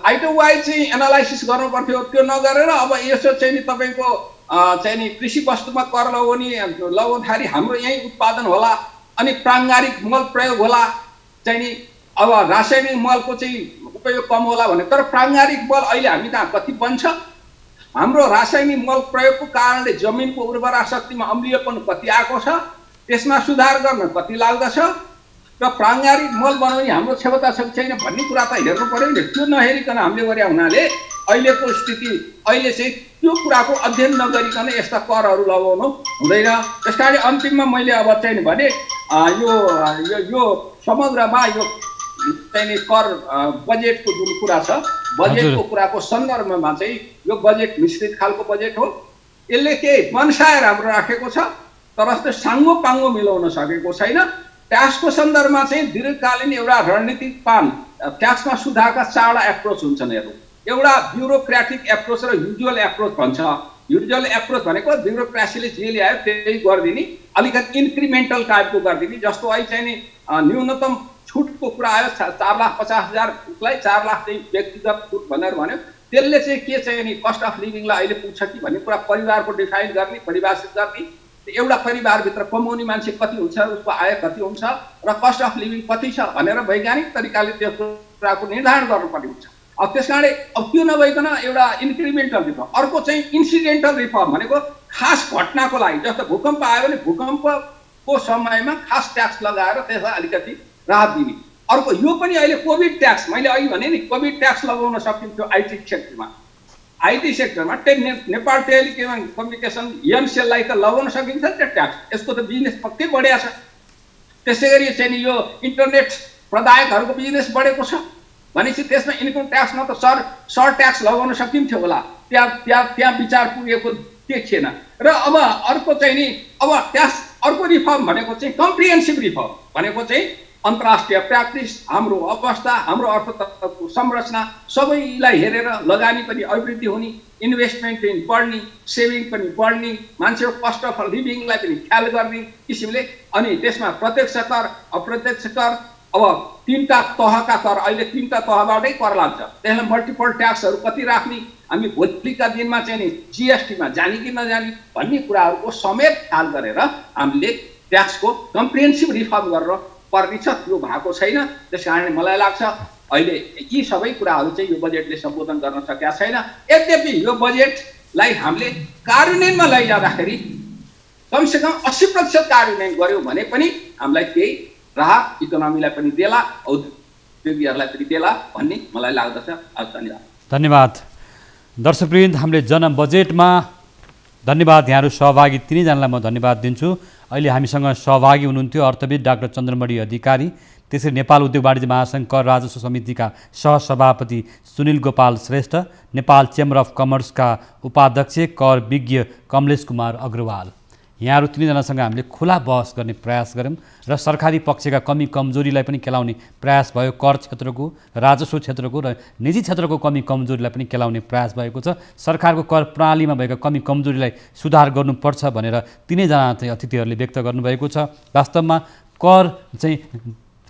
आइटम वाइज चाहिँ एनालाइसिस गर्नु पर्थ्यो, त्यो नगरेर अब यसो चाहिँ नि तपाईँको चाहिँ नि कृषि वस्तुमा कर लगाउँदाखेरि हाम्रो यहीँ उत्पादन होला अनि प्राङ्गारिक मल प्रयोग होला, चाहिँ नि अब रासायनिक मलको चाहिँ उपयोग कम होला भने। तर प्राङ्गारिक मल अहिले हामी कहाँ कति बन्छ, हाम्रो रासायनिक मल प्रयोगको कारणले जमिनको उर्वरा शक्तिमा अम्लीयपन कति आएको छ, त्यसमा सुधार गर्न कति लाग्दछ र प्राङ्गारिक मल बनाउने हाम्रो क्षमता छ छैन भन्ने कुरा त हेर्नु पर्यो नि। त्यो नहेरिकन हामीले गरे हुनाले अहिलेको स्थिति अहिले चाहिँ त्यो कुराको अध्ययन नगरिकन यस्ता करहरू लगाउनु हुँदैन। त्यस कारण अन्तिममा मैले अब चाहिँ भने यो समग्रमा यो चाहिँ कर बजेटको जुन कुरा छ, बजेटको कुराको सन्दर्भमा चाहिँ यो बजेट मिश्रित खालको बजेट हो। यसले केही मनसाय राम्रो राखेको छ तर साङ्गो पाङ्गो मिलाउन सकेको छैन। ट्याक्सको सन्दर्भमा चाहिँ दीर्घकालीन एउटा रणनीतिक प्लान, ट्याक्समा सुधारका 4वटा एप्रोच हुन्छन्। हेर्नु, एउटा ब्युरोक्रेटिक एप्रोच र युजुअल एप्रोच भन्छ। युजुअल एप्रोच भनेको ब्युरोक्रेसीले जे ल्यायो त्यही गरिदिने, अलिकति इन्क्रिमेन्टल टाइपको गरिदिने। जस्तो अहिले चाहिँ नि न्यूनतम छुटको कुरा आयो 4,50,000लाई 4 लाख चाहिँ व्यक्तिगत छुट भनेर भन्यो। त्यसले चाहिँ के चाहिँ नि कस्ट अफ लिभिङलाई अहिले पुग्छ कि भन्ने कुरा परिवारको डिफाइन गर्ने, परिभाषित गर्ने। एउटा परिवारभित्र कमाउने मान्छे कति हुन्छ, उसको आय कति हुन्छ र कस्ट अफ लिभिङ कति छ भनेर वैज्ञानिक तरिकाले त्यो कुराको निर्धारण गर्नुपर्ने हुन्छ। अब त्यसकारणले अब त्यो नभइकन एउटा इन्क्रिमेन्टल रिफर्म, अर्को चाहिँ इन्सिडेन्टल रिफर्म भनेको खास घटनाको लागि। जस्तो भूकम्प आयो भने भूकम्पको समयमा खास ट्याक्स लगाएर त्यसलाई अलिकति राहत दिने। अर्को यो पनि अहिले कोभिड ट्याक्स, मैले अघि भने नि कोभिड ट्याक्स लगाउन सकिन्थ्यो आइटी सेक्टरमा। आइटी सेक्टरमा नेपाल टेलिकम्युनिकेसन एमसेललाई त लगाउन सकिन्छ नि त्यो ट्याक्स, यसको त बिजनेस पक्कै बढेको छ। त्यसै गरी चाहिँ नि यो इन्टरनेट प्रदायकहरूको बिजनेस बढेको छ भनेपछि त्यसमा इन्कम ट्याक्स न त सर ट्याक्स लगाउन सकिन्थ्यो होला, त्यहाँ विचार पुगेको देखिएन। र अब अर्को चाहिँ नि अब ट्याक्स अर्को रिफर्म भनेको चाहिँ कम्प्रिहेन्सिभ रिफर्म भनेको चाहिँ अन्तर्राष्ट्रिय प्र्याक्टिस, हाम्रो अवस्था, हाम्रो अर्थतन्त्रको संरचना सबैलाई हेरेर लगानी पनि अभिवृद्धि हुने, इन्भेस्टमेन्ट पनि बढ्ने, सेभिङ पनि बढ्ने, मान्छेको कस्ट अफ लिभिङलाई पनि ख्याल गर्ने किसिमले। अनि त्यसमा प्रत्यक्ष कर, अप्रत्यक्ष कर, अब 3टा तहका कर, अहिले 3टा तहबाटै कर लाग्छ। त्यसलाई मल्टिपल ट्याक्सहरू कति राख्ने, हामी भोलिका दिनमा चाहिँ नि जीएसटीमा जाने कि नजाने भन्ने कुराहरूको समेत ख्याल गरेर हामीले ट्याक्सको कम्प्रिहेन्सिभ रिफर्म गरेर पर्ने छ। त्यो भएको छैन। त्यस कारणले मलाई लाग्छ अहिले यी सबै कुराहरू चाहिँ यो बजेटले सम्बोधन गर्न सकेका छैन। यद्यपि यो बजेटलाई हामीले कार्यान्वयनमा लैजाँदाखेरि कमसेकम 80% कार्यान्वयन गर्यो भने पनि हामीलाई केही राहत इकोनोमीलाई पनि देला, औद्योगिकहरूलाई पनि देला भन्ने मलाई लाग्दछ। धन्यवाद। धन्यवाद दर्शकवृन्द। हामीले जन बजेटमा धन्यवाद, यहाँहरू सहभागी तिनैजनालाई म धन्यवाद दिन्छु। अहिले हामीसँग सहभागी हुनुहुन्थ्यो अर्थविद डाक्टर चन्द्रमणि अधिकारी, त्यसरी नेपाल उद्योग वाणिज्य महासङ्घ कर राजस्व समितिका सहसभापति सुनिल गोपाल श्रेष्ठ, नेपाल चेम्बर अफ कमर्सका उपाध्यक्ष कर विज्ञ कमलेश कुमार अग्रवाल। यहाँहरू तिनैजनासँग हामीले खुला बहस गर्ने प्रयास गऱ्यौँ र सरकारी पक्षका कमी कमजोरीलाई पनि केलाउने प्रयास भयो। कर क्षेत्रको, राजस्व क्षेत्रको र निजी क्षेत्रको कमी कमजोरीलाई पनि केलाउने प्रयास भएको छ। सरकारको कर प्रणालीमा भएका कमी कमजोरीलाई सुधार गर्नुपर्छ भनेर तिनैजना चाहिँ अतिथिहरूले व्यक्त गर्नुभएको छ। वास्तवमा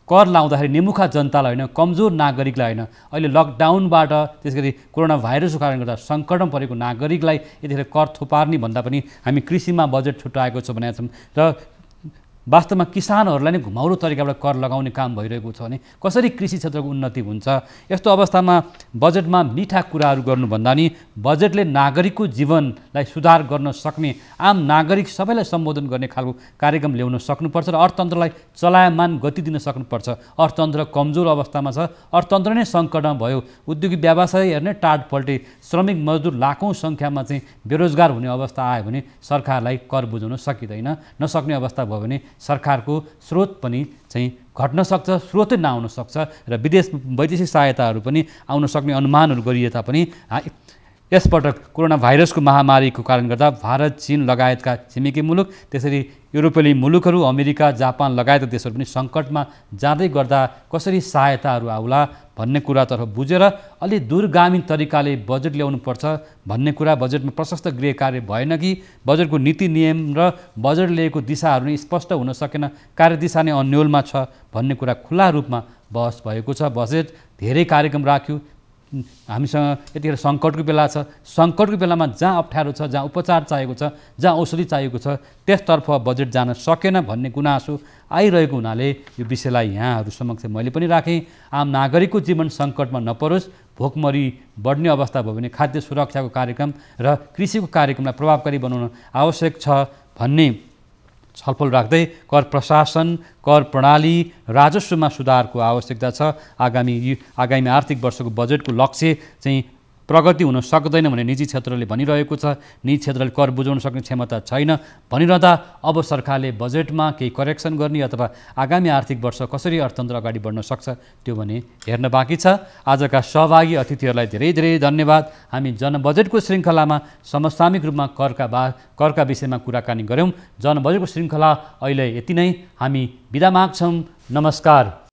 कर लाउँदाखेरि निमुखा जनतालाई होइन, कमजोर नागरिकलाई होइन, अहिले लकडाउनबाट त्यसरी कोरोना भाइरसको कारणले गर्दा सङ्कटमा परेको नागरिकलाई यतिखेर कर थुपार्ने भन्दा पनि हामी कृषिमा बजेट छुट्याएको छ भनेका छौँ। र वास्तवमा किसानहरूलाई नै घुमाउरो तरिकाबाट कर लगाउने काम भइरहेको छ भने कसरी कृषि क्षेत्रको उन्नति हुन्छ? यस्तो अवस्थामा बजेटमा मिठा कुराहरू गर्नुभन्दा नि बजेटले नागरिकको जीवनलाई सुधार गर्न सक्ने, आम नागरिक सबैलाई सम्बोधन गर्ने खालको कार्यक्रम ल्याउन सक्नुपर्छ र अर्थतन्त्रलाई चलायमान गति दिन सक्नुपर्छ। अर्थतन्त्र कमजोर अवस्थामा छ, अर्थतन्त्र नै सङ्कटमा भयो, उद्योगिक व्यवसाय हेर्ने टाढ पल्टे, श्रमिक मजदुर लाखौँ सङ्ख्यामा चाहिँ बेरोजगार हुने अवस्था आयो भने सरकारलाई कर बुझाउन सकिँदैन। नसक्ने अवस्था भयो भने सरकारको स्रोत पनि चाहिँ घट्न सक्छ, स्रोतै नआउन सक्छ र वैदेशिक सहायताहरू पनि आउन सक्ने अनुमानहरू गरिए तापनि यसपटक कोरोना भाइरसको महामारीको कारणले गर्दा भारत, चीन लगायतका छिमेकी मुलुक, त्यसरी युरोपेली मुलुकहरू, अमेरिका, जापान लगायतका देशहरू पनि सङ्कटमा जाँदै गर्दा कसरी सहायताहरू आउला भन्ने कुरातर्फ बुझेर अलि दूरगामी तरिकाले बजेट ल्याउनुपर्छ भन्ने कुरा बजेटमा प्रशस्त गृह कार्य भएन कि बजेटको नीति नियम र बजेट ल्याएको दिशाहरू नै स्पष्ट हुन सकेन, कार्यदिशा नै अन्योलमा छ भन्ने कुरा खुला रूपमा बहस भएको छ। बजेट धेरै कार्यक्रम राख्यो, हामीसँग यतिखेर सङ्कटको बेला छ, सङ्कटको बेलामा जहाँ अप्ठ्यारो छ, जहाँ उपचार चाहिएको छ, जहाँ औषधि चाहिएको छ त्यसतर्फ बजेट जान सकेन भन्ने गुनासो आइरहेको हुनाले यो विषयलाई यहाँहरू समक्ष मैले पनि राखेँ। आम नागरिकको जीवन सङ्कटमा नपरोस्, भोकमरी बढ्ने अवस्था भयो भने खाद्य सुरक्षाको कार्यक्रम र कृषिको कार्यक्रमलाई प्रभावकारी बनाउन आवश्यक छ भन्ने छलफल राख्दै कर प्रशासन, कर प्रणाली, राजस्वमा सुधारको आवश्यकता छ। आगामी आर्थिक वर्षको बजेटको लक्ष्य चाहिँ प्रगति हुन सक्दैन भने निजी क्षेत्रले भनिरहेको छ, निजी क्षेत्रले कर बुझाउन सक्ने क्षमता छैन भनिरहँदा अब सरकारले बजेटमा केही करेक्सन गर्ने अथवा आगामी आर्थिक वर्ष कसरी अर्थतन्त्र अगाडि बढ्न सक्छ त्यो भने हेर्न बाँकी छ। आजका सहभागी अतिथिहरूलाई धेरै धेरै धन्यवाद। हामी जनबजेटको श्रृङ्खलामा समसामयिक रूपमा करका विषयमा कुराकानी गऱ्यौँ। जनबजेटको श्रृङ्खला अहिले यति नै, हामी बिदा माग्छौँ। नमस्कार।